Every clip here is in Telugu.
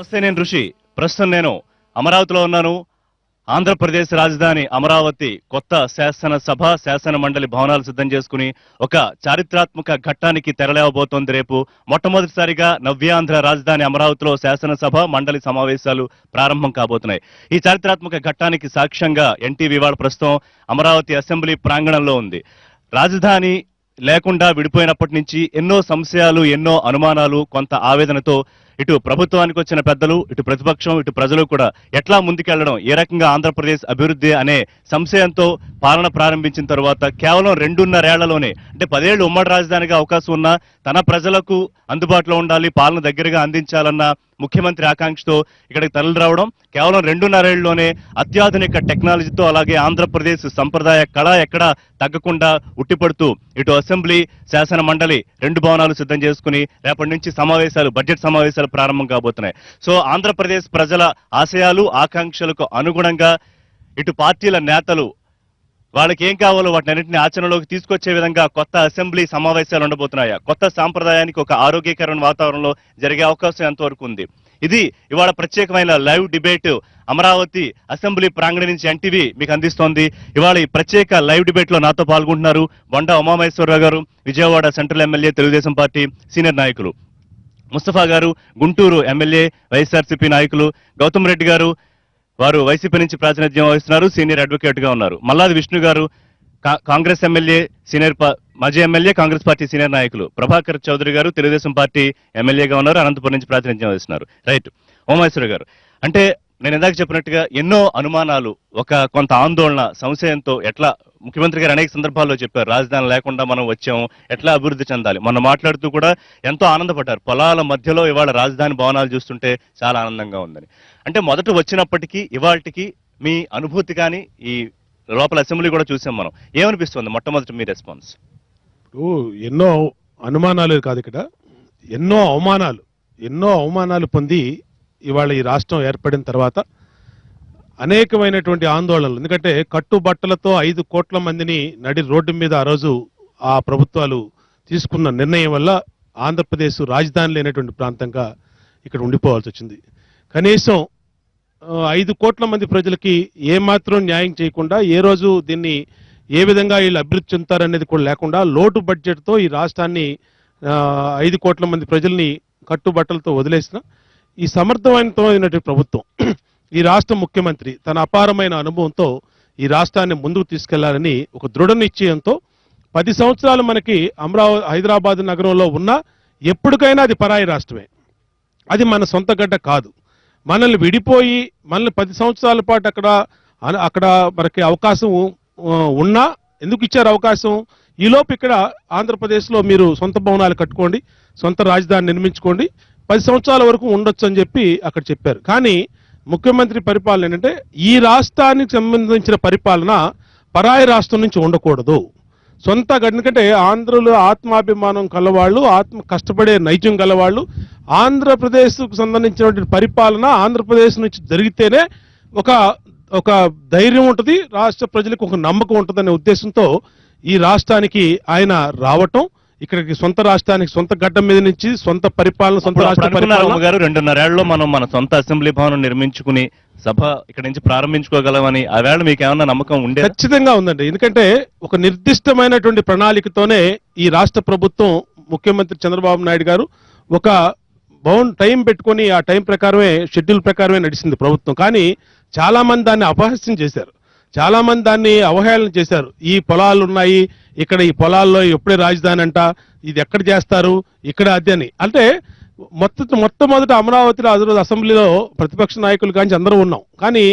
నమస్తే, నేను ఋషి. ప్రస్తుతం నేను అమరావతిలో ఉన్నాను. ఆంధ్రప్రదేశ్ రాజధాని అమరావతి కొత్త శాసన మండలి భవనాలు సిద్ధం చేసుకుని ఒక చారిత్రాత్మక ఘట్టానికి తెరలేవబోతోంది. రేపు మొట్టమొదటిసారిగా నవ్యాంధ్ర రాజధాని అమరావతిలో శాసనసభ మండలి సమావేశాలు ప్రారంభం కాబోతున్నాయి. ఈ చారిత్రాత్మక ఘట్టానికి సాక్ష్యంగా ఎన్టీవీ వాళ్ళ ప్రస్తుతం అమరావతి అసెంబ్లీ ప్రాంగణంలో ఉంది. రాజధాని లేకుండా విడిపోయినప్పటి నుంచి ఎన్నో సంశయాలు, ఎన్నో అనుమానాలు, కొంత ఆవేదనతో ఇటు ప్రభుత్వానికి వచ్చిన పెద్దలు, ఇటు ప్రతిపక్షం, ఇటు ప్రజలు కూడా ఎట్లా ముందుకెళ్లడం, ఏ రకంగా ఆంధ్రప్రదేశ్ అభివృద్ధి అనే సంశయంతో పాలన ప్రారంభించిన తర్వాత కేవలం 2.5 ఏళ్లలోనే, అంటే 10 ఏళ్లు ఉమ్మడి రాజధానిగా అవకాశం ఉన్నా తన ప్రజలకు అందుబాటులో ఉండాలి, పాలన దగ్గరగా అందించాలన్న ముఖ్యమంత్రి ఆకాంక్షతో ఇక్కడికి తరలి రావడం, కేవలం 2.5 ఏళ్లలోనే అత్యాధునిక టెక్నాలజీతో, అలాగే ఆంధ్రప్రదేశ్ సంప్రదాయ కళ ఎక్కడా తగ్గకుండా ఉట్టిపడుతూ ఇటు అసెంబ్లీ, శాసన మండలి 2 భవనాలు సిద్ధం చేసుకుని రేపటి నుంచి సమావేశాలు, బడ్జెట్ సమావేశాలు ప్రారంభం కాబోతున్నాయి. సో ఆంధ్రప్రదేశ్ ప్రజల ఆశయాలు, ఆకాంక్షలకు అనుగుణంగా ఇటు పార్టీల నేతలు వాళ్ళకి ఏం కావాలో వాటినన్నింటినీ ఆచరణలోకి తీసుకొచ్చే విధంగా కొత్త అసెంబ్లీ సమావేశాలు ఉండబోతున్నాయా, కొత్త సాంప్రదాయానికి ఒక ఆరోగ్యకరమైన వాతావరణంలో జరిగే అవకాశం ఎంతవరకు ఉంది? ఇది ఇవాళ ప్రత్యేకమైన లైవ్ డిబేట్ అమరావతి అసెంబ్లీ ప్రాంగణం నుంచి ఎన్టీవీ మీకు అందిస్తోంది. ఇవాళ ఈ ప్రత్యేక లైవ్ డిబేట్ లో నాతో పాల్గొంటున్నారు బొండా ఉమామహేశ్వరరావు గారు, Vijayawada central MLA, Telugu Desam party senior నాయకులు; ముస్తఫా గారు, గుంటూరు ఎమ్మెల్యే, వైఎస్ఆర్సీపీ నాయకులు; గౌతమ్ రెడ్డి గారు, వారు వైసీపీ నుంచి ప్రాతినిధ్యం వహిస్తున్నారు, సీనియర్ అడ్వకేట్ గా ఉన్నారు; మల్లాది విష్ణు గారు, కాంగ్రెస్ ఎమ్మెల్యే, మాజీ ఎమ్మెల్యే, కాంగ్రెస్ పార్టీ సీనియర్ నాయకులు; ప్రభాకర్ చౌదరి గారు, తెలుగుదేశం పార్టీ ఎమ్మెల్యేగా ఉన్నారు, అనంతపురం నుంచి ప్రాతినిధ్యం వహిస్తున్నారు. రైట్, ఉమామహేశ్వర గారు, అంటే నేను ఇందాక చెప్పినట్టుగా ఎన్నో అనుమానాలు, కొంత ఆందోళన, సంశయంతో ఎట్లా ముఖ్యమంత్రి గారు అనేక సందర్భాల్లో చెప్పారు, రాజధాని లేకుండా మనం వచ్చాము, ఎట్లా అభివృద్ధి చెందాలి. మొన్న మాట్లాడుతూ కూడా ఎంతో ఆనందపడ్డారు, పొలాల మధ్యలో ఇవాళ రాజధాని భవనాలు చూస్తుంటే చాలా ఆనందంగా ఉందని. అంటే మొదట వచ్చినప్పటికీ ఇవాళకి మీ అనుభూతి కానీ, ఈ లోపల అసెంబ్లీ కూడా చూసాం మనం, ఏమనిపిస్తుంది మొట్టమొదటి మీ రెస్పాన్స్? ఎన్నో అనుమానాలు కాదు, ఇక్కడ ఎన్నో అవమానాలు పొంది ఇవాళ ఈ రాష్ట్రం ఏర్పడిన తర్వాత అనేకమైనటువంటి ఆందోళనలు. ఎందుకంటే కట్టుబట్టలతో 5 కోట్ల మందిని నడి రోడ్డు మీద ఆ రోజు ఆ ప్రభుత్వాలు తీసుకున్న నిర్ణయం వల్ల ఆంధ్రప్రదేశ్ రాజధాని లేనటువంటి ప్రాంతంగా ఇక్కడ ఉండిపోవాల్సి వచ్చింది. కనీసం 5 కోట్ల మంది ప్రజలకి ఏమాత్రం న్యాయం చేయకుండా, ఏ రోజు దీన్ని ఏ విధంగా వీళ్ళు అభివృద్ధి చెందుతారనేది కూడా లేకుండా లోటు బడ్జెట్తో ఈ రాష్ట్రాన్ని 5 కోట్ల మంది ప్రజల్ని కట్టుబట్టలతో వదిలేసిన ఈ సమర్థవంతమైనటువంటి ప్రభుత్వం, ఈ రాష్ట్ర ముఖ్యమంత్రి తన అపారమైన అనుభవంతో ఈ రాష్ట్రాన్ని ముందుకు తీసుకెళ్లాలని ఒక దృఢ నిశ్చయంతో 10 సంవత్సరాలు మనకి హైదరాబాద్ నగరంలో ఉన్న ఎప్పటికైనా అది పరాయి రాష్ట్రమే, అది మన సొంత గడ్డ కాదు. మనల్ని విడిపోయి మనల్ని 10 సంవత్సరాల పాటు అక్కడ మనకి అవకాశం ఉన్నా ఎందుకు ఇచ్చారు అవకాశం? ఈలోపు ఇక్కడ ఆంధ్రప్రదేశ్లో మీరు సొంత భవనాలు కట్టుకోండి, సొంత రాజధాని నిర్మించుకోండి, 10 సంవత్సరాల వరకు ఉండొచ్చు అని చెప్పి అక్కడ చెప్పారు. కానీ ముఖ్యమంత్రి పరిపాలన ఏంటంటే ఈ రాష్ట్రానికి సంబంధించిన పరిపాలన పరాయి రాష్ట్రం నుంచి ఉండకూడదు, సొంత ఎందుకంటే ఆంధ్రులు ఆత్మాభిమానం కలవాళ్ళు, కష్టపడే నైజం గలవాళ్ళు, ఆంధ్రప్రదేశ్కు సంబంధించినటువంటి పరిపాలన ఆంధ్రప్రదేశ్ నుంచి జరిగితేనే ఒక ధైర్యం ఉంటుంది, రాష్ట్ర ప్రజలకు ఒక నమ్మకం ఉంటుందనే ఉద్దేశంతో ఈ రాష్ట్రానికి ఆయన రావటం, ఇక్కడికి సొంత రాష్ట్రానికి సొంత గడ్డ మీద నుంచి సొంత పరిపాలన, సొంత రాష్ట్ర పరిపాలన గారు 2.5 ఏళ్లలో మనం మన సొంత అసెంబ్లీ భవనం నిర్మించుకుని సభ ఇక్కడ నుంచి ప్రారంభించుకోగలమని ఆ వేళ మీకు ఏమన్నా నమ్మకం ఉండే? ఖచ్చితంగా ఉందండి. ఎందుకంటే ఒక నిర్దిష్టమైనటువంటి ప్రణాళికతోనే ఈ రాష్ట్ర ప్రభుత్వం, ముఖ్యమంత్రి చంద్రబాబు నాయుడు గారు ఒక టైం పెట్టుకొని ఆ టైం ప్రకారమే, షెడ్యూల్ ప్రకారమే నడిచింది ప్రభుత్వం. కానీ చాలా మంది దాన్ని అపహాస్యం చేశారు, చాలా మంది దాన్ని అవహేళన చేశారు. ఈ పొలాలు ఉన్నాయి, ఇక్కడ ఈ పొలాల్లో ఎప్పుడే రాజధాని అంట, ఇది ఎక్కడ చేస్తారు, ఇక్కడ అది అని. అంటే మొట్టమొదట అమరావతిలో ఆ అసెంబ్లీలో ప్రతిపక్ష నాయకులు కానీ అందరూ ఉన్నాం, కానీ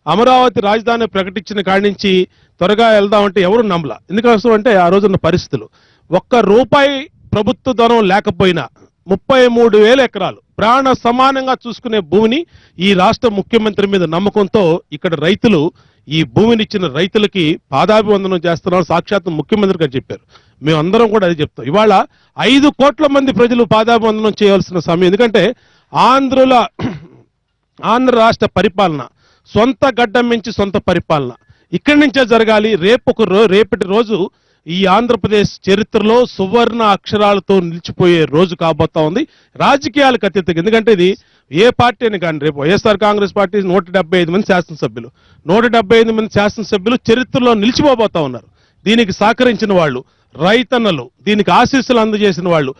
అమరావతి రాజధాని ప్రకటించిన కాడి నుంచి త్వరగా వెళ్దామంటే ఎవరు నమ్మలా. ఎందుకోసం అంటే ఆ రోజున్న పరిస్థితులు, ₹1 ప్రభుత్వ ధనం లేకపోయినా 33,000 ఎకరాలు ప్రాణ సమానంగా చూసుకునే భూమిని ఈ రాష్ట్ర ముఖ్యమంత్రి మీద నమ్మకంతో ఇక్కడ రైతులు, ఈ భూమిని ఇచ్చిన రైతులకి పాదాభివందనం చేస్తున్నారు, సాక్షాత్ ముఖ్యమంత్రి గారు చెప్పారు. మేమందరం కూడా అది చెప్తాం. ఇవాళ 5 కోట్ల మంది ప్రజలు పాదాభివందనం చేయాల్సిన సమయం. ఎందుకంటే ఆంధ్ర రాష్ట్ర పరిపాలన సొంత గడ్డం నుంచి సొంత పరిపాలన ఇక్కడి నుంచే జరగాలి. రేపటి రోజు ఈ ఆంధ్రప్రదేశ్ చరిత్రలో సువర్ణ అక్షరాలతో నిలిచిపోయే రోజు కాబోతా ఉంది, రాజకీయాలకు అతీతంగా. ఎందుకంటే ఇది ఏ పార్టీ అని కానీ రేపు వైఎస్ఆర్ కాంగ్రెస్ పార్టీ 175 మంది శాసనసభ్యులు, 175 మంది శాసనసభ్యులు చరిత్రలో నిలిచిపోబోతా ఉన్నారు. దీనికి సహకరించిన వాళ్ళు రైతన్నలు, దీనికి ఆశీస్సులు అందజేసిన వాళ్ళు,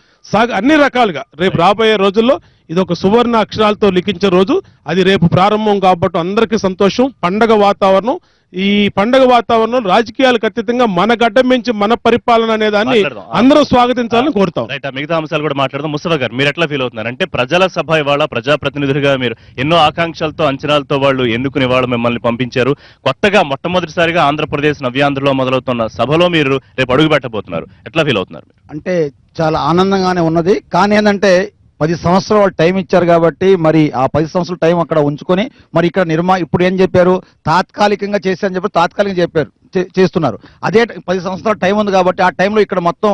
అన్ని రకాలుగా రేపు రాబోయే రోజుల్లో ఇది ఒక సువర్ణ అక్షరాలతో లిఖించే రోజు. అది రేపు ప్రారంభం కాబట్టి అందరికీ సంతోషం. పండగ వాతావరణం. ఈ పండగ వాతావరణం రాజకీయాలకు అతీతంగా మన గడ్డ మించి మన పరిపాలన అనే దాన్ని అందరూ స్వాగతించాలని కోరుతాం. రైట్, మిగతా అంశాలు కూడా మాట్లాడదాం. ముస్తఫా గారు, మీరు ఎట్లా ఫీల్ అవుతున్నారు? అంటే ప్రజల సభ ఇవాళ ప్రజాప్రతినిధులుగా మీరు ఎన్నో ఆకాంక్షలతో అంచనాలతో వాళ్ళు ఎన్నుకుని వాళ్ళు మిమ్మల్ని పంపించారు. కొత్తగా మొట్టమొదటిసారిగా ఆంధ్రప్రదేశ్ నవ్యాంధ్రలో మొదలవుతున్న సభలో మీరు రేపు అడుగు పెట్టబోతున్నారు. ఎట్లా ఫీల్ అవుతున్నారు? అంటే చాలా ఆనందంగానే ఉన్నది. కానీ ఏంటంటే 10 సంవత్సరాలు వాళ్ళు టైం ఇచ్చారు కాబట్టి మరి ఆ 10 సంవత్సరాల టైం అక్కడ ఉంచుకొని మరి ఇక్కడ ఇప్పుడు ఏం చెప్పారు, తాత్కాలికంగా చేశారని చెప్పి తాత్కాలికంగా చెప్పారు, చేస్తున్నారు. అదే 10 సంవత్సరాల టైం ఉంది కాబట్టి ఆ టైంలో ఇక్కడ మొత్తం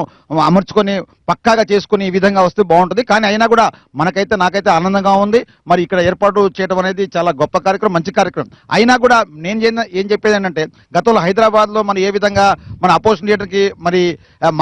అమర్చుకొని పక్కాగా చేసుకుని ఈ విధంగా వస్తే బాగుంటుంది. కానీ అయినా కూడా నాకైతే ఆనందంగా ఉంది. మరి ఇక్కడ ఏర్పాటు చేయడం అనేది చాలా గొప్ప కార్యక్రమం, మంచి కార్యక్రమం. అయినా కూడా నేను ఏం చెప్పేది ఏంటంటే, గతంలో హైదరాబాద్లో మనం ఏ విధంగా మన అపోజిషన్ లీడర్కి మరి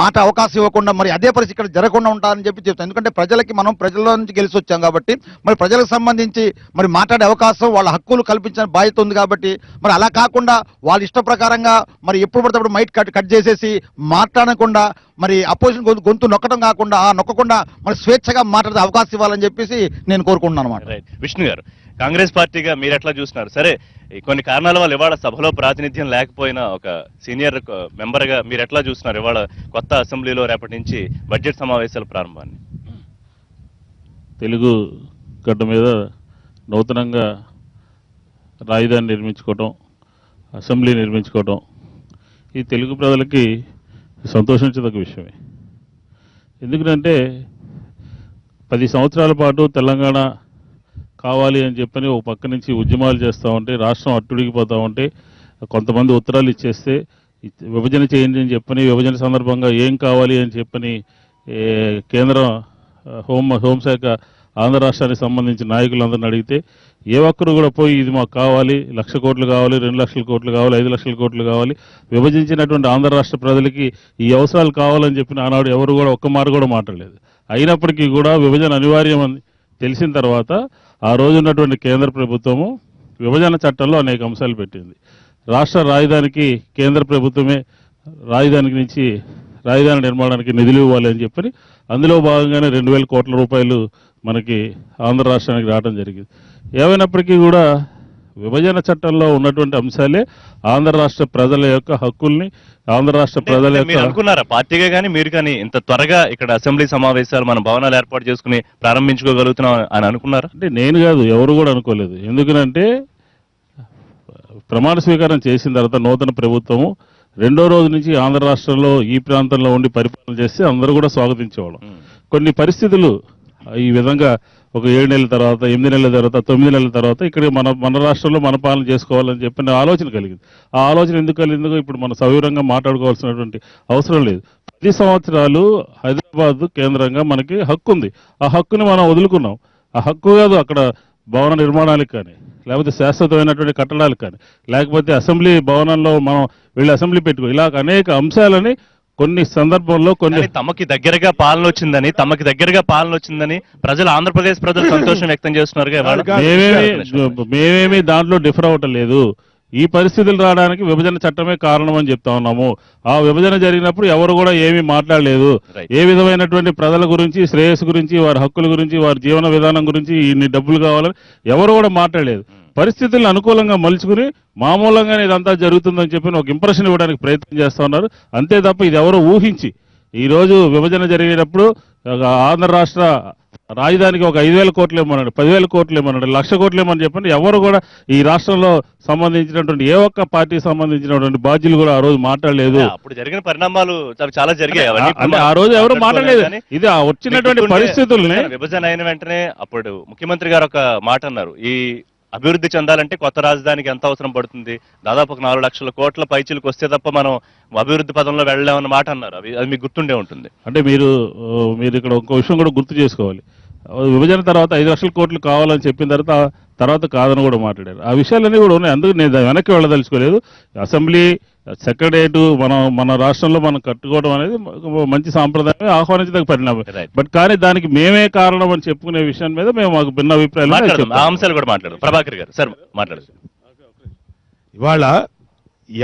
మాట అవకాశం ఇవ్వకుండా మరి అదే పరిస్థితి ఇక్కడ జరగకుండా ఉంటారని చెప్తాను. ఎందుకంటే మనం ప్రజల్లో నుంచి గెలిచి వచ్చాం కాబట్టి మరి ప్రజలకు సంబంధించి మరి మాట్లాడే అవకాశం, వాళ్ళ హక్కులు కల్పించిన బాధ్యత ఉంది కాబట్టి మరి అలా కాకుండా వాళ్ళ ఇష్ట ప్రకారంగా మరి ఎప్పుడు పడితే అప్పుడు మైట్ కట్ చేసేసి మాట్లాడకుండా మరి అపోజిషన్ గొంతు నొక్కడం కాకుండా నొక్కకుండా మరి స్వేచ్ఛగా మాట్లాడే అవకాశం ఇవ్వాలని చెప్పేసి నేను కోరుకుంటున్నాను అన్నమాట. రైట్, విష్ణు గారు, కాంగ్రెస్ పార్టీగా మీరు ఎట్లా చూస్తున్నారు? సరే, కొన్ని కారణాల వల్ల ఇవాళ సభలో ప్రాతినిధ్యం లేకపోయినా ఒక సీనియర్ మెంబర్గా మీరు ఎట్లా చూస్తున్నారు ఇవాళ కొత్త అసెంబ్లీలో రేపటి నుంచి బడ్జెట్ సమావేశాల ప్రారంభాన్ని? తెలుగు గడ్డ మీద నూతనంగా రాజధాని నిర్మించుకోవటం, అసెంబ్లీ నిర్మించుకోవటం ఈ తెలుగు ప్రజలకి సంతోషించదగ్గ విషయమే. ఎందుకంటే 10 సంవత్సరాల పాటు తెలంగాణ కావాలి అని చెప్పని ఒక పక్క నుంచి ఉద్యమాలు చేస్తూ ఉంటే, రాష్ట్రం అట్టుడిగిపోతూ ఉంటే, కొంతమంది ఉత్తరాలు ఇచ్చేస్తే విభజన చేయండి అని చెప్పని, విభజన సందర్భంగా ఏం కావాలి అని చెప్పని కేంద్రం హోంశాఖ ఆంధ్ర రాష్ట్రానికి సంబంధించిన నాయకులందరిని అడిగితే ఏ ఒక్కరు కూడా పోయి ఇది మాకు కావాలి, 1,00,000 కోట్లు కావాలి, 2,00,000 కోట్లు కావాలి, 5,00,000 కోట్లు కావాలి, విభజించినటువంటి ఆంధ్ర రాష్ట్ర ప్రజలకి ఈ అవసరాలు కావాలని చెప్పిన ఆనాడు ఎవరు కూడా ఒక్క మాట కూడా మాట్లాడలేదు. అయినప్పటికీ కూడా విభజన అనివార్యం అని తెలిసిన తర్వాత ఆ రోజు ఉన్నటువంటి కేంద్ర ప్రభుత్వము విభజన చట్టంలో అనేక అంశాలు పెట్టింది. రాష్ట్ర రాజధానికి కేంద్ర ప్రభుత్వమే రాజధాని నిర్మాణానికి నిధులు ఇవ్వాలి అని చెప్పని అందులో భాగంగానే 2,000 కోట్ల రూపాయలు మనకి ఆంధ్ర రాష్ట్రానికి రావడం జరిగింది. ఏమైనప్పటికీ కూడా విభజన చట్టంలో ఉన్నటువంటి అంశాలే ఆంధ్ర రాష్ట్ర ప్రజల యొక్క హక్కుల్ని, ఆంధ్ర రాష్ట్ర ప్రజల మీరు అనుకున్నారా పార్టీగా కానీ మీరు కానీ ఇంత త్వరగా ఇక్కడ అసెంబ్లీ సమావేశాలు మన భవనాలు ఏర్పాటు చేసుకుని ప్రారంభించుకోగలుగుతున్నాం అని అనుకున్నారా? అంటే నేను కాదు, ఎవరు కూడా అనుకోలేదు. ఎందుకంటే ప్రమాణ స్వీకారం చేసిన తర్వాత నూతన ప్రభుత్వము 2వ రోజు నుంచి ఆంధ్ర రాష్ట్రంలో ఈ ప్రాంతంలో ఉండి పరిపాలన చేస్తే అందరూ కూడా స్వాగతించేవాళ్ళం. కొన్ని పరిస్థితులు ఈ విధంగా ఒక 7 నెలల తర్వాత, 8 నెలల తర్వాత, 9 నెలల తర్వాత ఇక్కడ మన రాష్ట్రంలో మన పాలన చేసుకోవాలని చెప్పిన ఆలోచన కలిగింది. ఆ ఆలోచన ఎందుకు కలిగిందో ఇప్పుడు మనం సవివరంగా మాట్లాడుకోవాల్సినటువంటి అవసరం లేదు. 10 సంవత్సరాలు హైదరాబాద్ కేంద్రంగా మనకి హక్కు ఉంది. ఆ హక్కుని మనం వదులుకున్నాం. ఆ హక్కు కాదు అక్కడ భవన నిర్మాణాలకు కానీ, లేకపోతే శాశ్వతమైనటువంటి కట్టడాలకు కానీ, లేకపోతే అసెంబ్లీ భవనంలో మనం వెళ్ళి అసెంబ్లీ పెట్టుకో, ఇలా అనేక అంశాలని కొన్ని సందర్భంలో తమకి దగ్గరగా పాలన వచ్చిందని ప్రజలు, ఆంధ్రప్రదేశ్ ప్రజలు సంతోషం వ్యక్తం చేస్తున్నారు. మేమేమి దాంట్లో డిఫర్ అవటం లేదు. ఈ పరిస్థితులు రావడానికి విభజన చట్టమే కారణం అని చెప్తా ఉన్నాము. ఆ విభజన జరిగినప్పుడు ఎవరు కూడా ఏమీ మాట్లాడలేదు. ఏ విధమైనటువంటి ప్రజల గురించి, శ్రేయస్సు గురించి, వారి హక్కుల గురించి, వారి జీవన విధానం గురించి, ఇన్ని డబ్బులు కావాలని ఎవరు కూడా మాట్లాడలేదు. పరిస్థితులను అనుకూలంగా మలుచుకుని మామూలంగానే ఇదంతా జరుగుతుందని చెప్పి ఒక ఇంప్రెషన్ ఇవ్వడానికి ప్రయత్నం చేస్తా ఉన్నారు. అంతే తప్ప ఇది ఎవరో ఊహించి ఈ రోజు విభజన జరిగేటప్పుడు ఆంధ్ర రాష్ట్ర రాజధానికి ఒక 5,000 కోట్లు ఏమన్నాడు, 10,000 కోట్లు ఏమన్నాడు, 1,00,000 కోట్లు ఏమని చెప్పండి ఎవరు కూడా ఈ రాష్ట్రంలో సంబంధించినటువంటి ఏ ఒక్క పార్టీకి సంబంధించినటువంటి బాధ్యులు కూడా ఆ రోజు మాట్లాడలేదు. అప్పుడు జరిగిన పరిణామాలు చాలా జరిగాయి. అంటే ఆ రోజు ఎవరు మాట్లాడలేదు. ఇది వచ్చినటువంటి పరిస్థితుల్ని విభజన అయిన వెంటనే అప్పుడు ముఖ్యమంత్రి గారు ఒక మాట అన్నారు, ఈ అభివృద్ధి చెందాలంటే కొత్త రాజధానికి ఎంత అవసరం పడుతుంది, దాదాపు 4,00,000 కోట్ల పైచీలకు వస్తే తప్ప మనం అభివృద్ధి పదంలో వెళ్ళలేమన్న మాట అన్నారు. అది మీకు గుర్తుండే ఉంటుంది. అంటే మీరు ఇక్కడ ఒక విషయం కూడా గుర్తు చేసుకోవాలి. విభజన తర్వాత 5 లక్షల కోట్లు కావాలని చెప్పిన తర్వాత కాదని కూడా మాట్లాడారు. ఆ విషయాలన్నీ కూడా ఉన్నాయి. అందుకు నేను వెనక్కి వెళ్ళదలుచుకోలేదు. అసెంబ్లీ సెక్రటరియట్ మన రాష్ట్రంలో మనం కట్టుకోవడం అనేది మంచి సాంప్రదాయం, ఆహ్వానించదగ్గ పరిణామం. బట్ కానీ దానికి మేమే కారణం అని చెప్పుకునే విషయం మీద మేము మాకు భిన్న అభిప్రాయాలు మాట్లాడదాం. ఆ అంశాలు కూడా మాట్లాడు. ప్రభాకర్ గారు సార్ మాట్లాడదు. ఇవాళ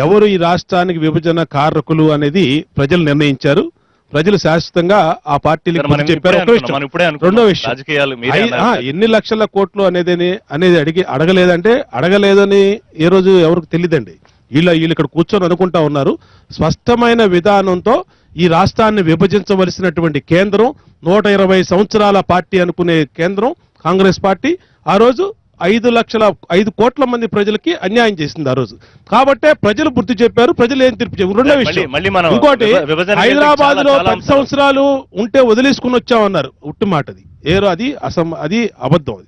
ఎవరు ఈ రాష్ట్రానికి విభజన కారకులు అనేది ప్రజలు నిర్ణయించారు. ప్రజలు శాశ్వతంగా ఆ పార్టీలకు మనం చెప్పారు. ఒక విషయం. మనం ఇప్పుడే రెండో అనుకున్నాం. విషయం, రాజకీయాలు మీరే అన్నారు. ఎన్ని లక్షల కోట్లు అనేది అడగలేదంటే అడగలేదని ఏ రోజు ఎవరికి తెలియదండి. వీళ్ళు ఇక్కడ కూర్చొని అనుకుంటా ఉన్నారు. స్పష్టమైన విధానంతో ఈ రాష్ట్రాన్ని విభజించవలసినటువంటి కేంద్రం 120 సంవత్సరాల పార్టీ అనుకునే కేంద్రం కాంగ్రెస్ పార్టీ ఆ రోజు 5 కోట్ల మంది ప్రజలకి అన్యాయం చేసింది ఆ రోజు. కాబట్టే ప్రజలు బుద్ధి చెప్పారు. ప్రజలు ఏం తీర్పు చెప్పారు. రెండో విషయం, మళ్ళీ మనం ఇంకోటి, విభజన హైదరాబాద్ లో చాలా 10 సంవత్సరాలు ఉంటే వదిలేసుకుని వచ్చామన్నారు. ఉట్టి మాట అది. అది అబద్ధం.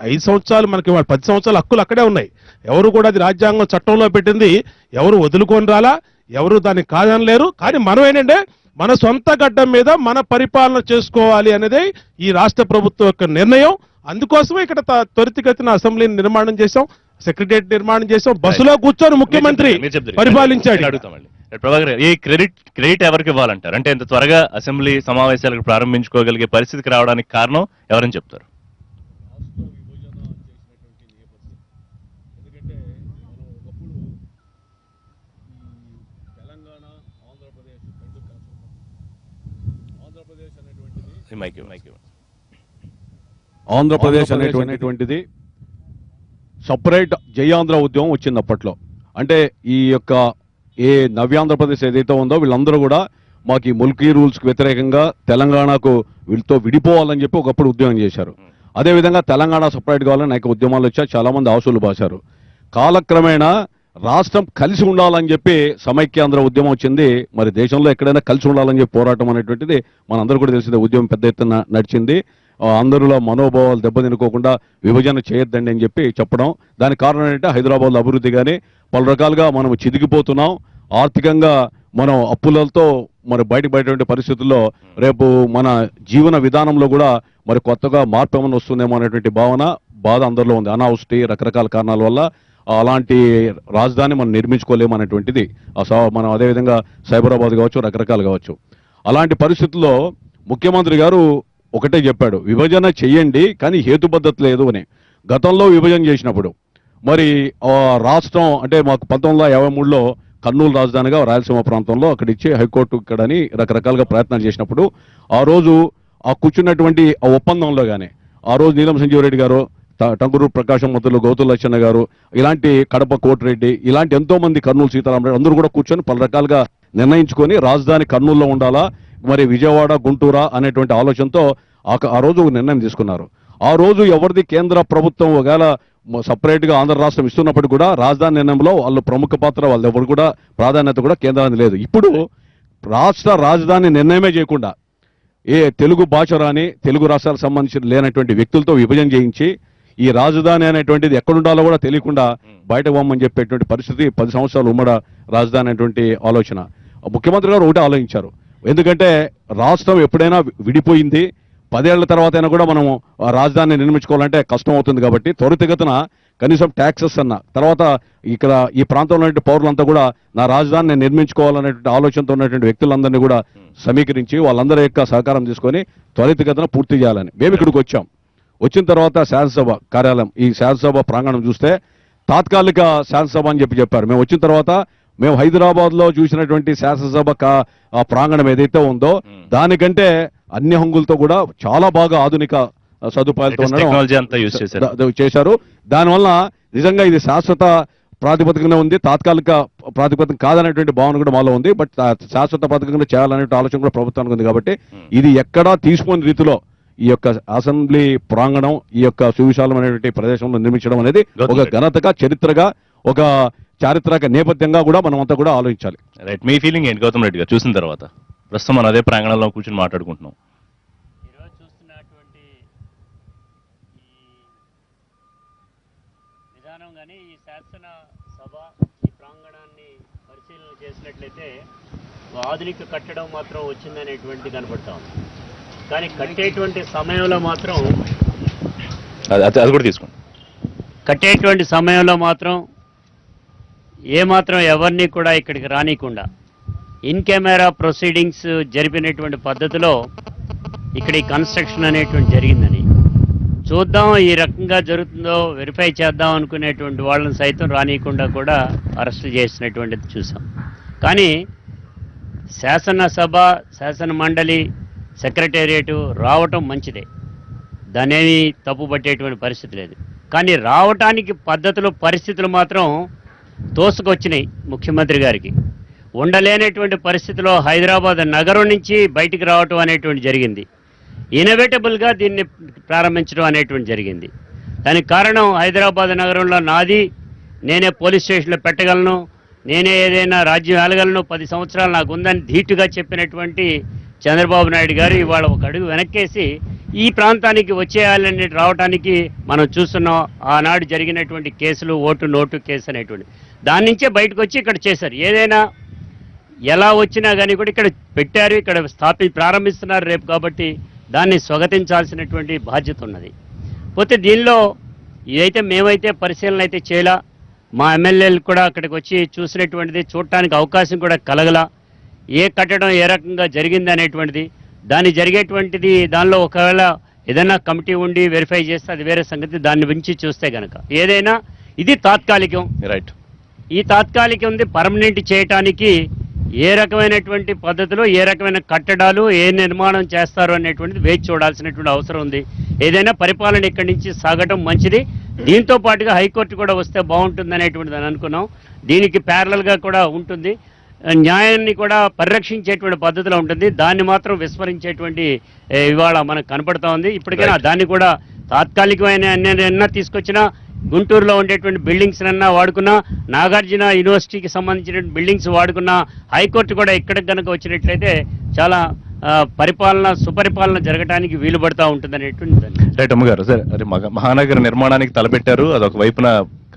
5 సంవత్సరాలు మనకి 10 సంవత్సరాల హక్కులు అక్కడే ఉన్నాయి. ఎవరు కూడా అది రాజ్యాంగం చట్టంలో పెట్టింది. ఎవరు వదులుకొని రాలా, ఎవరు దాన్ని కాదనలేరు. కానీ మనం ఏంటంటే మన సొంత గడ్డం మీద మన పరిపాలన చేసుకోవాలి అనేది ఈ రాష్ట్ర ప్రభుత్వం యొక్క నిర్ణయం. అందుకోసమే ఇక్కడ త్వరితగతిన అసెంబ్లీని నిర్మాణం చేశాం, సెక్రటరియట్ నిర్మాణం చేశాం, బస్సులో కూర్చొని ముఖ్యమంత్రి పరిపాలించాడు. అడుగుతామండి. ప్రభాకర్ గారు, ఈ క్రెడిట్ ఎవరికి ఇవ్వాలంటారు? అంటే ఇంత త్వరగా అసెంబ్లీ సమావేశాలకు ప్రారంభించుకోగలిగే పరిస్థితికి రావడానికి కారణం ఎవరని చెప్తారు? ఆంధ్రప్రదేశ్ అనేటువంటిది సపరేట్ జయాంధ్ర ఉద్యమం వచ్చింది అప్పట్లో. అంటే ఈ యొక్క నవ్యాంధ్రప్రదేశ్ ఏదైతే ఉందో వీళ్ళందరూ కూడా మాకు ఈ ముల్కీ రూల్స్కి వ్యతిరేకంగా తెలంగాణకు వీళ్ళతో విడిపోవాలని చెప్పి ఒకప్పుడు ఉద్యమం చేశారు. అదేవిధంగా తెలంగాణ సపరేట్ కావాలని అనేక ఉద్యమాలు వచ్చాయి. చాలామంది ఆశలు బాశారు. కాలక్రమేణా రాష్ట్రం కలిసి ఉండాలని చెప్పి సమైక్యాంధ్ర ఉద్యమం వచ్చింది. మరి దేశంలో ఎక్కడైనా కలిసి ఉండాలని చెప్పి పోరాటం అనేటువంటిది మనందరూ కూడా తెలిసిందే. ఉద్యమం పెద్ద ఎత్తున నడిచింది. అందరిలో మనోభావాలు దెబ్బతినుకోకుండా విభజన చేయొద్దండి అని చెప్పి చెప్పడం. దానికి కారణం ఏంటంటే హైదరాబాద్లో అభివృద్ధి కానీ పలు రకాలుగా మనం చిదిగిపోతున్నాం. ఆర్థికంగా మనం అప్పులతో మరి బయటపడేటువంటి పరిస్థితుల్లో రేపు మన జీవన విధానంలో కూడా మరి కొత్తగా మార్పు ఏమైనా వస్తుందేమో అనేటువంటి బాధ అందరిలో ఉంది. అనావృష్టి రకరకాల కారణాల వల్ల అలాంటి రాజధాని మనం నిర్మించుకోలేము అనేటువంటిది మనం అదేవిధంగా సైబరాబాద్ కావచ్చు, రకరకాలు కావచ్చు. అలాంటి పరిస్థితుల్లో ముఖ్యమంత్రి గారు ఒకటే చెప్పాడు, విభజన చెయ్యండి కానీ హేతుబద్ధత లేదు అని. గతంలో విభజన చేసినప్పుడు మరి రాష్ట్రం అంటే మాకు 1953లో కర్నూలు రాజధానిగా రాయలసీమ ప్రాంతంలో అక్కడ ఇచ్చి హైకోర్టు ఇక్కడని రకరకాలుగా ప్రయత్నాలు చేసినప్పుడు ఆ రోజు ఆ కూర్చున్నటువంటి ఆ ఒప్పందంలో కానీ ఆ రోజు నీలం సంజీవరెడ్డి గారు, టంగురు ప్రకాశం మంత్రులు గౌతు లచ్చన్న గారు, ఇలాంటి కడప కోటిరెడ్డి, ఇలాంటి ఎంతో మంది కర్నూలు సీతారామరెడ్డి అందరూ కూడా కూర్చొని పలు రకాలుగా నిర్ణయించుకొని రాజధాని కర్నూలులో ఉండాలా, మరి విజయవాడ గుంటూరా అనేటువంటి ఆలోచనతో ఆ రోజు నిర్ణయం తీసుకున్నారు. ఆ రోజు ఎవరిది కేంద్ర ప్రభుత్వం ఒకవేళ సపరేట్గా ఆంధ్ర రాష్ట్రం ఇస్తున్నప్పటికీ కూడా రాజధాని నిర్ణయంలో వాళ్ళు ప్రముఖ పాత్ర, వాళ్ళు ఎవరు కూడా ప్రాధాన్యత కూడా కేంద్రానికి లేదు. ఇప్పుడు రాష్ట్ర రాజధాని నిర్ణయమే చేయకుండా తెలుగు భాష రాని తెలుగు రాష్ట్రాలకు సంబంధించిన లేనటువంటి వ్యక్తులతో విభజన చేయించి ఈ రాజధాని అనేటువంటిది ఎక్కడుండాలో కూడా తెలియకుండా బయట పోమని చెప్పేటువంటి పరిస్థితి 10 సంవత్సరాలు ఉమ్మడి రాజధాని అనేటువంటి ఆలోచన. ముఖ్యమంత్రి గారు ఒకటే ఆలోచించారు. ఎందుకంటే రాష్ట్రం ఎప్పుడైనా విడిపోయింది 10 ఏళ్ల తర్వాత అయినా కూడా మనం రాజధాని నిర్మించుకోవాలంటే కష్టం అవుతుంది. కాబట్టి త్వరితగతిన కనీసం ట్యాక్సెస్ అన్న తర్వాత ఇక్కడ ఈ ప్రాంతంలో ఉన్నటువంటి పౌరులంతా కూడా నా రాజధానిని నిర్మించుకోవాలనేటువంటి ఆలోచనతో ఉన్నటువంటి వ్యక్తులందరినీ కూడా సమీకరించి వాళ్ళందరి యొక్క సహకారం తీసుకొని త్వరితగతిన పూర్తి చేయాలని మేము ఇక్కడికి వచ్చాం. వచ్చిన తర్వాత శాసనసభ కార్యాలయం, ఈ శాసనసభ ప్రాంగణం చూస్తే తాత్కాలిక శాసనసభ అని చెప్పారు. మేము వచ్చిన తర్వాత మేము హైదరాబాద్ లో చూసినటువంటి శాసనసభ ప్రాంగణం ఏదైతే ఉందో దానికంటే అన్ని హంగులతో కూడా చాలా బాగా ఆధునిక సదుపాయాలతో చేశారు. దానివల్ల నిజంగా ఇది శాశ్వత ప్రాతిపదికన ఉంది, తాత్కాలిక ప్రాతిపదిక కాదనేటువంటి భావన కూడా మాలో ఉంది. బట్ శాశ్వత ప్రాతిపదికన చేయాలనే ఆలోచన కూడా ప్రభుత్వానికి ఉంది. కాబట్టి ఇది ఎక్కడా తీసుకునే రీతిలో ఈ యొక్క అసెంబ్లీ ప్రాంగణం ఈ యొక్క సువిశాలమైనటువంటి ప్రదేశంలో నిర్మించడం అనేది ఒక ఘనతగా, చరిత్రగా, ఒక చారిత్రక నేపథ్యంగా కూడా మనం అంతా కూడా ఆలోచించాలి. రైట్, మీ ఫీలింగ్ ఏంటి గౌతమ్ రెడ్డి గారు చూసిన తర్వాత? ప్రస్తుతం మనం అదే ప్రాంగణంలో కూర్చొని మాట్లాడుకుంటున్నాం. ఈరోజు చూస్తున్నటువంటి ఈ విధానం కానీ ఈ శాసన సభ ఈ ప్రాంగణాన్ని పరిశీలన చేసినట్లయితే ఆధునిక కట్టడం మాత్రం వచ్చిందనేటువంటి కనపడతా ఉంది. కానీ కట్టేటువంటి సమయంలో మాత్రం అది కూడా తీసుకోండి. కట్టేటువంటి సమయంలో మాత్రం ఏమాత్రం ఎవరిని కూడా ఇక్కడికి రానికుండా ఇన్ కెమెరా ప్రొసీడింగ్స్ జరిపినటువంటి పద్ధతిలో ఇక్కడ ఈ కన్స్ట్రక్షన్ అనేటువంటి జరిగిందని చూద్దాం, ఈ రకంగా జరుగుతుందో వెరిఫై చేద్దాం అనుకునేటువంటి వాళ్ళని సైతం రానియకుండా కూడా అరెస్ట్ చేసినటువంటిది చూసాం. కానీ శాసనసభ, శాసన మండలి, సెక్రటేరియట్ రావటం మంచిదే, దానేమి తప్పు పట్టేటువంటి పరిస్థితి లేదు. కానీ రావటానికి పద్ధతులు, పరిస్థితులు మాత్రం తోసుకొచ్చినాయి ముఖ్యమంత్రి గారికి. ఉండలేనటువంటి పరిస్థితిలో హైదరాబాద్ నగరం నుంచి బయటికి రావటం అనేటువంటి జరిగింది. ఇన్నోవేటబుల్గా దీన్ని ప్రారంభించడం అనేటువంటి జరిగింది. దానికి కారణం హైదరాబాద్ నగరంలో నాది, నేనే పోలీస్ స్టేషన్లో పెట్టగలను, నేనే ఏదైనా రాజ్యం వెళ్ళగలను, 10 సంవత్సరాలు నాకు ఉందని ధీటుగా చెప్పినటువంటి చంద్రబాబు నాయుడు గారు ఇవాళ ఒక అడుగు వెనక్కేసి ఈ ప్రాంతానికి వచ్చేయాలని రావడానికి మనం చూస్తున్నాం. ఆనాడు జరిగినటువంటి కేసులు, ఓటు నోటు కేసు అనేటువంటి దాని నుంచే బయటకు వచ్చి ఇక్కడ చేశారు. ఏదైనా ఎలా వచ్చినా కానీ కూడా ఇక్కడ పెట్టారు, ఇక్కడ ప్రారంభిస్తున్నారు రేపు. కాబట్టి దాన్ని స్వాగతించాల్సినటువంటి బాధ్యత ఉన్నది. పోతే దీనిలో ఇదైతే మేమైతే పరిశీలన అయితే చేయలా, మా ఎమ్మెల్యేలు కూడా అక్కడికి వచ్చి చూసినటువంటిది, చూడటానికి అవకాశం కూడా కలగలా. ఏ కట్టడం ఏ రకంగా జరిగింది అనేటువంటిది, దాన్ని జరిగేటువంటిది దానిలో ఒకవేళ ఏదైనా కమిటీ ఉండి వెరిఫై చేస్తే అది వేరే సంగతి. దాన్ని గురించి చూస్తే కనుక ఏదైనా ఇది తాత్కాలికం. రైట్. ఈ తాత్కాలికం పర్మనెంట్ చేయటానికి ఏ రకమైనటువంటి పద్ధతిలో, ఏ రకమైన కట్టడాలు, ఏ నిర్మాణం చేస్తారు అనేటువంటిది వేచి చూడాల్సినటువంటి అవసరం ఉంది. ఏదైనా పరిపాలన ఇక్కడి నుంచి సాగటం మంచిది. దీంతో పాటుగా హైకోర్టు కూడా వస్తే బాగుంటుంది అనేటువంటిది అని అనుకున్నాం. దీనికి ప్యారలల్గా కూడా ఉంటుంది, న్యాయాన్ని కూడా పరిరక్షించేటువంటి పద్ధతిలో ఉంటుంది. దాన్ని మాత్రం విస్మరించేటువంటి ఇవాళ మనకు కనపడతా ఉంది. ఇప్పటికైనా దాన్ని కూడా తాత్కాలికమైన తీసుకొచ్చినా, గుంటూరులో ఉండేటువంటి బిల్డింగ్స్ అన్నా వాడుకున్నా, నాగార్జున యూనివర్సిటీకి సంబంధించినటువంటి బిల్డింగ్స్ వాడుకున్నా, హైకోర్టు కూడా ఇక్కడికి కనుక వచ్చినట్లయితే చాలా సుపరిపాలన జరగడానికి వీలు పడతా ఉంటుంది అనేటువంటి. రైట్ అమ్మగారు. సరే, అరే మహానగర నిర్మాణానికి తలపెట్టారు, అదొక వైపున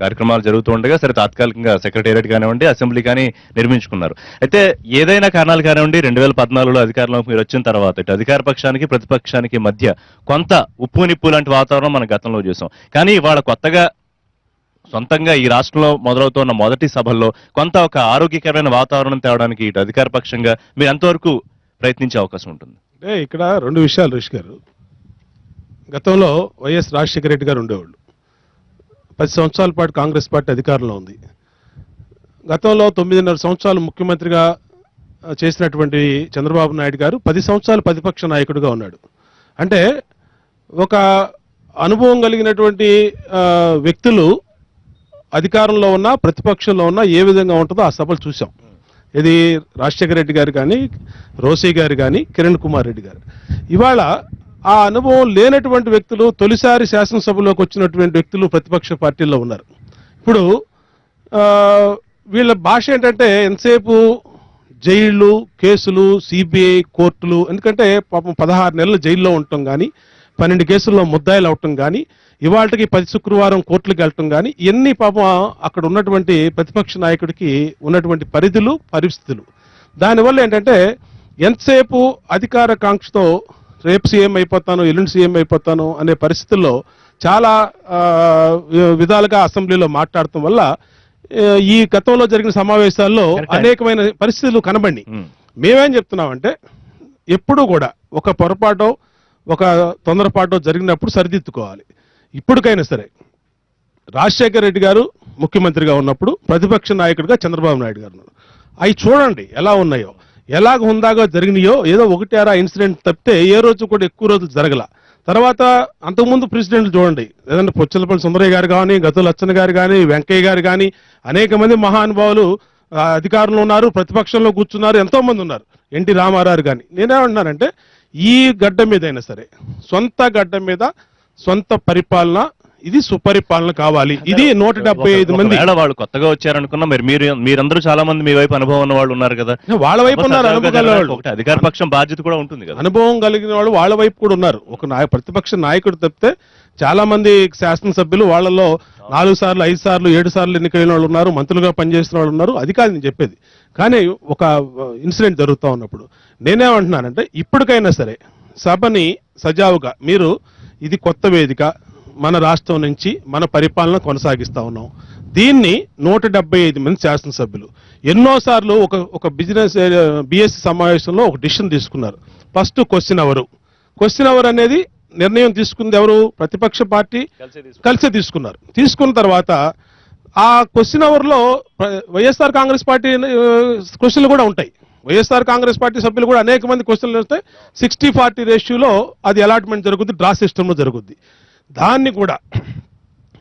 కార్యక్రమాలు జరుగుతూ ఉండగా సరే తాత్కాలికంగా సెక్రటేరియట్ కానివ్వండి, అసెంబ్లీ కానీ నిర్మించుకున్నారు. అయితే ఏదైనా కారణాలు కానివ్వండి, 2014లో అధికారంలోకి మీరు వచ్చిన తర్వాత ఇటు అధికార పక్షానికి ప్రతిపక్షానికి మధ్య కొంత ఉప్పు నిప్పు లాంటి వాతావరణం మనం గతంలో చూసాం. కానీ ఇవాళ కొత్తగా సొంతంగా ఈ రాష్ట్రంలో మొదలవుతున్న మొదటి సభల్లో కొంత ఒక ఆరోగ్యకరమైన వాతావరణం తేవడానికి ఇటు అధికార పక్షంగా మీరు ఎంతవరకు ప్రయత్నించే అవకాశం ఉంటుంది? అంటే ఇక్కడ 2 విషయాలు రిషి గారు. గతంలో వైఎస్ రాజశేఖర రెడ్డి గారు ఉండేవాళ్ళు. 10 సంవత్సరాల పాటు కాంగ్రెస్ పార్టీ అధికారంలో ఉంది. గతంలో 9.5 సంవత్సరాలు ముఖ్యమంత్రిగా చేసినటువంటి చంద్రబాబు నాయుడు గారు 10 సంవత్సరాలు ప్రతిపక్ష నాయకుడిగా ఉన్నాడు. అంటే ఒక అనుభవం కలిగినటువంటి వ్యక్తులు అధికారంలో ఉన్నా, ప్రతిపక్షంలో ఉన్నా ఏ విధంగా ఉంటుందో ఆ సభలు చూసాం. ఇది రాజశేఖర రెడ్డి గారు కానీ, రోసీ గారు కానీ, కిరణ్ కుమార్ రెడ్డి గారు. ఇవాళ ఆ అనుభవం లేనటువంటి వ్యక్తులు, తొలిసారి శాసనసభలోకి వచ్చినటువంటి వ్యక్తులు ప్రతిపక్ష పార్టీల్లో ఉన్నారు. ఇప్పుడు వీళ్ళ భాష ఏంటంటే ఎంతసేపు జైళ్లు, కేసులు, సిబిఐ, కోర్టులు. ఎందుకంటే పాపం 16 నెలలు జైల్లో ఉండటం కానీ, 12 కేసుల్లో ముద్దాయిలు అవటం కానీ, ఇవాళకి 10 శుక్రవారం కోర్టులకు వెళ్ళటం కానీ, ఇవన్నీ పాపం అక్కడ ఉన్నటువంటి ప్రతిపక్ష నాయకుడికి ఉన్నటువంటి పరిధులు, పరిస్థితులు. దానివల్ల ఏంటంటే ఎంతసేపు అధికార కాంక్షతో రేపు సీఎం అయిపోతాను, ఎల్లుండి సీఎం అయిపోతాను అనే పరిస్థితుల్లో చాలా విధాలుగా అసెంబ్లీలో మాట్లాడటం వల్ల ఈ గతంలో జరిగిన సమావేశాల్లో అనేకమైన పరిస్థితులు కనబడి మేమేం చెప్తున్నామంటే ఎప్పుడూ కూడా ఒక పొరపాటో, ఒక తొందరపాటో జరిగినప్పుడు సరిదిద్దుకోవాలి. ఇప్పటికైనా సరే రాజశేఖర రెడ్డి గారు ముఖ్యమంత్రిగా ఉన్నప్పుడు ప్రతిపక్ష నాయకుడిగా చంద్రబాబు నాయుడు గారు ఉన్నారు. అవి చూడండి ఎలా ఉన్నాయో, ఎలాగ హుందాగా జరిగినాయో. ఏదో 1-2 ఇన్సిడెంట్ తప్పితే ఏ రోజు కూడా ఎక్కువ రోజులు జరగల. తర్వాత అంతకుముందు ప్రెసిడెంట్లు చూడండి, ఏదంటే పొచ్చలపల్లి సుందరయ్య గారు కానీ, గతుల లచ్చన్న గారు కానీ, వెంకయ్య గారు కానీ, అనేక మంది మహానుభావులు అధికారంలో ఉన్నారు, ప్రతిపక్షంలో కూర్చున్నారు, ఎంతో మంది ఉన్నారు. ఎన్టీ రామారావు కానీ. నేనేమంటున్నానంటే ఈ గడ్డ మీద అయినా సరే సొంత గడ్డ మీద సొంత పరిపాలన, ఇది సుపరిపాలన కావాలి. ఇది 175 మంది వాళ్ళు కొత్తగా వచ్చారనుకున్నా మీరందరూ చాలా మంది మీ వైపు అనుభవం ఉన్న వాళ్ళు ఉన్నారు కదా, వాళ్ళ వైపు ఉన్నారు. అనుభవం అధికార పక్షం బాధ్యత కూడా ఉంటుంది కదా, అనుభవం కలిగిన వాళ్ళు వాళ్ళ వైపు కూడా ఉన్నారు. ఒక ప్రతిపక్ష నాయకుడు తప్పితే చాలా మంది శాసనసభ్యులు వాళ్ళలో 4 సార్లు 5 సార్లు 7 సార్లు ఎన్నికైన వాళ్ళు ఉన్నారు, మంత్రులుగా పనిచేసిన వాళ్ళు ఉన్నారు. అది కాదు నేను చెప్పేది. కానీ ఒక ఇన్సిడెంట్ జరుగుతూ ఉన్నప్పుడు నేనేమంటున్నానంటే ఇప్పటికైనా సరే సభని సజావుగా మీరు ఇది కొత్త వేదిక, మన రాష్ట్రం నుంచి మన పరిపాలన కొనసాగిస్తా ఉన్నాం. దీన్ని 175 మంది శాసనసభ్యులు ఎన్నోసార్లు ఒక బిజినెస్ బిఎస్సి సమావేశంలో ఒక డిసిషన్ తీసుకున్నారు. ఫస్ట్ క్వశ్చన్ అవర్ అనేది నిర్ణయం తీసుకుంది ఎవరు? ప్రతిపక్ష పార్టీ కలిసే తీసుకున్నారు. తీసుకున్న తర్వాత ఆ క్వశ్చన్ అవర్ లో వైఎస్ఆర్ కాంగ్రెస్ పార్టీ క్వశ్చన్లు కూడా ఉంటాయి. వైఎస్ఆర్ కాంగ్రెస్ పార్టీ సభ్యులు కూడా అనేక మంది క్వశ్చన్లు వస్తాయి. 60-40 రేషియోలో అది అలాట్మెంట్ జరుగుద్ది, డ్రా సిస్టంలో జరుగుద్ది. దాన్ని కూడా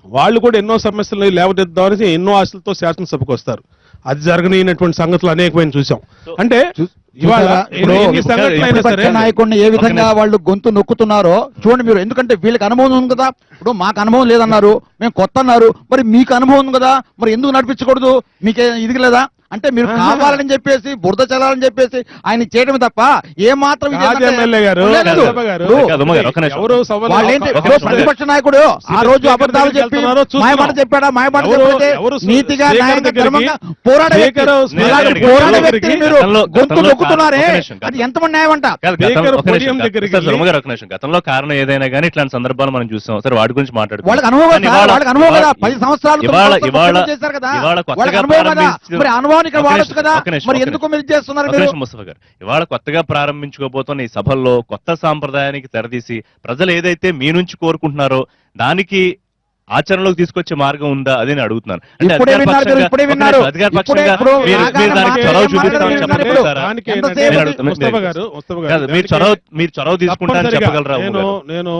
వాళ్ళు కూడా ఎన్నో సమస్యలు లేవదెద్దామని ఎన్నో ఆశలతో శాసనసభకు వస్తారు. అది జరగనటువంటి సంగతులు అనేకమైన చూసాం. అంటే ఇవాళ ఇప్పుడు ఎన్ని సంఘటనలు అయినా సరే ప్రతిపక్ష నాయకుడిని ఏ విధంగా వాళ్ళు గొంతు నొక్కుతున్నారో చూడండి మీరు. ఎందుకంటే వీళ్ళకి అనుభవం ఉంది కదా. ఇప్పుడు మాకు అనుభవం లేదన్నారు, మేము కొత్త అన్నారు, మరి మీకు అనుభవం ఉంది కదా, మరి ఎందుకు నడిపించకూడదు? మీకే ఇది లేదా అంటే మీరు కావాలని చెప్పేసి బురద చల్లాలని చెప్పేసి ఆయన చేయడమే తప్ప ఏ మాత్రం ఇది రాజు ఏంటంటే- ఎమ్మెల్యే గారు, లేదు. సభ గారు, ఇప్పుడు అదమ్మ గారు, ఒక్క నిమిషం. ఎవరు సభలో వాళ్ళేంటి ఒక ఇప్పుడు నిమిషం. ప్రతిపక్ష నాయకుడు ఆ రోజు స్పీకర్ అబద్ధాలు దగ్గరికి చెప్పి వెళ్తున్నారో చూస్తున్నాం. మాయమాట చెప్పాడా, మాయమాట ఎవరు- చెప్పితే ఎవరు నీతిగా స్పీకర్ న్యాయంగా దగ్గరికి- ధర్మంగా పోరాడే వ్యక్తి. స్పీకర్ అలాంటి దగ్గరికి- పోరాడే దగ్గరికి వ్యక్తిని మీరు గతంలో- గొంతు గతంలో నొక్కుతున్నారే, ఒక నిమిషం. అది ఎంతమంది న్యాయం అంట? కాదు, స్పీకర్ ఒక నిమిషం. పోడియం దగ్గరికి సార్, వెళ్ళి- సుమగారు, ఒక నిమిషం. గతంలో కారణం ఏదైనా కానీ ఇట్లాంటి సందర్భాలు మనం చూసాం. సరే, వాటి గురించి మాట్లాడుకుందాం. వాళ్ళకి అనుభవం కానీ కదా, వాళ్ళకి అనుభవం కదా, 10 సంవత్సరాలు చేశారు కదా, ఇవాళ వాళ్ళకి కొత్తగా అనుభవం కదా. ప్రారంభించు- మరి అనుభవాన్ని ఇక్కడ ఒక నిమిషం, వాడొచ్చు కదా, ఒక నిమిషం, మరి ఒక ఎందుకు నిమిషం. మీరు చేస్తున్నారు ఒక మీరు? నిమిషం ముస్తఫా గారు, ఇవాళ కొత్తగా ప్రారంభించుకోబోతున్న ఈ సభల్లో కొత్త సాంప్రదాయానికి తెరదీసి ప్రజలు ఏదైతే మీ నుంచి కోరుకుంటున్నారో దానికి ఆచరణలోకి తీసుకొచ్చే మార్గం ఉందా అని నేను అడుగుతున్నాను. అంటే ఇప్పుడే అధికార విన్నారు పక్షంగా- మీరు, ఇప్పుడే ఒక నిమిషం, విన్నారు. అధికార ఇప్పుడే పక్షంగా ఇప్పుడు మీరు నాగార్జున దానికి మాట్లాడారు, చొరవ మీరు చూపిస్తామని మాట్లాడారు చెప్పగలుగుతారా? దానికి ఎంతసేపు ఏంటంటే నేను అడుగుతున్నా- ముస్తఫా గారు, కాదు, మీరు చొరవ తీసుకుంటారని తప్పనిసరిగా చెప్పగలరా? నేను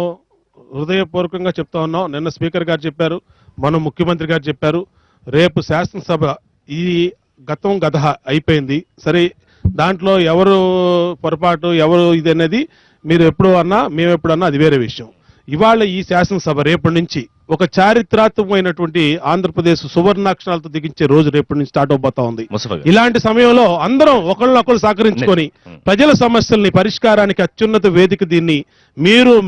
హృదయపూర్వకంగా చెప్తా ఉన్నాం. నిన్న స్పీకర్ గారు చెప్పారు, మన ముఖ్యమంత్రి గారు చెప్పారు, రేపు శాసనసభ ఈ గతం గత అయిపోయింది. సరే, దాంట్లో ఎవరు పొరపాటు ఎవరు ఇది అనేది మీరు ఎప్పుడు అన్నా మేము ఎప్పుడన్నా అది వేరే విషయం. ఇవాళ ఈ శాసనసభ రేపటి నుంచి ఒక చారిత్రాత్మకమైనటువంటి ఆంధ్రప్రదేశ్ సువర్ణాక్షరాలతో దిగించే రోజు రేపటి నుంచి స్టార్ట్ అవబోతా ఉంది. ముస్తఫా గారు, ఇలాంటి సమయంలో అందరం ఒకళ్ళనొకళ్ళు సహకరించుకొని ప్రజల సమస్యల్ని పరిష్కారానికి అత్యున్నత వేదిక దీన్ని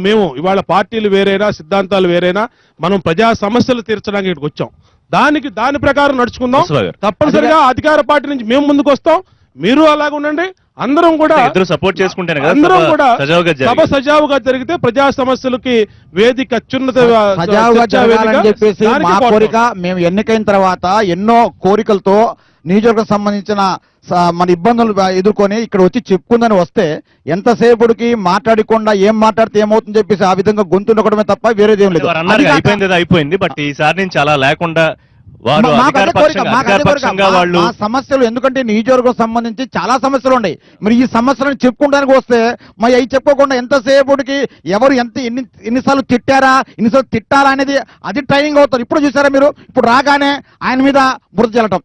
మేము ఇవాళ పార్టీలు వేరైనా సిద్ధాంతాలు వేరైనా మనం ప్రజా సమస్యలు తీర్చడానికి ఇక్కడికి వచ్చాం. దాని ప్రకారం నడుచుకుందాం. ముస్తఫా గారు, తప్పనిసరిగా అధికార పార్టీ నుంచి మేము ముందుకు వస్తాం, మీరు అలాగ ఉండండి. అందరం కూడా ఇద్దరు సపోర్ట్ చేసుకుంటేనే కదా అందరం సభ కూడా సజావుగా సభ జరిగేది. సజావుగా జరిగితే ప్రజా సమస్యలకి వేదిక అత్యున్నత సజావుగా చర్చా జరగాలని వేదిక. చెప్పేసి దానికి మా కోరుతాం. కోరిక. మేము ఎన్నికైన తర్వాత ఎన్నో కోరికలతో నియోజకవర్గం సంబంధించిన మన ఇబ్బందులు ఎదుర్కొని ఇక్కడ వచ్చి చెప్పుకుందని వస్తే ఎంతసేపుడికి మాట్లాడకుండా ఏం మాట్లాడితే ఏమవుతుందని చెప్పేసి ఆ విధంగా గొంతు నొక్కడమే తప్ప వేరేదేం లేదు. వారు అన్నారు అది కాక- అయిపోయింది ఏదో అయిపోయింది, బట్ ఈసారి నుంచి అలా లేకుండా వారు మాకు అధికార అదే కోరిక, పక్షంగా- మాకు అదే అధికార కోరిక. పక్షంగా మా- వాళ్ళు మా సమస్యలు ఎందుకంటే నియోజకవర్గం సంబంధించి చాలా సమస్యలు ఉన్నాయి. మరి ఈ సమస్యలను చెప్పుకోవడానికి వస్తే మరి అవి చెప్పుకోకుండా ఎంతసేపుడికి ఎవరు ఎన్నిసార్లు తిట్టారా అనేది అది ట్రైనింగ్ అవుతారు. ఇప్పుడు చూసారా మీరు, ఇప్పుడు రాగానే ఆయన మీద బురద చల్లటం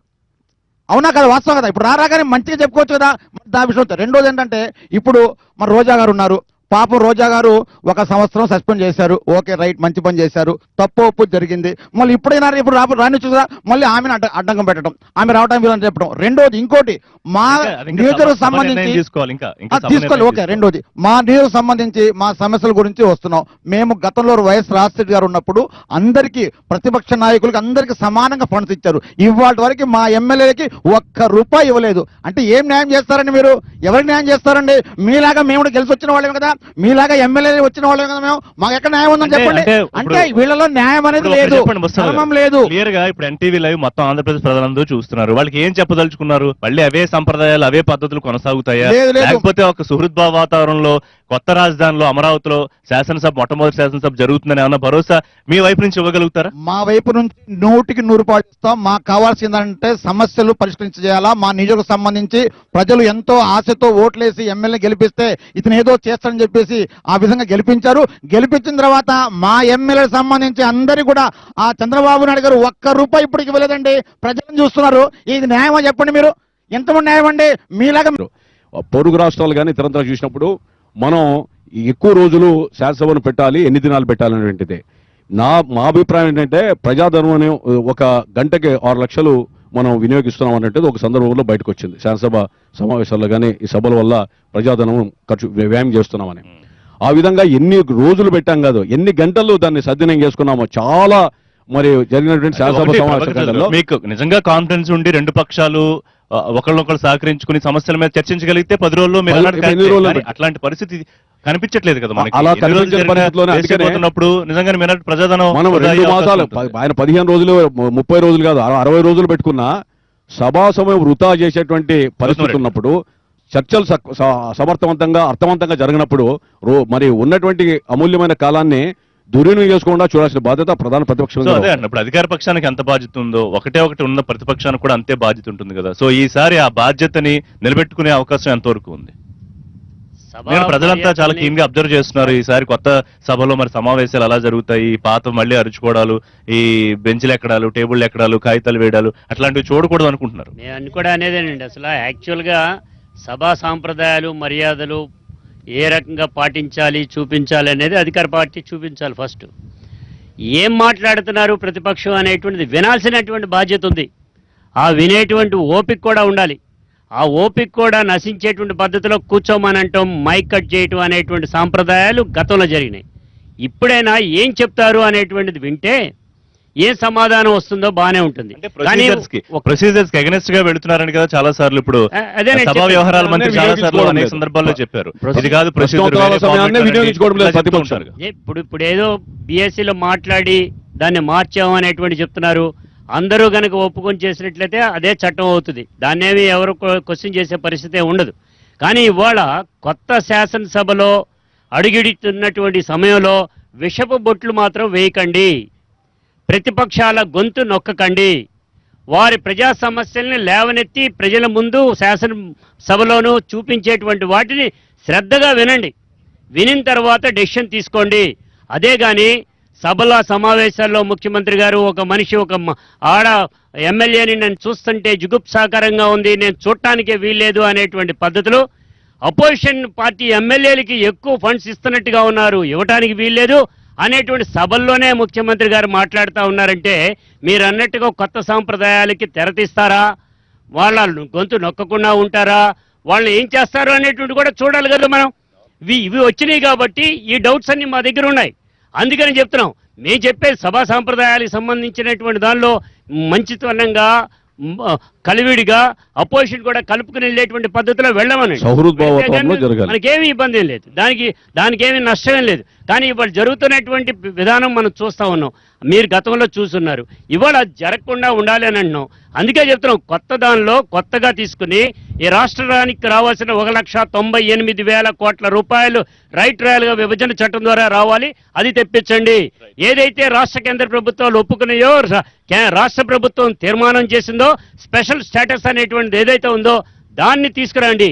అవునా కదా, వాస్తవం కదా. ఇప్పుడు రాగానే మంచిగా చెప్పుకోవచ్చు కదా, దాని విషయం. రెండోది ఏంటంటే ఇప్పుడు మన రోజా గారు ఉన్నారు. పాపం రోజా గారు 1 సంవత్సరం సస్పెండ్ చేశారు. ఓకే, రైట్, మంచి పని చేశారు, తప్పు ఒప్పు జరిగింది. మళ్ళీ ఇప్పుడైనా ఇప్పుడు రాని చూసా మళ్ళీ ఆమెను అడ్డంకం పెట్టడం, ఆమె రావడానికి వీళ్ళని చెప్పడం. రెండోది ఇంకోటి మా అది ఇంకా నియోజకవర్గం సభ సంబంధించి నిర్ణయం తీసుకోవాలి, ఇంకా సభ తీసుకోవాలి. నిర్ణయం ఓకే, తీసుకోవాలి. రెండోది మా నియోజకవర్గం సంబంధించి మా సమస్యల గురించి వస్తున్నాం. మేము గతంలో వైఎస్ రాజశేఖర్ గారు ఉన్నప్పుడు అందరికీ ప్రతిపక్ష నాయకులకి అందరికీ సమానంగా ఫండ్స్ ఇచ్చారు. ఇవాటి వరకు మా ఎమ్మెల్యేలకి ₹1 ఇవ్వలేదు. అంటే ఏం న్యాయం చేస్తారండి మీరు? ఎవరికి న్యాయం చేస్తారండి? మీలాగా మేము కూడా గెలిచి వచ్చిన వాళ్ళమే కదా, మీలాగా ఎమ్మెల్యే వచ్చిన వాళ్ళమే కదా మేము. మాకు ఎక్కడ న్యాయం ఉందని చెప్పండి. అంటే వీళ్ళలో న్యాయం అనేది లేదు, ధర్మం లేదు. క్లియర్ గా ఇప్పుడు ఎన్టీవీ లైవ్ మొత్తం ఆంధ్రప్రదేశ్ ప్రజలందరూ చూస్తున్నారు. వాళ్ళకి ఏం చెప్పదలుచుకున్నారు? మళ్ళీ అవే సంప్రదాయాలు అవే పద్ధతులు కొనసాగుతాయా, లేదు. లేకపోతే ఒక సుహృద్భావ వాతావరణంలో కొత్త రాజధానిలో అమరావతిలో మొట్టమొదటి శాసనసభ జరుగుతుందని ఏమన్నా భరోసా మీ వైపు నుంచి ఇవ్వగలుగుతారా? మా వైపు నుంచి 100% ఇస్తాం. మాకు కావాల్సిందంటే సమస్యలు పరిష్కరించేయాలా. మా నియోజకవర్గం సంబంధించి ప్రజలు ఎంతో ఆశతో ఓట్లేసి ఎమ్మెల్యే గెలిపిస్తే ఇతను ఏదో చేస్తాడని చెప్పేసి ఆ విధంగా గెలిపించారు. గెలిపించిన తర్వాత మా ఎమ్మెల్యే సంబంధించి అందరి కూడా ఆ చంద్రబాబు నాయుడు గారు ₹1 ఇప్పటికి ఇవ్వలేదండి. ప్రజలను చూస్తున్నారు. ఇది న్యాయమా చెప్పండి మీరు? ఎంతమంది న్యాయం అండి? మీలాగా పొరుగు రాష్ట్రాలు కానీ ఇతరంతా చూసినప్పుడు మనం ఎక్కువ రోజులు శాసనసభను పెట్టాలి, ఎన్ని దినాలు పెట్టాలనేటువంటిది మా అభిప్రాయం ఏంటంటే ప్రజాధనం అనే 1 గంటకి 6 లక్షలు మనం వినియోగిస్తున్నాం అనేది ఒక సందర్భంలో బయటకు వచ్చింది. శాసనసభ సమావేశాల్లో కానీ ఈ సభల వల్ల ప్రజాధనం వ్యయం చేస్తున్నామని. ఆ విధంగా ఎన్ని రోజులు పెట్టాం కాదు, ఎన్ని గంటలు దాన్ని సద్వినియోగం చేసుకున్నామో. చాలా మరి జరిగినటువంటి శాసనసభ సమావేశాలలో మీకు నిజంగా కాన్ఫిడెన్స్ ఉండి రెండు పక్షాలు ఒకళ్ళొకళ్ళు సహకరించుకుని సమస్యల మీద చర్చించగలిగితే 10 రోజుల్లో మీరు అన్నట్టు ఎన్ని రోజుల్లో కానీ అట్లాంటి పరిస్థితి కనిపించట్లేదు కదా మనకి. అలా ఎన్ని రోజులు కనిపించే జరిగినా పరిస్థితిలోనే అందుకనే వేసిపోతున్నప్పుడు నిజంగానే మీరు ప్రజాధనం మనం వృధా 2 అయ్యే అవకాశం మాసాలు ఉంటుంది. ఆయన 15 రోజులు 30 రోజులు కాదు 60 రోజులు పెట్టుకున్నా సభా సమయం వృధా చేసేటువంటి పరిస్థితి ఉన్నప్పుడు చర్చలు సమర్థవంతంగా అర్థవంతంగా జరిగినప్పుడు మరి ఉన్నటువంటి అమూల్యమైన కాలాన్ని దుర్వినియోగం చేసుకోకుండా చూడాల్సిన బాధ్యత ప్రధాన ప్రతిపక్షం సో అదే అండి, ఇప్పుడు అధికార పక్షానికి ఎంత బాధ్యత ఉందో ఒకటి ఉన్న ప్రతిపక్షానికి కూడా అంతే బాధ్యత ఉంటుంది కదా. సో ఈసారి ఆ బాధ్యతని నిలబెట్టుకునే అవకాశం ఎంతవరకు ఉంది? నేను ప్రజలంతా చాలా కీన్ గా అబ్జర్వ్ చేస్తున్నారు. ఈసారి కొత్త సభలో మరి సమావేశాలు అలా జరుగుతాయి, పాత మళ్ళీ అరుచుకోవడాలు, ఈ బెంచ్లు ఎక్కడాలు, టేబుల్ ఎక్కడాలు, కాగితాలు వేయడాలు అట్లాంటివి చూడకూడదు అనుకుంటున్నారు. నేను కూడా అనేదేనండి, అసలు యాక్చువల్గా సభా సాంప్రదాయాలు మర్యాదలు ఏ రకంగా పాటించాలి చూపించాలి అనేది అధికార పార్టీ చూపించాలి. ఫస్ట్ ఏం మాట్లాడుతున్నారు ప్రతిపక్షం అనేటువంటిది వినాల్సినటువంటి బాధ్యత ఉంది. ఆ వినేటువంటి ఓపిక కూడా ఉండాలి. ఆ ఓపిక కూడా నశించేటువంటి పద్ధతిలో కూర్చోమనంటాం, మైక్ కట్ చేయటం అనేటువంటి సాంప్రదాయాలు గతంలో జరిగినాయి. ఇప్పుడైనా ఏం చెప్తారు అనేటువంటిది వింటే ఏం సమాధానం వస్తుందో బానే ఉంటుంది. కానీ ప్రొసీజర్స్ కి అగెనెస్ట్ గా వెళుతున్నారని కదా చాలా సార్లు ఇప్పుడు అదే నేను సభా చెప్పేది. వ్యవహారాల మంత్రి చాలా సార్లు వినియోగించుకోవడం అనేక లేదు. సందర్భాల్లో చెప్పారు, ఇది కాదు ప్రశ్నోత్తరాల సమయాన్ని వినియోగించుకోవడం లేదు ప్రతిపక్షాలు. ఇప్పుడు ఏదో బిఎస్సీలో మాట్లాడి దాన్ని మార్చాము అనేటువంటి చెప్తున్నారు. అందరూ గనక ఒప్పుకొని చేసినట్లయితే అదే చట్టం అవుతుంది, దాన్నేమి ఎవరు క్వశ్చన్ చేసే పరిస్థితే ఉండదు. కానీ ఇవాళ కొత్త శాసనసభలో అడుగిడుతున్నటువంటి సమయంలో విషపు బొట్లు మాత్రం వేయకండి, ప్రతిపక్షాల గొంతు నొక్కకండి, వారి ప్రజా సమస్యల్ని లేవనెత్తి ప్రజల ముందు శాసనసభలోనూ చూపించేటువంటి వాటిని శ్రద్ధగా వినండి. వినిన తర్వాత డెసిషన్ తీసుకోండి. అదే కానీ సభల సమావేశాల్లో ముఖ్యమంత్రి గారు ఒక మనిషి ఒక ఆడ ఎమ్మెల్యేని నేను చూస్తుంటే జుగుప్సాకరంగా ఉంది, నేను చూడటానికే వీల్లేదు అనేటువంటి పద్ధతిలో అపోజిషన్ పార్టీ ఎమ్మెల్యేలకి ఎక్కువ ఫండ్స్ ఇస్తున్నట్టుగా ఉన్నారు, ఇవ్వటానికి వీల్లేదు అనేటువంటి సభల్లోనే ముఖ్యమంత్రి గారు మాట్లాడుతూ ఉన్నారంటే మీరు అన్నట్టుగా కొత్త సాంప్రదాయాలకి తెరతీస్తారా, వాళ్ళ గొంతు నొక్కకుండా ఉంటారా, వాళ్ళని ఏం చేస్తారు అనేటువంటి కూడా చూడాలి కదా మనం. ఇవి వచ్చినాయి కాబట్టి ఈ డౌట్స్ అన్ని మా దగ్గర ఉన్నాయి. అందుకని చెప్తున్నాం, మేము చెప్పే సభా సాంప్రదాయాలకు సంబంధించినటువంటి దానిలో మంచితనంగా కలివిడిగా అపోజిషన్ కూడా కలుపుకుని వెళ్ళేటువంటి పద్ధతిలో వెళ్ళమనండి. సౌహృద్భావంలో జరగాలి. మనకేమీ ఇబ్బంది ఏం లేదు, దానికి ఏమీ నష్టమేం లేదు. కానీ ఇవాళ జరుగుతున్నటువంటి విధానం మనం చూస్తా ఉన్నాం, మీరు గతంలో చూస్తున్నారు. ఇవాళ జరగకుండా ఉండాలి అని అంటున్నాం. అందుకే చెప్తున్నాం, కొత్త దానిలో కొత్తగా తీసుకుని ఈ రాష్ట్రానికి రావాల్సిన 1,98,000 కోట్ల రూపాయలు రైట్ రాయల్గా విభజన చట్టం ద్వారా రావాలి, అది తెప్పించండి. ఏదైతే రాష్ట్ర కేంద్ర ప్రభుత్వాలు ఒప్పుకున్నాయో, రాష్ట్ర ప్రభుత్వం తీర్మానం చేసిందో స్పెషల్ స్టేటస్ అనేటువంటిది ఏదైతే ఉందో దాన్ని తీసుకురండి,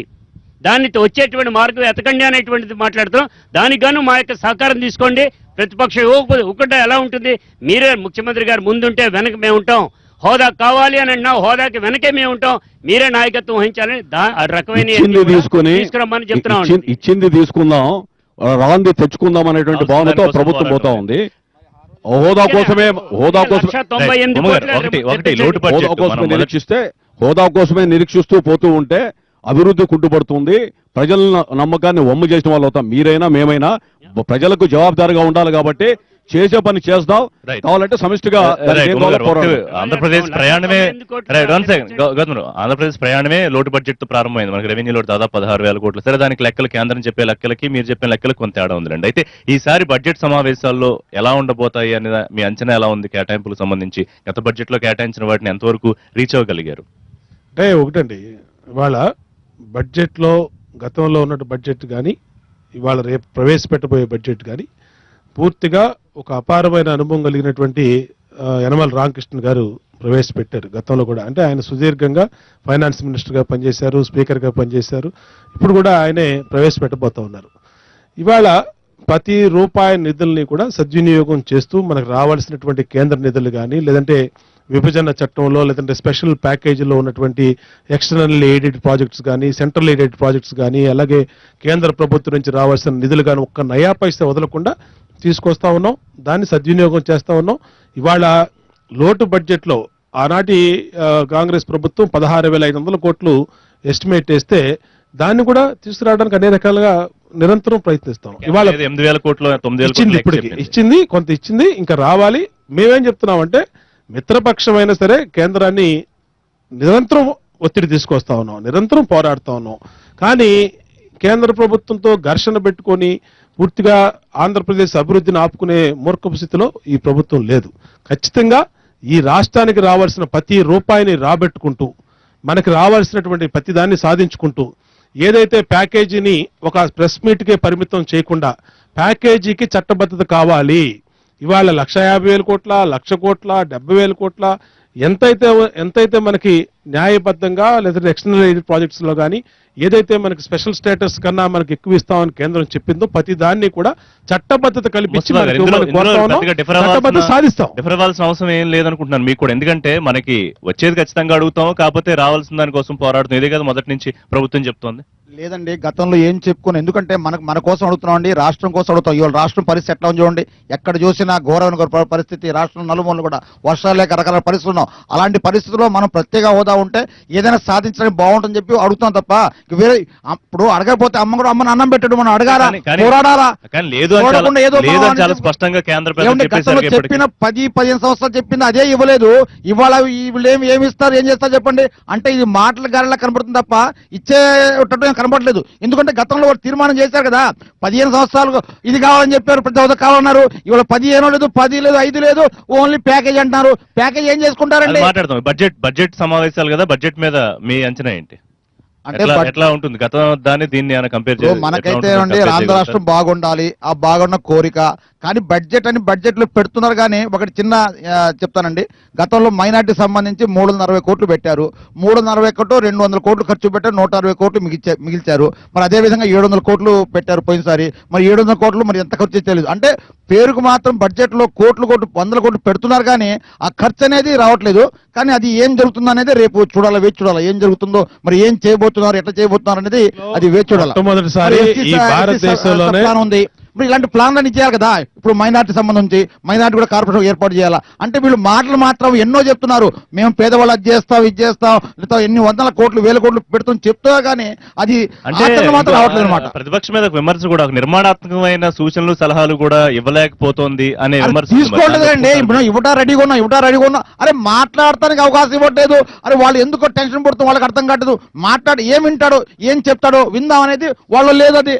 దాన్ని వచ్చేటువంటి మార్గం ఎతకండి అనేటువంటిది మాట్లాడుతున్నాం. దానికి గాను మా యొక్క సహకారం తీసుకోండి. ప్రతిపక్షం ఇవ్వకపోతే ఒకటే ఎలా ఉంటుంది, మీరే ముఖ్యమంత్రి గారు ముందుంటే వెనక మేము ఉంటాం, హోదా కావాలి అని అన్నా హోదాకి వెనకే మేము ఉంటాం, మీరే నాయకత్వం వహించాలని రకమైన తీసుకురమ్మని చెప్తున్నాం. ఇచ్చింది తీసుకుందాం, రాంది తెచ్చుకుందాం అనేటువంటి భావనతో ప్రభుత్వం పోతా ఉంది. హోదా కోసమే హోదా కోసమే నిరీక్షిస్తూ పోతూ ఉంటే అభివృద్ధి కుంటుపడుతుంది. ప్రజల నమ్మకాన్ని వమ్ము చేసిన వాళ్ళు అవుతాం. మీరైనా మేమైనా ప్రజలకు జవాబుదారిగా ఉండాలి కాబట్టి చేసే పని చేస్తాం. కావాలంటే సమిష్టిగా ఆంధ్రప్రదేశ్ ప్రయాణమే ఆంధ్రప్రదేశ్ ప్రయాణమే లోటు బడ్జెట్ తో ప్రారంభమైంది. మనకి రెవెన్యూ లోటు దాదాపు 16,000 కోట్లు. సరే, దానికి లెక్కలు కేంద్రం చెప్పే లెక్కలకి మీరు చెప్పిన లెక్కలకు కొంత తేడా ఉందండి. అయితే ఈసారి బడ్జెట్ సమావేశాల్లో ఎలా ఉండబోతాయి అనేది మీ అంచనా ఎలా ఉంది? కేటాయింపులకు సంబంధించి గత బడ్జెట్ లో కేటాయించిన వాటిని ఎంతవరకు రీచ్ అవ్వగలిగారు? అంటే ఒకటండి, ఇవాళ బడ్జెట్లో గతంలో ఉన్న బడ్జెట్ కానీ ఇవాళ రేపు ప్రవేశపెట్టబోయే బడ్జెట్ కానీ పూర్తిగా ఒక అపారమైన అనుభవం కలిగినటువంటి యనమల రామకృష్ణ గారు ప్రవేశపెట్టారు. గతంలో కూడా అంటే ఆయన సుదీర్ఘంగా ఫైనాన్స్ మినిస్టర్గా పనిచేశారు, స్పీకర్గా పనిచేశారు. ఇప్పుడు కూడా ఆయనే ప్రవేశపెట్టబోతా ఉన్నారు. ఇవాళ ప్రతి రూపాయి నిధుల్ని కూడా సద్వినియోగం చేస్తూ మనకు రావాల్సినటువంటి కేంద్ర నిధులు కానీ, లేదంటే విభజన చట్టంలో, లేదంటే స్పెషల్ ప్యాకేజీలో ఉన్నటువంటి ఎక్స్టర్నల్ ఎయిడెడ్ ప్రాజెక్ట్స్ కానీ, సెంట్రల్ ఎయిడెడ్ ప్రాజెక్ట్స్ కానీ, అలాగే కేంద్ర ప్రభుత్వం నుంచి రావాల్సిన నిధులు కానీ ఒక్క నయా పైసా వదలకుండా తీసుకొస్తా ఉన్నాం. దాన్ని సద్వినియోగం చేస్తా ఉన్నాం. ఇవాళ లోటు బడ్జెట్లో ఆనాటి కాంగ్రెస్ ప్రభుత్వం 16,500 కోట్లు ఎస్టిమేట్ వేస్తే దాన్ని కూడా తీసుకురావడానికి అన్ని రకాలుగా నిరంతరం ప్రయత్నిస్తాం. ఇవాళ 8,000 కోట్లు ఇచ్చింది, కొంత ఇచ్చింది, ఇంకా రావాలి. మేమేం చెప్తున్నామంటే మిత్రపక్షమైనా సరే కేంద్రాన్ని నిరంతరం ఒత్తిడి తీసుకొస్తా ఉన్నాం, నిరంతరం పోరాడుతా ఉన్నాం. కానీ కేంద్ర ప్రభుత్వంతో ఘర్షణ పెట్టుకొని పూర్తిగా ఆంధ్రప్రదేశ్ అభివృద్ధిని ఆపుకునే మూర్ఖపు స్థితిలో ఈ ప్రభుత్వం లేదు. ఖచ్చితంగా ఈ రాష్ట్రానికి రావాల్సిన ప్రతి రూపాయిని రాబెట్టుకుంటూ మనకి రావాల్సినటువంటి ప్రతి దాన్ని సాధించుకుంటూ ఏదైతే ప్యాకేజీని ఒక ప్రెస్ మీట్కే పరిమితం చేయకుండా ప్యాకేజీకి చట్టబద్ధత కావాలి. ఇవాళ 1,50,000 కోట్ల 1,00,000 కోట్ల 70,000 కోట్ల ఎంతైతే మనకి న్యాయబద్ధంగా లేదా ఎక్స్టర్నల్ ఎయిడ్ ప్రాజెక్ట్స్ లో కానీ ఏదైతే మనకి స్పెషల్ స్టేటస్ కన్నా మనకి ఎక్కువ ఇస్తామని కేంద్రం చెప్పిందో ప్రతి దాన్ని కూడా చట్టబద్ధత కల్పించి ముస్తఫా గారు, ఇందులో పెద్దగా చట్టబద్ధత సాధిస్తాం. డిఫర్ అవ్వాల్సిన అవసరం ఏం లేదనుకుంటున్నాను మీకు కూడా. ఎందుకంటే మనకి వచ్చేది ఖచ్చితంగా అడుగుతాం, కాకపోతే రావాల్సిన దానికోసం పోరాడుతాం. ఇదే కదా మొదటి నుంచి ప్రభుత్వం చెప్తోంది. లేదండి, గతంలో ఏం చెప్పుకుని, ఎందుకంటే మన కోసం అడుగుతున్నామండి, రాష్ట్రం కోసం అడుగుతాం. ఇవాళ రాష్ట్రం పరిస్థితి ఎట్లా ఉంది చూడండి, ఎక్కడ చూసినా ఘోరమైన పరిస్థితి, రాష్ట్రం నలుమూలలు కూడా వర్షాలు లేక రకరకాల పరిస్థితులు ఉన్నాం. అలాంటి పరిస్థితుల్లో మనం ప్రత్యేక హోదా ఉంటే ఏదైనా సాధించడానికి బాగుంటుందని చెప్పి అడుగుతాం తప్ప వేరే ఇప్పుడు అడగకపోతే అమ్మని అన్నం పెట్టడం మనం అడగారా, పోరాడాలా? కానీ లేదు అని చూడకుండా ఏదో లేదు అని మనం చాలా స్పష్టంగా కేంద్ర ప్రభుత్వం ఏమంటే గతంలో చెప్పేసరికి చెప్పిన 10-15 సంవత్సరాలు చెప్పింది అదే ఇవ్వలేదు. ఇవాళ వీళ్ళు ఏమి ఇస్తారు, ఏం చేస్తారు చెప్పండి. అంటే ఇది మాటల గారిలా కనబడుతుంది తప్ప ఇచ్చేటట్టు ఏం కనబడలేదు. ఎందుకంటే గతంలో వాళ్ళు తీర్మానం చేశారు కదా, 15 సంవత్సరాలు ఇది కావాలని చెప్పారు, ప్రతి హోదా కావాలన్నారు. ఇవాళ 15 లేదు, 10 లేదు, 5 లేదు, ఓన్లీ ప్యాకేజ్ అంటున్నారు. ప్యాకేజ్ ఏం చేసుకుంటారండి? మాట్లాడతాం. బడ్జెట్ సమావేశాలు కదా, బడ్జెట్ మీద మీ అంచనా ఏంటి? అంటే ఎట్లా ఉంటుంది గతం దాన్ని దీన్ని కంపేర్ మనకైతే అండి ఆంధ్ర రాష్ట్రం బాగుండాలి, ఆ బాగున్న కోరిక. కానీ బడ్జెట్ లో పెడుతున్నారు. కానీ ఒకటి చిన్న చెప్తానండి, గతంలో మైనార్టీ సంబంధించి 340 కోట్లు పెట్టారు. 340 కోట్లు 200 కోట్లు ఖర్చు పెట్టారు, 160 కోట్లు మిగిల్చారు. మరి అదే విధంగా 700 కోట్లు పెట్టారు పోయినసారి. మరి 700 కోట్లు మరి ఎంత ఖర్చు తెలియదు. అంటే పేరుకు మాత్రం బడ్జెట్ లో కోట్లు 100 కోట్లు పెడుతున్నారు, కానీ ఆ ఖర్చు అనేది రావట్లేదు. కానీ అది ఏం జరుగుతుందో అనేది రేపు చూడాలి, వేచి చూడాలి. ఏం జరుగుతుందో, మరి ఏం చేయబోతున్నారు, ఎట్లా చేయబోతున్నారు అనేది అది వేచి చూడాలి. మొట్టమొదటిసారి ఈ భారతదేశంలోనే ఉంది. ఇప్పుడు ఇలాంటి ప్లాన్లన్నీ చేయాలి కదా. ఇప్పుడు మైనార్టీ సంబంధించి మైనార్టీ కూడా కార్పొరేషన్ ఏర్పాటు చేయాలా. అంటే వీళ్ళు మాటలు మాత్రం ఎన్నో చెప్తున్నారు, మేము పేదవాళ్ళు అది చేస్తాం, ఇది చేస్తాం, లేదా ఎన్ని 100 కోట్లు 1000 కోట్లు పెడుతాం చెప్తున్నా, కానీ అది ఆచరణ మాత్రం రావట్లేదు అనమాట. ప్రతిపక్షం మీద విమర్శ కూడా, నిర్మాణాత్మకమైన సూచనలు సలహాలు కూడా ఇవ్వలేకపోతోంది అనే విమర్శ తీసుకోవట్లేదండి. ఇప్పుడు ఇవ్వటా రెడీగా ఉన్నా అరే మాట్లాడటానికి అవకాశం ఇవ్వట్లేదు. అరే వాళ్ళు ఎందుకో టెన్షన్ పడుతాం, వాళ్ళకి అర్థం కావట్లేదు. మాట్లాడి ఏం వింటాడో ఏం చెప్తాడో విందాం అనేది వాళ్ళు లేదు. అది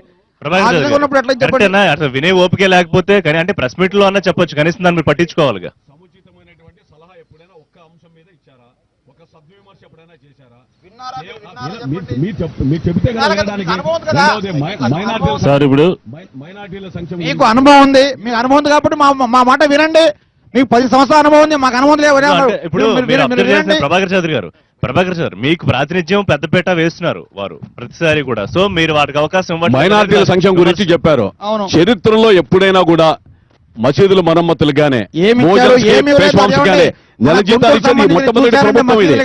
ఉన్నప్పుడు ఎట్లా చెప్పండి. అసలు వినే ఓపిక లేకపోతే కానీ, అంటే ప్రెస్ మీట్ లో అన్నా చెప్పొచ్చు, కనీసం దాన్ని మీరు పట్టించుకోవాలిగా. సముచితమైనటువంటి సలహా ఎప్పుడైనా ఒక్క అంశం మీద ఇచ్చారా? ఒక సద్విమర్శ ఎప్పుడైనా చేశారా? మీరు చెబితే సార్ ఇప్పుడు మైనార్టీల సంక్షేమం మీకు అనుభవం ఉంది, మీకు అనుభవం ఉంది కాబట్టి మా మాట వినండి. మీకు 10 సంవత్సరాల అనుభవం ఉంది, మాకు అనుభవం లేదు. ఇప్పుడు ప్రభాకర్ సార్ మీకు ప్రాతినిధ్యం పెద్దపేట వేస్తున్నారు వారు ప్రతిసారి కూడా. సో మీరు వాటికి అవకాశం ఇవ్వండి. మైనార్టీల సంక్షేమం గురించి చెప్పారు. అవును. చరిత్రలో ఎప్పుడైనా కూడా మసీదుల మరమ్మతులు గానే, ఏమి ఇచ్చారు, ఏమి ఇవ్వలేదు. నెల జీతాలు ఇచ్చేది మొట్టమొదటి ప్రభుత్వం ఇది.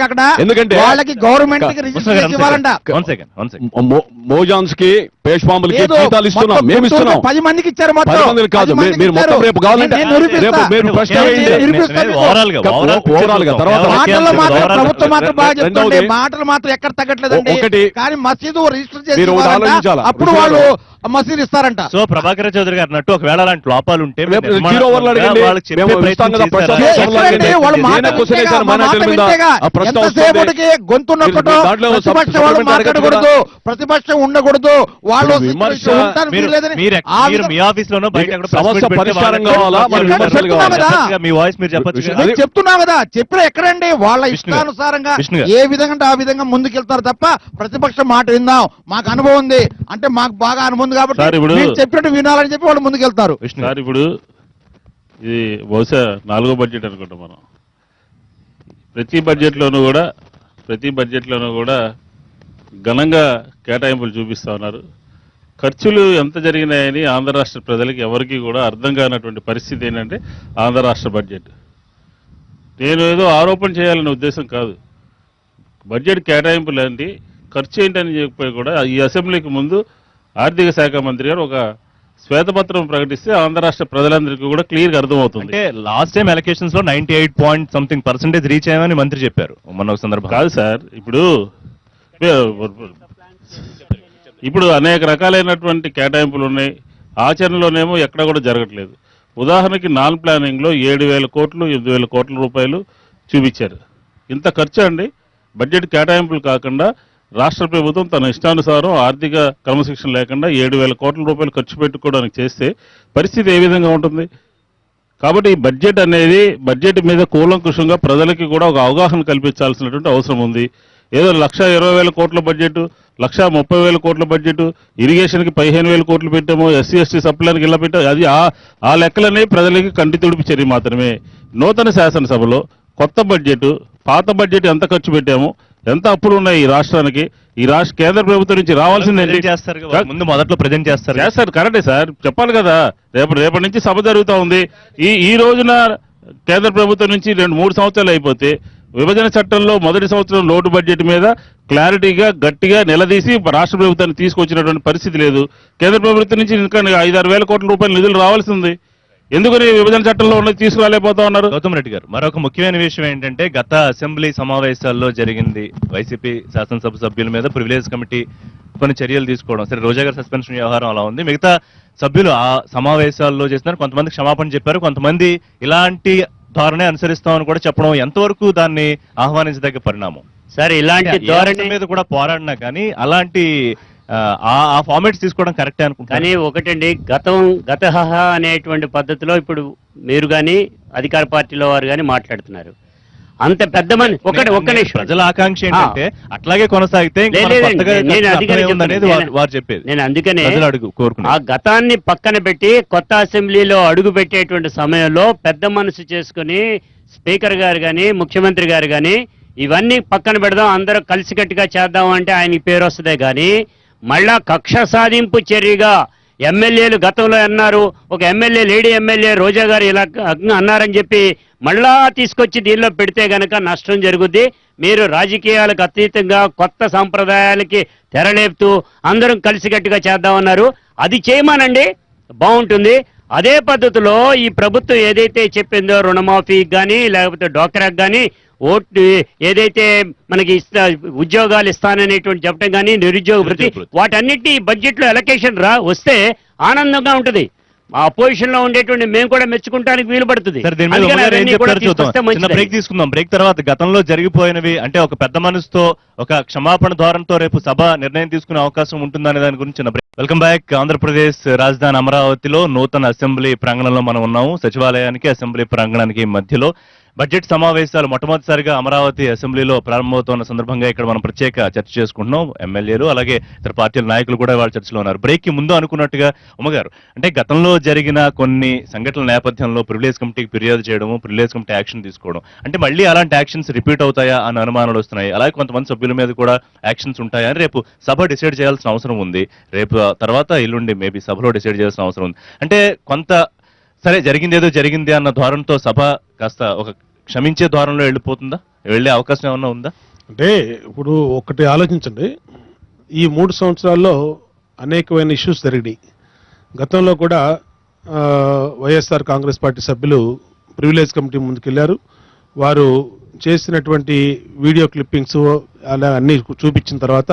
ఎందుకంటే వాళ్ళకి గవర్నమెంట్ కి రిజిస్ట్రేషన్ ఇవ్వాలంట. మోజాన్స్ కి పేష్మాములకి జీతాలు ఇస్తున్నాం, మేము ఇస్తున్నాం. 10 మందికి ఇచ్చారు, 10 మందికి కాదు. మీరు మొత్తం రేపు కావాలంటే మీరు ప్రశ్న ఓవరాల్ గా తర్వాత ప్రభుత్వం మాత్రం బాగా చెప్తుంది, మాటలు మాత్రం ఎక్కడ తగ్గట్లేదండి. ఒకటి కానీ మసీదు రిజిస్టర్ చేసి మీరు ఆలోచించాలా, అప్పుడు వాళ్ళు మసీదు ఇస్తారంట. సో ప్రభాకర్ చౌదరి గారు అన్నట్టు ఒకవేళ అలాంటి లోపాలు ఉంటే జీరో ఓవర్లు అడగండి. ఎంతసేపటికి గొంతు నొక్కటో, ప్రతిపక్షం వాళ్ళు మాట్లాడకూడదు, ప్రతిపక్షం ఉండకూడదు, వాళ్ళు మీ ఆఫీస్ లోనో బయట సమస్య పరిష్కారం కావాలా, మీ వాయిస్ మీరు చెప్పచ్చు. చెప్తున్నా కదా, చెప్పిన ఎక్కడండి వాళ్ళ ఇష్టానుసారంగా ఏ విధంగా ఆ విధంగా ముందుకెళ్తారు తప్ప ప్రతిపక్షం మాట విందాం, మాకు అనుభవం ఉంది అంటే మాకు బాగా అనుభవం ఉంది కాబట్టి చెప్పినట్టు వినాలని చెప్పి వాళ్ళు ముందుకెళ్తారు. సార్ ఇప్పుడు ఇది బహుశా 4వ బడ్జెట్ అనుకుంటాం మనం. ప్రతి బడ్జెట్లోనూ కూడా ఘనంగా కేటాయింపులు చూపిస్తా ఉన్నారు. ఖర్చులు ఎంత జరిగినాయని ఆంధ్ర రాష్ట్ర ప్రజలకి ఎవరికి కూడా అర్థం కానటువంటి పరిస్థితి ఏంటంటే ఆంధ్ర రాష్ట్ర బడ్జెట్. నేను ఏదో ఆరోపణ చేయాలనే ఉద్దేశం కాదు. బడ్జెట్ కేటాయింపులు ఏంటి, ఖర్చు ఏంటని చెప్పి కూడా ఈ అసెంబ్లీకి ముందు ఆర్థిక శాఖ మంత్రి గారు ఒక శ్వేతపత్రం ప్రకటిస్తే ఆంధ్ర రాష్ట్ర ప్రజలందరికీ కూడా క్లియర్ గా అర్థమవుతుంది. అంటే లాస్ట్ టైం ఎలక్షన్స్ లో 98% రీచ్ అయ్యామని మంత్రి చెప్పారు మొన్న సందర్భం. కాదు సార్, ఇప్పుడు అనేక రకాలైనటువంటి కేటాయింపులు ఉన్నాయి, ఆచరణలోనేమో ఎక్కడ కూడా జరగట్లేదు. ఉదాహరణకి నాన్ ప్లానింగ్ లో 7,000 కోట్లు 8,000 కోట్ల రూపాయలు చూపించారు. ఇంత ఖర్చు అండి. బడ్జెట్ కేటాయింపులు కాకుండా రాష్ట్ర ప్రభుత్వం తన ఇష్టానుసారం ఆర్థిక క్రమశిక్షణ లేకుండా 7,000 కోట్ల రూపాయలు ఖర్చు పెట్టుకోవడానికి చేస్తే పరిస్థితి ఏ విధంగా ఉంటుంది? కాబట్టి ఈ బడ్జెట్ అనేది బడ్జెట్ మీద కూలంకుషంగా ప్రజలకి కూడా ఒక అవగాహన కల్పించాల్సినటువంటి అవసరం ఉంది. ఏదో 1,20,000 కోట్ల బడ్జెట్, 1,30,000 కోట్ల బడ్జెట్, ఇరిగేషన్కి 15,000 కోట్లు పెట్టాము, ఎస్సీ ఎస్టీ సప్లైకి ఇలా పెట్టాము, అది ఆ లెక్కలనే ప్రజలకి కంటి తుడిపి చర్య మాత్రమే. నూతన శాసనసభలో కొత్త బడ్జెట్, పాత బడ్జెట్ ఎంత ఖర్చు పెట్టాము, ఎంత అప్పులు ఉన్నాయి ఈ రాష్ట్రానికి, ఈ రాష్ట్ర కేంద్ర ప్రభుత్వం నుంచి రావాల్సింది Present చేస్తారు కదా, ముందు మొదట్లో ప్రజెంట్ చేస్తారు కదా. చేస్తారు, కరెక్టే సార్, చెప్పాలి కదా. రేపటి నుంచి సభ జరుగుతూ ఉంది. ఈ రోజున కేంద్ర ప్రభుత్వం నుంచి 2-3 సంవత్సరాలు అయిపోతే విభజన చట్టంలో మొదటి సంవత్సరం లోటు బడ్జెట్ మీద క్లారిటీగా గట్టిగా నిలదీసి రాష్ట్ర ప్రభుత్వాన్ని తీసుకొచ్చినటువంటి పరిస్థితి లేదు. కేంద్ర ప్రభుత్వం నుంచి ఇంకా 5-6 వేల కోట్ల రూపాయల నిధులు రావాల్సి ఉంది. ఎందుకని విభజన చట్టంలో ఉన్నది తీసుకురాలేకపోతా ఉన్నారు? గౌతమ్ రెడ్డి గారు, మరొక ముఖ్యమైన విషయం ఏంటంటే గత అసెంబ్లీ సమావేశాల్లో జరిగింది వైసీపీ శాసనసభ సభ్యుల మీద ప్రివిలేజ్ కమిటీ కొన్ని చర్యలు తీసుకోవడం. సరే, రోజా గారి సస్పెన్షన్ వ్యవహారం అలా ఉంది. మిగతా సభ్యులు ఆ సమావేశాల్లో చేస్తున్నారు. కొంతమంది క్షమాపణ చెప్పారు, కొంతమంది ఇలాంటి ధోరణి అనుసరిస్తామని కూడా చెప్పడం ఎంతవరకు దాన్ని ఆహ్వానించదగ్గ పరిణామం? సార్ ఇలాంటి ఏ ధోరణి అంశం మీద కూడా పోరాడినా కానీ అలాంటి ఆ ఫార్మాట్స్ తీసుకోవడం కరెక్టే అనుకుంటాను. కానీ ఒకటండి, గతహ అనేటువంటి పద్ధతిలో ఇప్పుడు మీరు కానీ అధికార పార్టీలో వారు కానీ మాట్లాడుతున్నారు. అంత పెద్ద మంది ఒక్క నిమిషం. ప్రజల ఆకాంక్ష ఏంటంటే అట్లాగే కొనసాగితే ఇంకా మనం లేదండి, కొత్తగా నేను అందుకనే అర్థమే ఉందనేది వారు చెప్పేది. నేను అందుకనే ప్రజలు అడుగు కోరుకున్నారు. ఆ గతాన్ని పక్కన పెట్టి కొత్త అసెంబ్లీలో అడుగు పెట్టేటువంటి సమయంలో పెద్ద మనసు చేసుకుని స్పీకర్ గారు కానీ ముఖ్యమంత్రి గారు కానీ ఇవన్నీ పక్కన పెడదాం, అందరూ కలిసికట్టుగా చేద్దాం అంటే ఆయనకి పేరు వస్తుందే కానీ మళ్ళా కక్ష సాధింపు చర్యగా ఎమ్మెల్యేలు గతంలో అన్నారు, ఒక ఎమ్మెల్యే లేడీ ఎమ్మెల్యే రోజా గారు ఇలా అన్నారని చెప్పి మళ్ళా తీసుకొచ్చి దీనిలో పెడితే గనక నష్టం జరుగుద్ది. మీరు రాజకీయాలకు అతీతంగా కొత్త సాంప్రదాయాలకి తెరలేపుతూ అందరం కలిసికట్టుగా చేద్దామన్నారు. అది చేయమానండి, బాగుంటుంది. అదే పద్ధతిలో ఈ ప్రభుత్వం ఏదైతే చెప్పిందో రుణమాఫీకి కానీ లేకపోతే డోక్రాకి కానీ ఓటు ఏదైతే మనకి ఉద్యోగాలు ఇస్తాననేటువంటి చెప్పడం కానీ నిరుద్యోగ భృతి వాటన్నిటిని బడ్జెట్ లో ఎలకేషన్ వస్తే ఆనందంగా ఉంటది. ఆ అపోజిషన్ లో ఉండేటువంటి మేము కూడా మెచ్చుకుంటానికి వీలు పడుతుంది. సరే, దీని మీద అందుకని ఉమ్మగారు ఏం అవన్నీ కూడా చెప్తారో చూద్దాం. తీసుకొస్తే చిన్న మంచిది. బ్రేక్ తీసుకుందాం. బ్రేక్ తర్వాత గతంలో జరిగిపోయినవి అంటే ఒక పెద్ద మనసుతో ఒక క్షమాపణ ధోరణితో రేపు సభ నిర్ణయం తీసుకునే అవకాశం ఉంటుందనే దాని గురించి చిన్న బ్రేక్. Welcome back. ఆంధ్రప్రదేశ్ రాజధాని అమరావతిలో నూతన అసెంబ్లీ ప్రాంగణంలో మనం ఉన్నాము. సచివాలయానికి అసెంబ్లీ ప్రాంగణానికి మధ్యలో బడ్జెట్ సమావేశాలు మొట్టమొదటిసారిగా అమరావతి అసెంబ్లీలో ప్రారంభమవుతున్న సందర్భంగా ఇక్కడ మనం ప్రత్యేక చర్చ చేసుకుంటున్నాం. ఎమ్మెల్యేలు అలాగే ఇతర పార్టీల నాయకులు కూడా వాళ్ళ చర్చలో ఉన్నారు. బ్రేక్ కి ముందు అనుకున్నట్టుగా ఉమ్మగారు, అంటే గతంలో జరిగిన కొన్ని సంఘటనల నేపథ్యంలో ప్రివిలేజ్ కమిటీకి ఫిర్యాదు చేయడము, ప్రివిలేజ్ కమిటీ యాక్షన్ తీసుకోవడం, అంటే మళ్ళీ అలాంటి యాక్షన్స్ రిపీట్ అవుతాయా అని అనుమానాలు వస్తున్నాయి. అలాగే కొంతమంది సభ్యుల మీద కూడా యాక్షన్స్ ఉంటాయా అని రేపు సభ డిసైడ్ చేయాల్సిన అవసరం ఉంది. రేపు తర్వాత ఎల్లుండి మేబీ సభలో డిసైడ్ చేయాల్సిన అవసరం ఉంది. అంటే కొంత సరే జరిగింది ఏదో జరిగింది అన్న ధోరణితో సభ కాస్త ఒక క్షమించే ధోరణిలో వెళ్ళిపోతుందా? వెళ్ళే అవకాశం ఏమన్నా ఉందా? అంటే ఇప్పుడు ఒకటి ఆలోచించండి, ఈ 3 సంవత్సరాల్లో అనేకమైన ఇష్యూస్ జరిగినాయి. గతంలో కూడా వైఎస్ఆర్ కాంగ్రెస్ పార్టీ సభ్యులు ప్రివిలేజ్ కమిటీ ముందుకెళ్లారు. వారు చేసినటువంటి వీడియో క్లిప్పింగ్స్ అలా అన్ని చూపించిన తర్వాత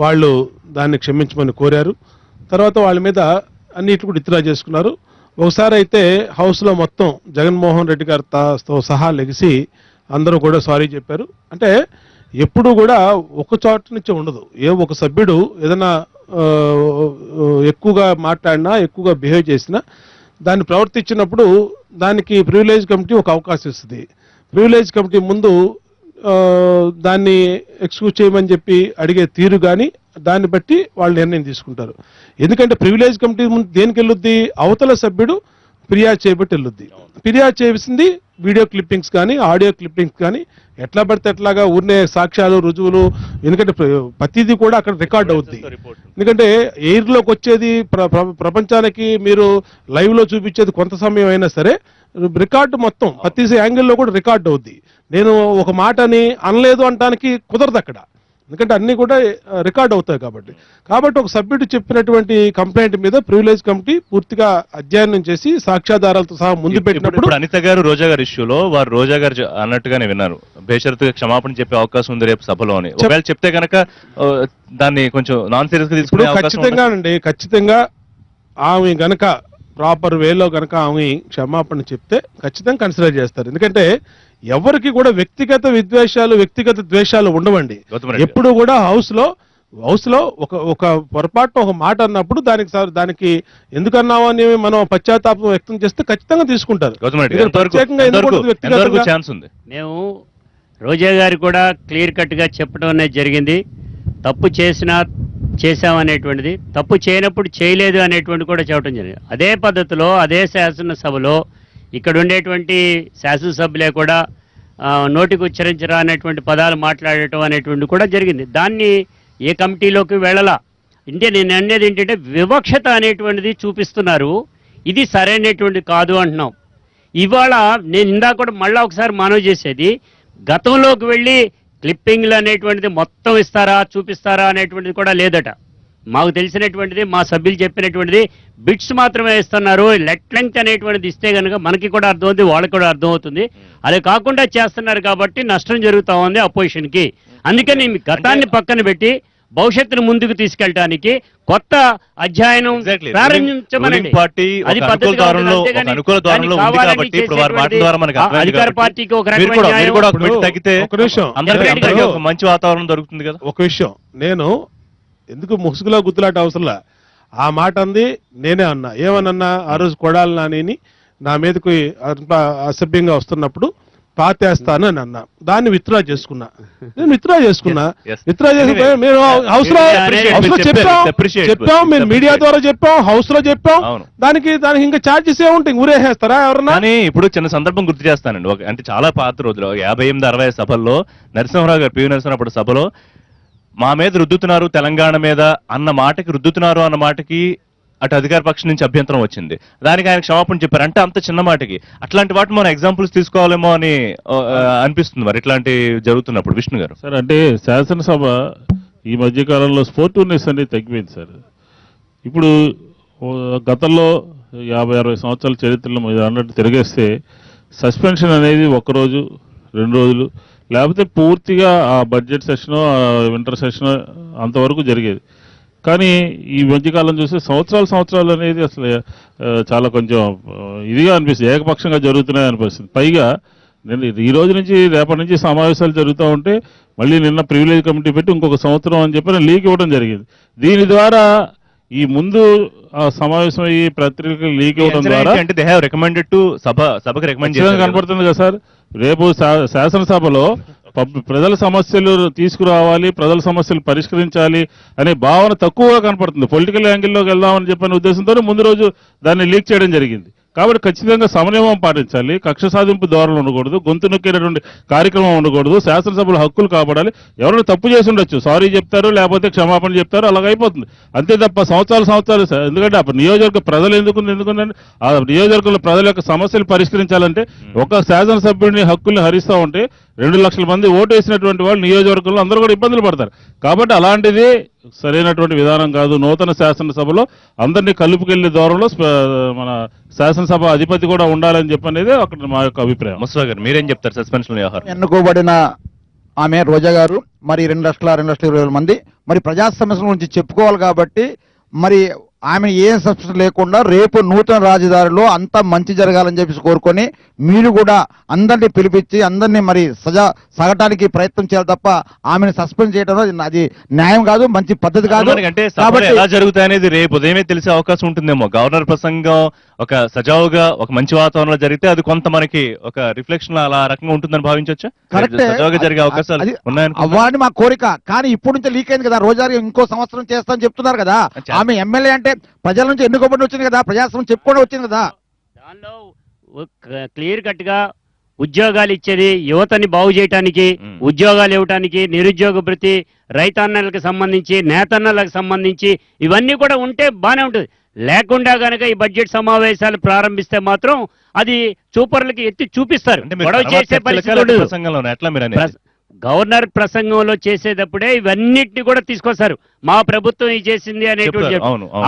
వాళ్ళు దాన్ని క్షమించమని కోరారు. తర్వాత వాళ్ళ మీద అన్నిటి కూడా విత్డ్రా చేసుకున్నారు. ఒకసారి అయితే హౌస్లో మొత్తం జగన్మోహన్ రెడ్డి గారితో సహా లెగిసి అందరూ కూడా సారీ చెప్పారు. అంటే ఎప్పుడు కూడా ఒక చోట నుంచి ఉండదు. ఒక సభ్యుడు ఏదైనా ఎక్కువగా మాట్లాడినా ఎక్కువగా బిహేవ్ చేసినా దాన్ని ప్రవర్తించినప్పుడు దానికి ప్రివిలేజ్ కమిటీ ఒక అవకాశం ఇస్తుంది. ప్రివిలేజ్ కమిటీ ముందు దాన్ని ఎక్స్క్యూజ్ చేయమని చెప్పి అడిగే తీరు కానీ దాన్ని బట్టి వాళ్ళు నిర్ణయం తీసుకుంటారు. ఎందుకంటే ప్రివిలేజ్ కమిటీ ముందు దేనికి వెళ్ళొద్ది, అవతల సభ్యుడు ఫిర్యాదు చేయబట్టి వెళ్ళొద్ది. ఫిర్యాదు చేసింది వీడియో క్లిప్పింగ్స్ కానీ ఆడియో క్లిప్పింగ్స్ కానీ ఎట్లా పడితే ఎట్లాగా ఊరినే సాక్ష్యాలు రుజువులు, ఎందుకంటే ప్రతిదీ కూడా అక్కడ రికార్డ్ అవుద్ది. ఎందుకంటే ఎయిర్లోకి వచ్చేది ప్రపంచానికి మీరు లైవ్లో చూపించేది కొంత సమయం అయినా సరే రికార్డు మొత్తం ప్రతి యాంగిల్లో కూడా రికార్డ్ అవుద్ది. నేను ఒక మాటని అనలేదు అనడానికి కుదరదు అక్కడ, ఎందుకంటే అన్ని కూడా రికార్డ్ అవుతాయి. కాబట్టి ఒక సభ్యుడు చెప్పినటువంటి కంప్లైంట్ మీద ప్రివిలేజ్ కమిటీ పూర్తిగా అధ్యయనం చేసి సాక్ష్యాధారాలతో సహా ముందు పెట్టినప్పుడు అనిత గారు రోజా గారి ఇష్యూలో వారు రోజా గారు అన్నట్టుగానే విన్నారు, బేషరతుగా క్షమాపణ చెప్పే అవకాశం ఉంది రేపు సభలో అని. ఒకవేళ చెప్తే కనుక దాన్ని కొంచెం నాన్ సీరియస్ గా తీసుకునే అవకాశం ఖచ్చితంగా ఆమె గనక ప్రాపర్ వేలో గనక ఆమె క్షమాపణ చెప్తే ఖచ్చితంగా కన్సిడర్ చేస్తారు. ఎందుకంటే ఎవరికి కూడా వ్యక్తిగత విద్వేషాలు, వ్యక్తిగత ద్వేషాలు ఉండవండి. గౌతమ్ రెడ్డి గారు. ఎప్పుడు కూడా హౌస్ లో ఒక పొరపాటున ఒక మాట అన్నప్పుడు దానికి ఎందుకన్నావు అని మనం పశ్చాత్తాపం వ్యక్తం చేస్తే ఖచ్చితంగా తీసుకుంటారు. గౌతమ్ రెడ్డి ఇక్కడ గారు, ఎంతవరకు- ప్రత్యేకంగా ఎందుకు ఎంతవరకు- ఉండదు వ్యక్తిగతంగా? ఎంతవరకు ఛాన్స్ ఉంది? మేము రోజా గారు కూడా క్లియర్ కట్గా చెప్పడం అనేది జరిగింది. తప్పు చేశామనేటువంటిది, తప్పు చేయనప్పుడు చేయలేదు అనేటువంటి కూడా చెప్పడం జరిగింది. అదే పద్ధతిలో అదే శాసనసభలో ఇక్కడ ఉండేటువంటి శాసనసభ్యులే కూడా నోటికి ఉచ్చరించరా అనేటువంటి పదాలు మాట్లాడటం అనేటువంటి కూడా జరిగింది. దాన్ని ఏ కమిటీలోకి వెళ్ళలా. అంటే నేను అనేది ఏంటంటే వివక్షత అనేటువంటిది చూపిస్తున్నారు. ఇది సరైనటువంటి కాదు అంటున్నాం. ఇవాళ నేను ఇందాక కూడా మళ్ళీ ఒకసారి మనవి చేసేది, గతంలోకి వెళ్ళి క్లిప్పింగ్లు అనేటువంటిది మొత్తం ఇస్తారా, చూపిస్తారా అనేటువంటిది కూడా లేదట. మాకు తెలిసినటువంటిది, మా సభ్యులు చెప్పినటువంటిది బిట్స్ మాత్రమే ఇస్తున్నారు. లెట్ లెంగ్త్ అనేటువంటిది ఇస్తే కనుక మనకి కూడా అర్థమవుతుంది, వాళ్ళకి కూడా అర్థమవుతుంది. అది కాకుండా చేస్తున్నారు కాబట్టి నష్టం జరుగుతూ ఉంది అపోజిషన్కి. అందుకని మీ గతాన్ని పక్కన పెట్టి భవిష్యత్తును ముందుకు తీసుకెళ్ళడానికి కొత్త అధ్యయనం ప్రారంభించమనండి. అది పద్ధతిగా ఉంటుంది. అధికార పార్టీకి ఒక రకమైన న్యాయం. తగ్గితే ఒక నిమిషం. అందరికీ ఒక మంచి వాతావరణం దొరుకుతుంది కదా. ఒక విషయం, నేను ఎందుకు ముసుగులో గుద్దులాట అవసరంలా. ఆ మాట అంది నేనే అన్నా. ఏమనన్నా, ఆ రోజు కొడాలి నాని నా మీదకి అసభ్యంగా వస్తున్నప్పుడు పాతేస్తాను అని అన్నా. దాన్ని విత్డ్రా చేసుకున్నా. నేను విత్డ్రా చేసుకున్నా. Yes. విత్డ్రా చేసుకుంటే మేము హౌస్ లో చెప్పాం, మేము మీడియా ద్వారా చెప్పాం, హౌస్ లో చెప్పాం. అవును. దానికి ఇంకా ఛార్జెస్ ఏముంటాయి? ఊరేసేస్తారా ఎవరన్నా? కానీ ఇప్పుడు చిన్న సందర్భం గుర్తు చేస్తానండి. అంటే చాలా పాత రోజులు 58-60 సభల్లో నరసింహరావు గారు, పివి నరసింహరావు అప్పుడు సభలో మా మీద రుద్దుతున్నారు, తెలంగాణ మీద అన్న మాటకి, రుద్దుతున్నారు అన్న మాటకి అటు అధికార పక్షం నుంచి అభ్యంతరం వచ్చింది. దానికి ఆయన క్షమాపణ చెప్పారు. అంటే అంత చిన్న మాటకి అట్లాంటి వాటి మనం ఎగ్జాంపుల్స్ తీసుకోవాలేమో అని అనిపిస్తుంది మరి ఇట్లాంటి జరుగుతున్నప్పుడు. విష్ణు గారు సార్, అంటే శాసనసభ ఈ మధ్యకాలంలో స్పోర్టివ్నెస్ అనేది తగ్గిపోయింది సార్. ఇప్పుడు గతంలో 50-60 సంవత్సరాల చరిత్రలో మీరు అన్నట్టు తిరిగేస్తే సస్పెన్షన్ అనేది 1 రోజు 2 రోజులు, లేకపోతే పూర్తిగా ఆ బడ్జెట్ సెషన్, వింటర్ సెషన్ అంతవరకు జరిగేది. కానీ ఈ మధ్యకాలం చూస్తే సంవత్సరాలు అనేది అసలు చాలా కొంచెం ఇదిగా అనిపిస్తుంది, ఏకపక్షంగా జరుగుతున్నాయి అనిపిస్తుంది. పైగా నేను ఈ రోజు నుంచి రేపటి నుంచి సమావేశాలు జరుగుతూ ఉంటే మళ్ళీ నిన్న ప్రివిలేజ్ కమిటీ పెట్టి ఇంకొక సంవత్సరం అని చెప్పి లీక్ ఇవ్వడం జరిగింది. దీని ద్వారా ఈ ముందు సమావేశం అయ్యి పత్రికలు లీక్ ఇవ్వడం ద్వారా అంటే దే హావ్ రికమెండెడ్ టు సభకు రికమెండ్ చేశారు కనపడుతుంది కదా సార్. రేపు శాసనసభలో ప్రజల సమస్యలు తీసుకురావాలి, ప్రజల సమస్యలు పరిష్కరించాలి అనే భావన తక్కువగా కనపడుతుంది. పొలిటికల్ యాంగిల్లోకి వెళ్దామని చెప్పిన ఉద్దేశంతో ముందు రోజు దాన్ని లీక్ చేయడం జరిగింది. కాబట్టి ఖచ్చితంగా సమన్వయం పాటించాలి, కక్ష సాధింపు ధోరణి ఉండకూడదు, గొంతు నొక్కేటటువంటి కార్యక్రమం ఉండకూడదు, శాసనసభల హక్కులు కాపాడాలి. ఎవరైనా తప్పు చేసి ఉండొచ్చు, సారీ చెప్తారు, లేకపోతే క్షమాపణ చెప్తారు, అలాగైపోతుంది అంతే తప్ప సంవత్సరాలు. ఎందుకంటే అప్పుడు నియోజకవర్గ ప్రజలు ఎందుకంటే ఆ నియోజకవర్గంలో ప్రజల యొక్క సమస్యలు పరిష్కరించాలంటే ఒక శాసనసభ్యుడిని హక్కుల్ని హరిస్తూ ఉంటే 2 లక్షల మంది ఓటు వేసినటువంటి వాళ్ళు నియోజకవర్గంలో అందరూ కూడా ఇబ్బందులు పడతారు. కాబట్టి అలాంటిది సరైనటువంటి విధానం కాదు. నూతన శాసనసభలో అందరినీ కలుపుకెళ్లే దూరంలో మన శాసనసభ అధిపతి కూడా ఉండాలని చెప్పనేది అక్కడ మా యొక్క అభిప్రాయం. ముస్తఫా గారు మీరేం చెప్తారు సస్పెన్షన్ వ్యవహారం? ఎన్నుకోబడిన ఆమె రోజా గారు మరి 2,20,000 మంది మరి ప్రజా సమస్యల గురించి చెప్పుకోవాలి కాబట్టి మరి ఆమె ఏ సబ్సిడీ లేకుండా రేపు నూతన రాజధానిలో అంతా మంచి జరగాలని చెప్పేసి కోరుకొని మీరు కూడా అందరినీ పిలిపించి అందరినీ మరి సగటానికి ప్రయత్నం చేయాలి తప్ప ఆమెను సస్పెండ్ చేయడం అది న్యాయం కాదు, మంచి పద్ధతి కాదు. అంటే సభలు ఎలా జరుగుతాయి అనేది రేపు ఉదయమే తెలిసే అవకాశం ఉంటుందేమో. గవర్నర్ ప్రసంగం ఒక సజావుగా ఒక మంచి వాతావరణంలో జరిగితే అది కొంత మనకి ఒక రిఫ్లెక్షన్ అలా రకంగా ఉంటుందని భావించవచ్చు. కరెక్టే, సజావుగా జరిగే అవకాశాలు ఉన్నాయని అవ్వాలని మా కోరిక. కానీ ఇప్పుడు నుంచి లీక్ అయింది కదా, రోజా ఇంకో సంవత్సరం చేస్తానని చెప్తున్నారు కదా. ఆమె ఎమ్మెల్యే అంటే ప్రజల నుంచి ఎన్నుకోబడి వచ్చింది కదా, ప్రజాస్వామ్యం చెప్పుకొని వచ్చింది కదా. దానిలో క్లియర్ కట్ గా ఉద్యోగాలు ఇచ్చేది యువతని బాగు చేయడానికి, ఉద్యోగాలు ఇవ్వటానికి, నిరుద్యోగ భృతి, రైతన్నలకు సంబంధించి, నేతన్నలకు సంబంధించి ఇవన్నీ కూడా ఉంటే బానే ఉంటుంది. లేకుండా గనక ఈ బడ్జెట్ సమావేశాలు ప్రారంభిస్తే మాత్రం అది చూపర్లకి ఎత్తి చూపిస్తారు. గొడవ చేసే పరిస్థితి ఉండదు. ప్రసంగంలోనే ఎట్లా మీరు అనేది? గవర్నర్ ప్రసంగంలో చేసేటప్పుడే ఇవన్నిటిని కూడా తీసుకొస్తారు. మా ప్రభుత్వం ఇది చేసింది అనేటువంటి.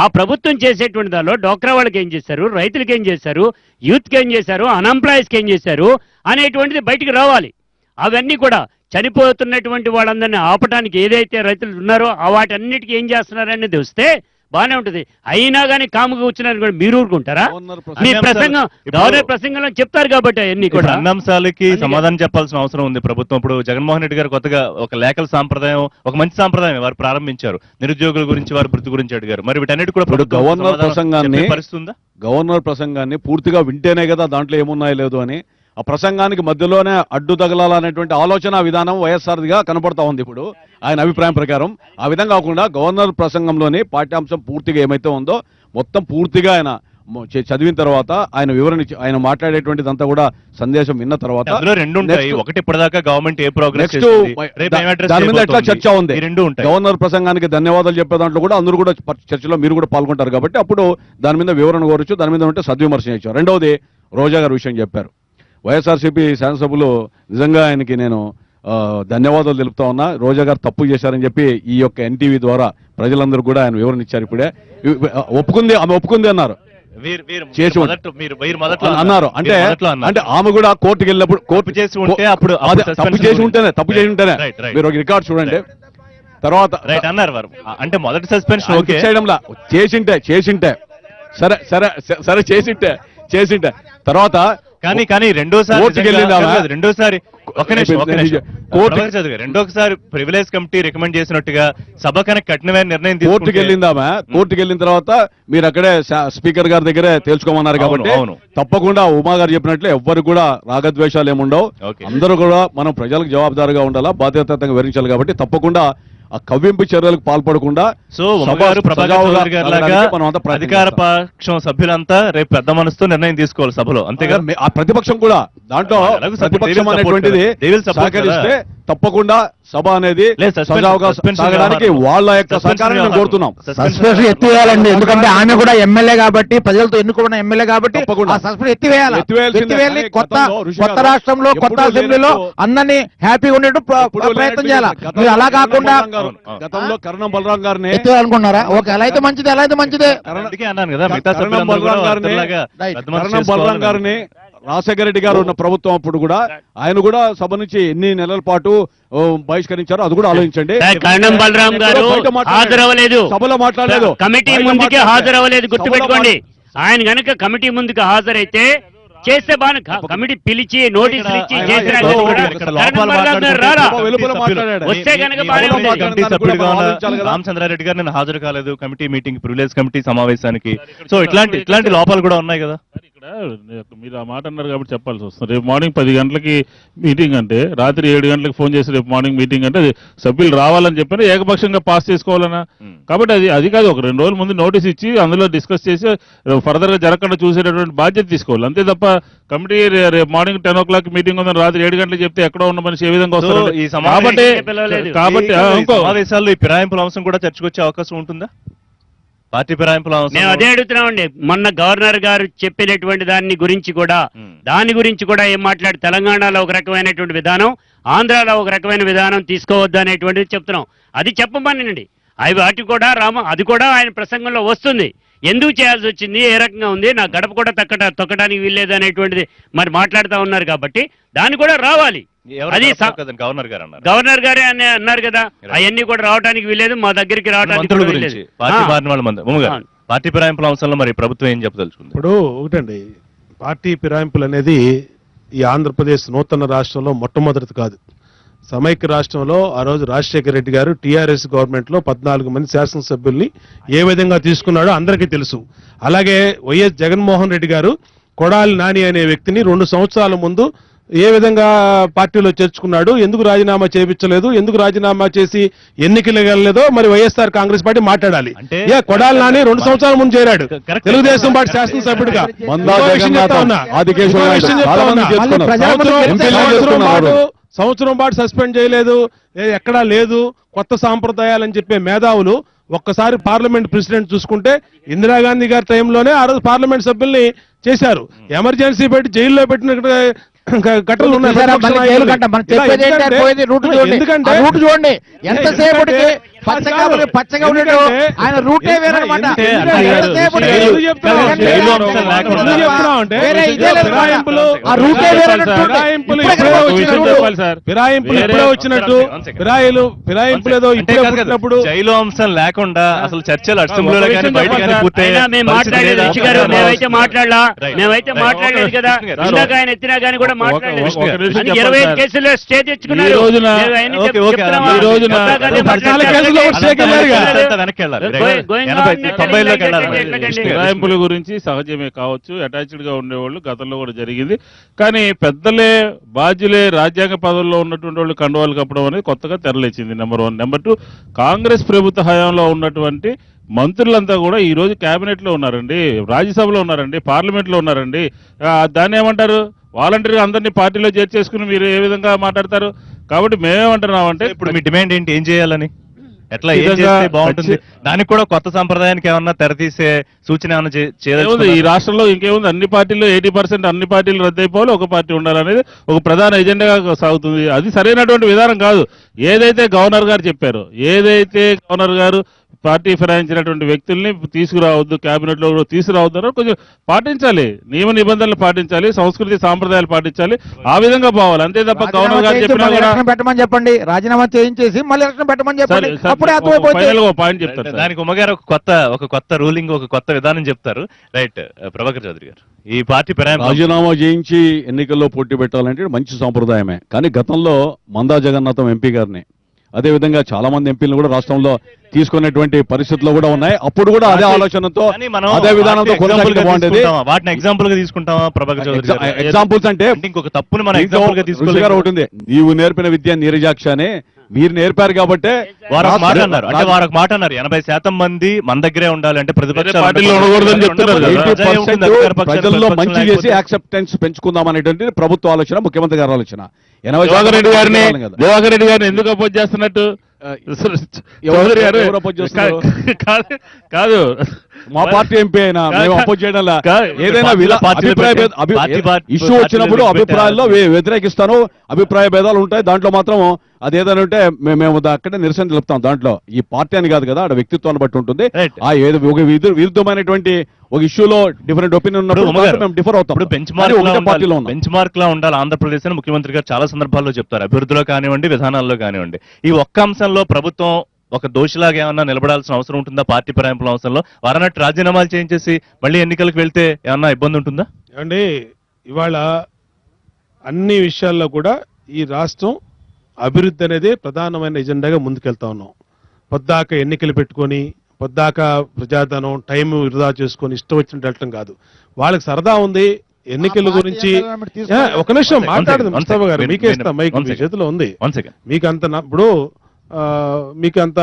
ఆ ప్రభుత్వం చేసేటువంటి దానిలో డోక్రా వాళ్ళకి ఏం చేశారు, రైతులకి ఏం చేశారు, యూత్కి ఏం చేశారు, అన్ఎంప్లాయీస్కి ఏం చేశారు అనేటువంటిది బయటికి రావాలి. అవన్నీ కూడా చనిపోతున్నటువంటి వాళ్ళందరినీ ఆపడానికి ఏదైతే రైతులు ఉన్నారో ఆ వాటన్నిటికీ ఏం చేస్తున్నారనేది వస్తే బాగానే ఉంటుంది. అయినా కానీ కాముగా కూర్చున్నారని కూడా మీరు ఊరుకుంటారా? గవర్నర్ మీ అన్ని ప్రసంగం అంశాలు- గవర్నర్ ప్రసంగంలో చెప్తారు కాబట్టి అవన్నీ ఇప్పుడు కూడా అన్ని అంశాలకి అందుకే- సమాధానం చెప్పాల్సిన అవసరం ఉంది ప్రభుత్వం. ఇప్పుడు జగన్మోహన్ రెడ్డి గారు కొత్తగా ఒక లేఖల సాంప్రదాయం, ఒక మంచి సాంప్రదాయం వారు ప్రారంభించారు. నిరుద్యోగుల గురించి, వారి వృత్తి గురించి అడిగారు. మరి వీటన్నిటి కూడా ఇప్పుడు ప్రభుత్వం గవర్నర్ సమాధానం ప్రసంగాన్ని- చెప్పే పరిస్థితి ఉందా? గవర్నర్ ప్రసంగాన్ని పూర్తిగా వింటేనే కదా దాంట్లో ఏమున్నాయో లేదు అని, ఆ ప్రసంగానికి మధ్యలోనే అడ్డు తగలాలనేటువంటి ఆలోచన విధానం వైఎస్ఆర్దిగా కనపడతా ఉంది ఇప్పుడు ఆయన అభిప్రాయం ప్రకారం. ఆ విధంగా కాకుండా గవర్నర్ ప్రసంగంలోని పాఠ్యాంశం పూర్తిగా ఏమైతే ఉందో మొత్తం పూర్తిగా ఆయన చదివిన తర్వాత ఆయన వివరణ ఇచ్చి ఆయన మాట్లాడేటువంటిదంతా కూడా సందేశం విన్న తర్వాత అందులో రెండు ఉంటాయి. Next- ఒకటి ఇప్పటిదాకా గవర్నమెంట్ ఏ ప్రోగ్రెస్ నెక్స్ట్ చేసింది, రేపు ఏం అడ్రస్ దాని మీద ఎట్లా చేయబోతోంది, చర్చ ఉంది. ఈ రెండు ఉంటాయి. గవర్నర్ ప్రసంగానికి ధన్యవాదాలు చెప్పే దాంట్లో కూడా అందరూ కూడా చర్చలో మీరు కూడా పాల్గొంటారు కాబట్టి అప్పుడు దాని మీద వివరణ కోరచ్చు, దాని మీద ఉంటే సద్విమర్శ చేయొచ్చు. రెండవది రోజా గారు విషయం చెప్పారు. వైఎస్ఆర్సీపీ శాసనసభ్యులు నిజంగా ఆయనకి నేను ధన్యవాదాలు తెలుపుతా ఉన్నా. రోజా గారు తప్పు చేశారని చెప్పి ఈ యొక్క ఎన్టీవీ ద్వారా ప్రజలందరూ కూడా ఆయన వివరణ ఇచ్చారు. ఇప్పుడే ఒప్పుకుంది, ఆమె ఒప్పుకుంది అన్నారు చేసి అన్నారు. అంటే అంటే ఆమె కూడా కోర్టుకు వెళ్ళినప్పుడు తప్పు చేసి ఉంటే అప్పుడు అదే suspension తప్పు చేసి గురించి. ఉంటేనే తప్పు చేసి ఉంటేనే Right, right. మీరు ఒక రికార్డ్ చూడండి. తర్వాత రైట్ అన్నారు వారు. అంటే మొదటి సస్పెన్షన్ ఆయన ఓకే, fix చేయడంలా చేసింటే సరే సరే సరే చేసింటే తర్వాత కానీ రెండోసారి కోర్టుకి నిజంగా వెళ్ళింది ఆమె. కాదు, రెండోసారి ఒక నిమిషం. కోర్టు- ప్రభాకర్ చౌదరి గారు, రెండోసారి ప్రివిలేజ్ కమిటీ రికమెండ్ చేసినట్టుగా సభ కనుక కఠినమైన నిర్ణయం కోర్టుకి తీసుకుంటే వెళ్ళిందామా కోర్టుకి వెళ్ళిన తర్వాత మీరు అక్కడే స్పీకర్ గారి దగ్గరే తేల్చుకోమన్నారు కాబట్టి అవును. తప్పకుండా ఉమా గారు చెప్పినట్లే ఎవ్వరు కూడా రాగద్వేషాలు ఏముండవు. ఓకే. అందరూ కూడా మనం ప్రజలకు జవాబుదారుగా ఉండాలా, బాధ్యతాయుతంగా వివరించాలి కాబట్టి తప్పకుండా ఆ కవ్వింపు చర్యలకు పాల్పడకుండా సో ఉమ్మగారు ప్రభాకర్ చౌదరి గారి లాగా మనం అంతా ప్రయత్నం అధికార చేస్తాం. పక్షం సభ్యులంతా రేపు పెద్ద మనసుతో నిర్ణయం తీసుకోవాలి సభలో, అంతేగా? ఆ ప్రతిపక్షం కూడా దాంట్లో అలాగే support- ప్రతిపక్షం they will support అనేటువంటిది కదా. They will support సహకరిస్తే కదా. తప్పకుండా సభ అనేది లేదు, suspension- సజావుగా suspension సాగడానికి వ్యవహారం. వాళ్ళ యొక్క Suspension సహకారాన్ని మేము వ్యవహారం. కోరుతున్నాం. సస్పెన్షన్ ఎత్తివేయాలండి. ఎందుకంటే ఆమె కూడా ఎమ్మెల్యే కాబట్టి, ప్రజలతో ఎన్నుకున్న ఎమ్మెల్యే కాబట్టి తప్పకుండా. ఆ సస్పెన్షన్ ఎత్తివేయాలి. ఎత్తివేయాల్సిందే. ఎత్తివేయాలి. కానీ కొత్త గతంలో ఋషి కొత్త గారు రాష్ట్రంలో, కొత్త ఎప్పుడూ అసెంబ్లీలో లేనట్టు- అందరినీ హ్యాపీగా ఉండేట్టు ఎప్పుడూ ప్రయత్నం లేనట్టు చేయాలి. గతంలో మీరు అలా కరణం కాకుండా బలరాం గారు- గతంలో కరణం బలరాం గారిని ఎత్తివేయాలనుకుంటున్నారా? ఓకే, అలా అయితే మంచిదే, అలా అయితే మంచిదే. అందుకే అన్నాను కదా, మిగతా కరణం సభ్యులందరూ కూడా బలరాం గారిని- వారిలాగా Right. పెద్ద మనసు కరణం బలరాం చేసుకోవాలని గారిని రాజశేఖర రెడ్డి గారు ఉన్న ప్రభుత్వం అప్పుడు కూడా ఆయన కూడా సభ నుంచి ఎన్ని నెలల పాటు బహిష్కరించారో అది కూడా ఆలోచించండి. కరణం బలరాం గారు బయట మాట్లాడలేదు. హాజరవ్వలేదు, సభలో మాట్లాడలేదు, కమిటీ బయట ముందుకే మాట్లాడలేదు. హాజరవ్వలేదు, గుర్తుపెట్టుకోండి. సభలో ఆయన గనక కమిటీ ముందుకు హాజరైతే చేస్తే బాగా కమిటీ పిలిచి నోటీసులు ఇచ్చి ఆయన చేసినా ఇక్కడ కానీ కూడా ఇక్కడ కరణం లోపాలు బలరాం గారు మాట్లాడుకుంటే రారా? సభ వెలుపల మాట్లాడాడు. వస్తే గనక బాగానే సభలో ఉంది. మాట్లాడాడు. కమిటీ సభ్యుడిగా ఉన్న ఆలోచించాలి కదా. రామచంద్రారెడ్డి గారు నేను హాజరు కాలేదు కమిటీ మీటింగ్, ప్రివిలేజ్ కమిటీ సమావేశానికి. సో ఇట్లాంటి లోపాలు కూడా ఉన్నాయి కదా. ఇక్కడ మీరు ఆ మాట అన్నారు కాబట్టి చెప్పాల్సి వస్తుంది. రేపు మార్నింగ్ 10 గంటలకి మీటింగ్ అంటే రాత్రి 7 గంటలకు ఫోన్ చేసి రేపు మార్నింగ్ మీటింగ్ అంటే అది సభ్యులు రావాలని చెప్పిన ఏకపక్షంగా పాస్ చేసుకోవాలన్నా. కాబట్టి అది కాదు, ఒక 2 రోజుల ముందు నోటీస్ ఇచ్చి అందులో డిస్కస్ చేసి ఫర్దర్ గా జరగకుండా చూసేటటువంటి బాధ్యత తీసుకోవాలి. అంతే తప్ప కమిటీ రేపు మార్నింగ్ 10 o'clock మీటింగ్ ఉందని రాత్రి 7 గంటలకు చెప్తే ఎక్కడో ఉన్న మనిషి ఏ విధంగా సో వస్తారు? ఈ సమావేశం కాబట్టి ఈ ఇంకో సమావేశాల్లో ఈ ఫిరాయింపుల అంశం కూడా చర్చకొచ్చే అవకాశం ఉంటుందా? పార్టీ ఫిరాయింపుల మేము అంశం అదే అడుగుతున్నామండి. మొన్న గవర్నర్ గారు చెప్పినటువంటి దాని గురించి కూడా ఏం మాట్లాడి తెలంగాణలో ఒక రకమైనటువంటి విధానం, ఆంధ్రాలో ఒక రకమైన విధానం తీసుకోవద్దు అనేటువంటిది చెప్తున్నాం. అది చెప్పమనండి. వాటి కూడా అది కూడా ఆయన ప్రసంగంలో వస్తుంది. ఎందుకు చేయాల్సి వచ్చింది, ఏ రకంగా ఉంది, నా గడప కూడా తొక్కడానికి వీల్లేదు అనేటువంటిది మరి మాట్లాడుతూ ఉన్నారు కాబట్టి దాన్ని కూడా రావాలి. అది గవర్నర్ గారు అన్నారు. గవర్నర్ గారే అన్నారు కదా, అవన్నీ కూడా రావడానికి వీల్లేదు, మా దగ్గరికి రావడానికి మంత్రుల కూడా గురించి వీల్లేదు. పార్టీ ఆ. మారిన వాళ్ళ మంది ఉమ్మగారు, పార్టీ ఫిరాయింపుల అంశంలో మరి ప్రభుత్వం ఏం చెప్పదలుచుకుంది? ఇప్పుడు ఒకటండి, పార్టీ ఫిరాయింపులు అనేది ఈ ఆంధ్రప్రదేశ్ నూతన రాష్ట్రంలో మొట్టమొదటిది కాదు. సమైక్య రాష్ట్రంలో ఆ రోజు రాజశేఖర రెడ్డి గారు టీఆర్ఎస్ గవర్నమెంట్ లో 14 మంది శాసనసభ్యుల్ని ఏ విధంగా తీసుకున్నాడో అందరికీ తెలుసు. అలాగే వైఎస్ జగన్మోహన్ రెడ్డి గారు కొడాలి నాని అనే వ్యక్తిని 2 సంవత్సరాల ముందు ఏ విధంగా పార్టీలో చేర్చుకున్నాడు, ఎందుకు రాజీనామా చేయించలేదు, ఎందుకు రాజీనామా చేసి ఎన్నికలు వెళ్ళలేదో మరి వైఎస్ఆర్ కాంగ్రెస్ పార్టీ మాట్లాడాలి. అంటే కొడాలి నాని 2 సంవత్సరాల ముందు చేరాడు కరెక్ట్. తెలుగుదేశం పార్టీ శాసనసభ్యుడిగా. మందా ఇంకో విషయం జగన్నాథం, చెప్తా ఉన్నా. ఆదికేశవ ఇంకో నాయుడు విషయం చెప్తా చాలా మంది ఉన్నా. చేసుకున్నారు. సంవత్సరం పాటు సస్పెండ్ చేయలేదు, ఎక్కడా లేదు, కొత్త సాంప్రదాయాలని చెప్పే మేధావులు ఒక్కసారి పార్లమెంట్ ప్రెసిడెంట్ చూసుకుంటే ఇందిరాగాంధీ గారి టైంలోనే ఆ రోజు పార్లమెంట్ సభ్యుల్ని చేశారు. ఎమర్జెన్సీ పెట్టి జైల్లో పెట్టిన ఘటనలు ఉన్నాయి. చూసారా, మళ్ళీ జైలు గంట. మనం చెప్పేది ఏంటంటే పోయేది రూట్ చూడండి. ఎందుకంటే ఆ రూట్ చూడండి ఎంతసేపటికి పచ్చగా కాదు. పచ్చగా ఉండేటు ఎందుకంటే- ఆయన రూటే వేరనమాట. ఎందుకంటే ఎంతసేపు ఎందుకు లేదు. చెప్తున్నావు? జైలు అంశం లేకుండా. ఎందుకు చెప్తున్నావు అంటే వేరే ఇదే లేదు. ఫిరాయింపులు ఆ రూటే వేరన్నట్టు ఫిరాయింపులు ఇప్పుడే ఇప్పుడే కదా వచ్చినట్టు వచ్చినట్టు. చెప్పాలి సార్. ఫిరాయింపులు వేరే- ఇప్పుడే వచ్చినట్టు one second. ఫిరాయింపులు ఏదో అంటే ఇప్పుడే కాదు కదా, పుట్టినప్పుడు జైలు అంశం లేకుండా అసలు చర్చలు అసెంబ్లీలో ఒక కానీ విషయం బయట కానీ చెప్పాలి పూర్తయ్యే అయినా మేము పరిస్థితి మాట్లాడలేదు లేదా? రిషి గారు, మేమైతే మాట్లాడలా, Right. మేమైతే Right. మాట్లాడలేదు కదా. Right. ఇందాక ఆయన ఎత్తినా కానీ కూడా మాట్లాడలేదు. ఒక నిమిషం అని చెప్పాలి 25 సార్. కేసుల్లో స్టే తెచ్చుకున్నారు. ఈ రోజున- మేము అవన్నీ ఓకే, ఓకే, చెప్తున్నామా? ఈ రోజున- కొత్తగానే 14 కేసుల్లో మాట్లాడారు. స్టేకి వెళ్ళారుగా. అంతా వెనక్కి వెళ్ళాలి. Going on 80, 90లోకి వెళ్ళాలి మరి. ఎట్లకండి? ఫిరాయింపుల గురించి సహజమే కావచ్చు, అటాచ్డ్ గా ఉండేవాళ్ళు గతంలో కూడా జరిగింది. కానీ పెద్దలే బాధ్యులే రాజ్యాంగ పదవుల్లో ఉన్నటువంటి వాళ్ళు కండువాలు కప్పడం అనేది కొత్తగా తెరలేచింది. నెంబర్ 1. నెంబర్ 2, కాంగ్రెస్ ప్రభుత్వ హయాంలో ఉన్నటువంటి మంత్రులంతా కూడా ఈ రోజు కేబినెట్ లో ఉన్నారండి, రాజ్యసభలో ఉన్నారండి, పార్లమెంట్ లో ఉన్నారండి. దాన్ని ఏమంటారు? వాలంటీర్గా అందరినీ పార్టీలో చేర్చేసుకుని మీరు ఏ విధంగా మాట్లాడతారు? కాబట్టి మేమేమంటున్నామంటే ఇప్పుడు మీ డిమాండ్ ఏంటి? ఏం చేయాలని? ఎట్లా ఏం ఖచ్చితంగా చేస్తే బాగుంటుంది? దానికి కూడా కొత్త సంప్రదాయానికి ఏమన్నా తెరతీసే సూచన ఏమన్నా ఏముంది ఈ చేయదలుచుకున్నారా? రాష్ట్రంలో ఇంకేముంది? అన్ని పార్టీల్లో 80% అన్ని పార్టీలు రద్దయిపోవాలి, ఒక పార్టీ ఉండాలనేది ఒక ప్రధాన ఎజెండాగా సాగుతుంది. అది సరైనటువంటి విధానం కాదు. ఏదైతే గవర్నర్ గారు చెప్పారో, ఏదైతే గవర్నర్ గారు పార్టీ ఫిరాయించినటువంటి వ్యక్తుల్ని తీసుకురావద్దు, కేబినెట్ లో తీసుకురావద్దు, కొంచెం పాటించాలి, నియమ నిబంధనలు పాటించాలి, సంస్కృతి సాంప్రదాయాలు పాటించాలి, ఆ విధంగా పోవాలి. అంతే తప్ప గవర్నర్ గారు చెప్పినా మళ్ళీ కూడా ఎలక్షన్ పెట్టమని చెప్పండి. రాజీనామా చేయించేసి మళ్ళీ ఎలక్షన్ పెట్టమని చెప్పండి. అప్పుడే అర్థమైపోతుంది. ఫైనల్ గా పాయింట్ చెప్తారు సార్. దానికి ఉమ్మగారు ఒక కొత్త రూలింగ్, ఒక కొత్త విధానం చెప్తారు. రైట్, ప్రభాకర్ చౌదరి గారు, ఈ పార్టీ ఫిరాయింపు రాజీనామా చేయించి ఎన్నికల్లో పోటీ పెట్టాలంటే మంచి సాంప్రదాయమే. కానీ గతంలో మందా జగన్నాథం ఎంపీ గారిని, అదేవిధంగా చాలా మంది ఎంపీలను కూడా రాష్ట్రంలో తీసుకునేటువంటి పరిస్థితులు కూడా ఉన్నాయి. అప్పుడు కూడా అదే ఆలోచనతో కానీ మనం అదే విధానంతో వాటిని కొనసాగితే example గా బాగుండేది. తీసుకుంటామా? వాటిని ఎగ్జాంపుల్ గా తీసుకుంటామా ప్రభాకర్ చౌదరి గారు? ఎగ్జాంపుల్స్ అంటే ఇంకొక తప్పుని మనం దీంట్లో ఎగ్జాంపుల్ గా రుచి గారు తీసుకోలేదు. ఒకటి ఉంది, నీవు నేర్పిన విద్య నీరజాక్ష అని మీరు నేర్పారు కాబట్టి వారు ఒక మాట అన్నారు, అంటే వారు ఒక మాట అన్నారు, 80% మంది మన దగ్గరే ఉండాలి, అంటే ప్రతిపక్షాలు పార్టీలో ఉండకూడదని చెప్తున్నారు కదా. 80% ప్రజల్లో మంచి చేసి యాక్సెప్టెన్స్ పెంచుకుందాం అనేటువంటి ప్రభుత్వ ఆలోచన, ముఖ్యమంత్రి గారి ఆలోచన. దివాకర్ రెడ్డి గారిని కదా. దివాకర్ రెడ్డి గారిని ఎందుకు అపోజ్ చేస్తున్నట్టు చౌదరి గారు ఎవరు oppose చేస్తున్నారు? కాదు మా పార్టీ ఎంపీ అయినా మేము అపోజ్ చేయడం లా. కాదు. ఏదైనా పార్టీలో ఇష్యూ వచ్చినప్పుడు అభిప్రాయాల్లో వ్యతిరేకిస్తాను, అభిప్రాయ భేదాలు ఉంటాయి. దాంట్లో మాత్రం అదేదైనా ఉంటే మేము అక్కడే నిరసన తెలుపుతాం. దాంట్లో ఈ పార్టీ అని కాదు కదా, ఆడ వ్యక్తిత్వాన్ని బట్టి ఉంటుంది. Right. ఆ ఏదో ఒక విరుద్ధమైనటువంటి ఒక ఇష్యూలో డిఫరెంట్ ఒపీనియన్ ఉన్నప్పుడు మాత్రం మేము డిఫర్ అవుతాం. ఇప్పుడు బెంచ్ కానీ ఒకటే పార్టీలో ఉన్నాం. బెంచ్ మార్క్ లా ఉండాలి ఆంధ్రప్రదేశ్ అని ముఖ్యమంత్రి గారు చాలా సందర్భాల్లో చెప్తారు, అభివృద్ధిలో కానివ్వండి, విధానాల్లో కానివ్వండి. ఈ ఒక్క అంశంలో ప్రభుత్వం ఒక దోషిలాగా ఏమన్నా నిలబడాల్సిన అవసరం ఉంటుందా? పార్టీ ఫిరాయింపుల అంశంలో వారన్నట్టు రాజీనామాలు చేయించేసి మళ్ళీ ఎన్నికలకు వెళ్తే ఏమన్నా ఇబ్బంది ఉంటుందా? ఏమండి, ఇవాళ అన్ని విషయాల్లో కూడా ఈ రాష్ట్రం అభివృద్ధి అనేది ప్రధానమైన ఎజెండాగా ముందుకెళ్తా ఉన్నాం. పొద్దాక ఎన్నికలు పెట్టుకొని, పొద్దాక ప్రజాధనం టైం వృధా చేసుకొని ఇష్టం వచ్చినట్టు వెళ్ళటం కాదు. వాళ్ళకి సరదా ఉంది ఎన్నికల గురించి. ఒక నిమిషం మాట్లాడదు ముస్తాఫా గారు, మీకే ఇస్తాం మైక్, మీ చేతిలో ఉంది. One second. మీకు అంత ఇప్పుడు మీకు అంత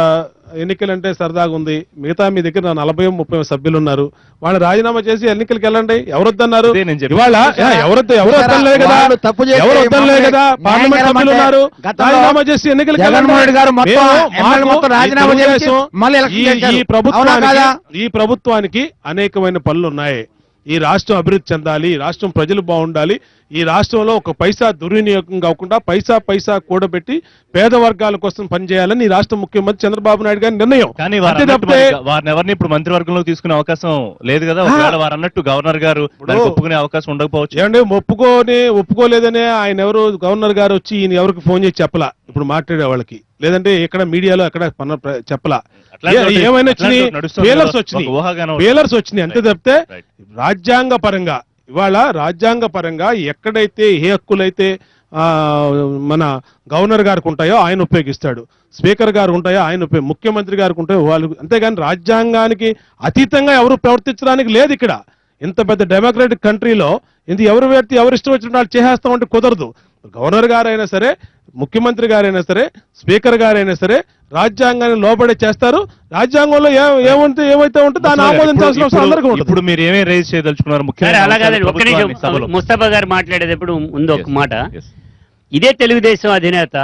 ఎన్నికలంటే సరదాగా ఉంది. మిగతా మీ దగ్గర 40-30 సభ్యులు ఉన్నారు. వాళ్ళు రాజీనామా చేసి ఎన్నికలకు వెళ్ళండి. ఎవరొద్దన్నారు? అదే నేను చెప్పేది. ఇవాళ ఎవరు వద్దలేదు కదా, వాళ్ళు తప్పు చేస్తే ఎవరు వద్దలేదు కదా, పార్లమెంట్ న్యాయం సభ్యులు ఉన్నారు. గతంలో రాజీనామా చేసి ఎన్నికలకు జగన్మోహన్ రెడ్డి గారు మొత్తం ఎమ్మెల్యేలు మొత్తం రాజీనామా చేసి తెలుగుదేశం, మళ్ళీ ఎలక్షన్ చేశారు. అవునా కాదా? ఈ ప్రభుత్వానికి అనేకమైన పనులు ఉన్నాయి. ఈ రాష్ట్రం అభివృద్ధి చెందాలి, ఈ రాష్ట్రం ప్రజలు బాగుండాలి, ఈ రాష్ట్రంలో ఒక పైసా దుర్వినియోగం కాకుండా పైసా కూడబెట్టి పేద వర్గాల కోసం పనిచేయాలని ఈ రాష్ట్ర ముఖ్యమంత్రి చంద్రబాబు నాయుడు గారి నిర్ణయం. కానీ అంతే తప్పితే వారిని ఎవరిని ఇప్పుడు మంత్రివర్గంలో తీసుకునే అవకాశం లేదు కదా. ఒకవేళ వారు అన్నట్టు గవర్నర్ గారు దానికి ఒప్పుకునే అవకాశం ఉండకపోవచ్చు. ఏమంటే ఒప్పుకోలేదనే ఆయన ఎవరు గవర్నర్ గారు వచ్చి ఈయన ఎవరికి ఫోన్ చేసి చెప్పలా ఇప్పుడు మాట్లాడే వాళ్ళకి, లేదంటే ఎక్కడ మీడియాలో ఎక్కడ చెప్పలా. ఏమైనా వచ్చినాయి, ఫెయిలర్స్ వచ్చినాయి, ఫెయిలర్స్ వచ్చినాయి అంతే తప్పితే రాజ్యాంగ పరంగా ఇవాళ రాజ్యాంగ పరంగా ఎక్కడైతే ఏ హక్కులైతే మన గవర్నర్ గారికి ఉంటాయో ఆయన ఉపయోగిస్తాడు, స్పీకర్ గారు ఉంటాయో ఆయన ముఖ్యమంత్రి గారికి ఉంటాయో వాళ్ళు, అంతేగాని రాజ్యాంగానికి అతీతంగా ఎవరు ప్రవర్తించడానికి లేదు ఇక్కడ. ఇంత పెద్ద డెమోక్రటిక్ కంట్రీలో ఇది ఎవరు వ్యక్తి ఎవరు ఇష్టం వచ్చిన వాళ్ళు చేసేస్తామంటే కుదరదు. గవర్నర్ గారైనా సరే, ముఖ్యమంత్రి గారైనా సరే, స్పీకర్ గారైనా సరే రాజ్యాంగాన్ని లోబడే చేస్తారు. రాజ్యాంగంలో ఏమైతే ఉంటే దాన్ని ఆమోదించాల్సిన అవసరం అందరికీ ఉంటుంది. ఇప్పుడు మీరు ఏమేమి రేజ్ చేయదలుచుకున్నారు? సరే, అలాగే ఒక్క నిమిషం ముస్తఫా గారు మాట్లాడేటప్పుడు ముందు ఒక మాట. ఇదే తెలుగుదేశం అధినేత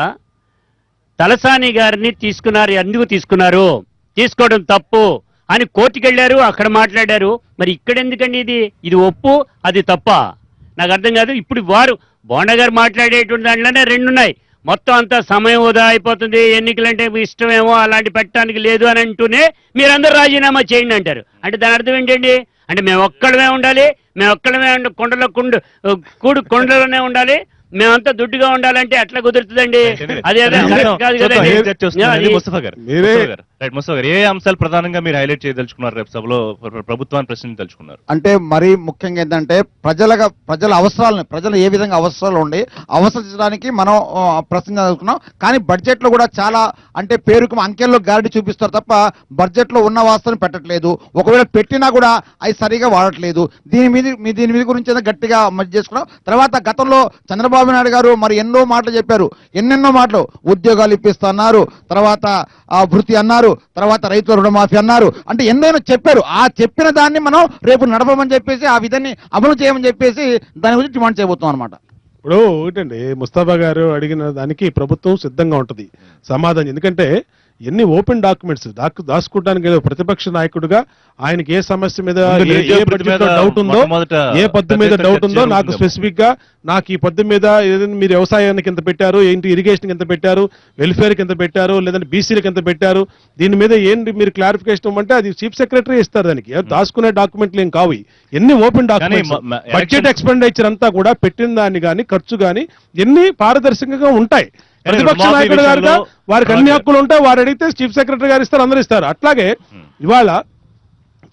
తలసాని గారిని తీసుకున్నారు, ఎందుకు తీసుకున్నారు, తీసుకోవడం తప్పు అని కోర్టుకు వెళ్ళారు, అక్కడ మాట్లాడారు. మరి ఇక్కడ ఎందుకండి ఇది ఒప్పు అది తప్ప? నాకు అర్థం కాదు. ఇప్పుడు వారు బోండా గారు మాట్లాడేటువంటి దాంట్లోనే రెండున్నాయి. మొత్తం అంతా సమయం వృధా అయిపోతుంది, ఎన్నికలంటే మీ ఇష్టమేమో అలాంటి పెట్టడానికి లేదు అని అంటూనే మీరందరూ రాజీనామా చేయండి అంటారు. అంటే దాని అర్థం ఏంటండి? అంటే మేము ఒక్కడమే ఉండాలి, మేము ఒక్కడమే కొండలోనే ఉండాలి, మేమంతా దుడ్డుగా ఉండాలంటే ఎట్లా కుదురుతుందండి? అదే కాదు కదండి. ముస్తఫా గారు, ముస్తఫా గారు, ఏ అంశాలు ప్రధానంగా మీరు హైలైట్ చేయదలుచుకున్నారు రేపు సభలో ప్రభుత్వాన్ని ప్రశ్నించదలుచుకున్నారు? అంటే మరీ ముఖ్యంగా ఏంటంటే ప్రజల అవసరాలను, ప్రజలు ఏ విధంగా అవసరాలు ఉండి అవసరించడానికి మనం ప్రశ్నించుకున్నాం. కానీ బడ్జెట్ లో కూడా చాలా అంటే పేరుకు అంకెల్లో గ్యారెంటీ చూపిస్తారు తప్ప బడ్జెట్ లో ఉన్న వాస్తవాన్ని పెట్టట్లేదు. ఒకవేళ పెట్టినా కూడా అవి సరిగా వాడట్లేదు. దీని మీద గురించి ఏదో గట్టిగా మధ్య చేసుకున్నాం. తర్వాత గతంలో చంద్రబాబు నాయుడు గారు మరి ఎన్నో మాటలు చెప్పారు, ఎన్నెన్నో మాటలు. ఉద్యోగాలు ఇప్పిస్తున్నారు, తర్వాత వృత్తి అన్నారు, తర్వాత రైతుల రుణమాఫీ అన్నారు, అంటే ఎన్నైనా చెప్పారు. ఆ చెప్పిన దాన్ని మనం రేపు నడపమని చెప్పేసి ఆ విధాన్ని అమలు చేయమని చెప్పేసి దాని గురించి డిమాండ్ చేయబోతున్నాం అనమాట. ఇప్పుడు ఒకటండి, ముస్తాఫా గారు అడిగిన దానికి ప్రభుత్వం సిద్ధంగా ఉంటుంది సమాధానం. ఎందుకంటే ఎన్ని ఓపెన్ డాక్యుమెంట్స్ దాచుకోవడానికి ఏదో ప్రతిపక్ష నాయకుడిగా ఆయనకి ఏ సమస్య మీద ఏ బడ్జెట్ డౌట్ ఉందో, ఏ పద్దు మీద డౌట్ ఉందో నాకు స్పెసిఫిక్ గా నాకు ఈ పద్దు మీద ఏదైనా మీరు వ్యవసాయానికి ఎంత పెట్టారు, ఏంటి ఇరిగేషన్ ఎంత పెట్టారు, వెల్ఫేర్ కి ఎంత పెట్టారు, లేదంటే బీసీలకు ఎంత పెట్టారు, దీని మీద ఏంటి మీరు క్లారిఫికేషన్ ఇవ్వమంటే అది చీఫ్ సెక్రటరీ ఇస్తారు. దానికి దాచుకునే డాక్యుమెంట్లు ఏం కావు, ఎన్ని ఓపెన్ డాక్యుమెంట్స్. బడ్జెట్ ఎక్స్పెండిచర్ అంతా కూడా పెట్టిన దాన్ని కానీ ఖర్చు కానీ ఎన్ని పారదర్శకంగా ఉంటాయి. ప్రతిపక్ష నాయకుడు గారుగా వారికి అన్ని హక్కులు ఉంటాయి, వారు అడిగితే చీఫ్ సెక్రటరీ గారు ఇస్తారు, అందరూ ఇస్తారు. అట్లాగే ఇవాళ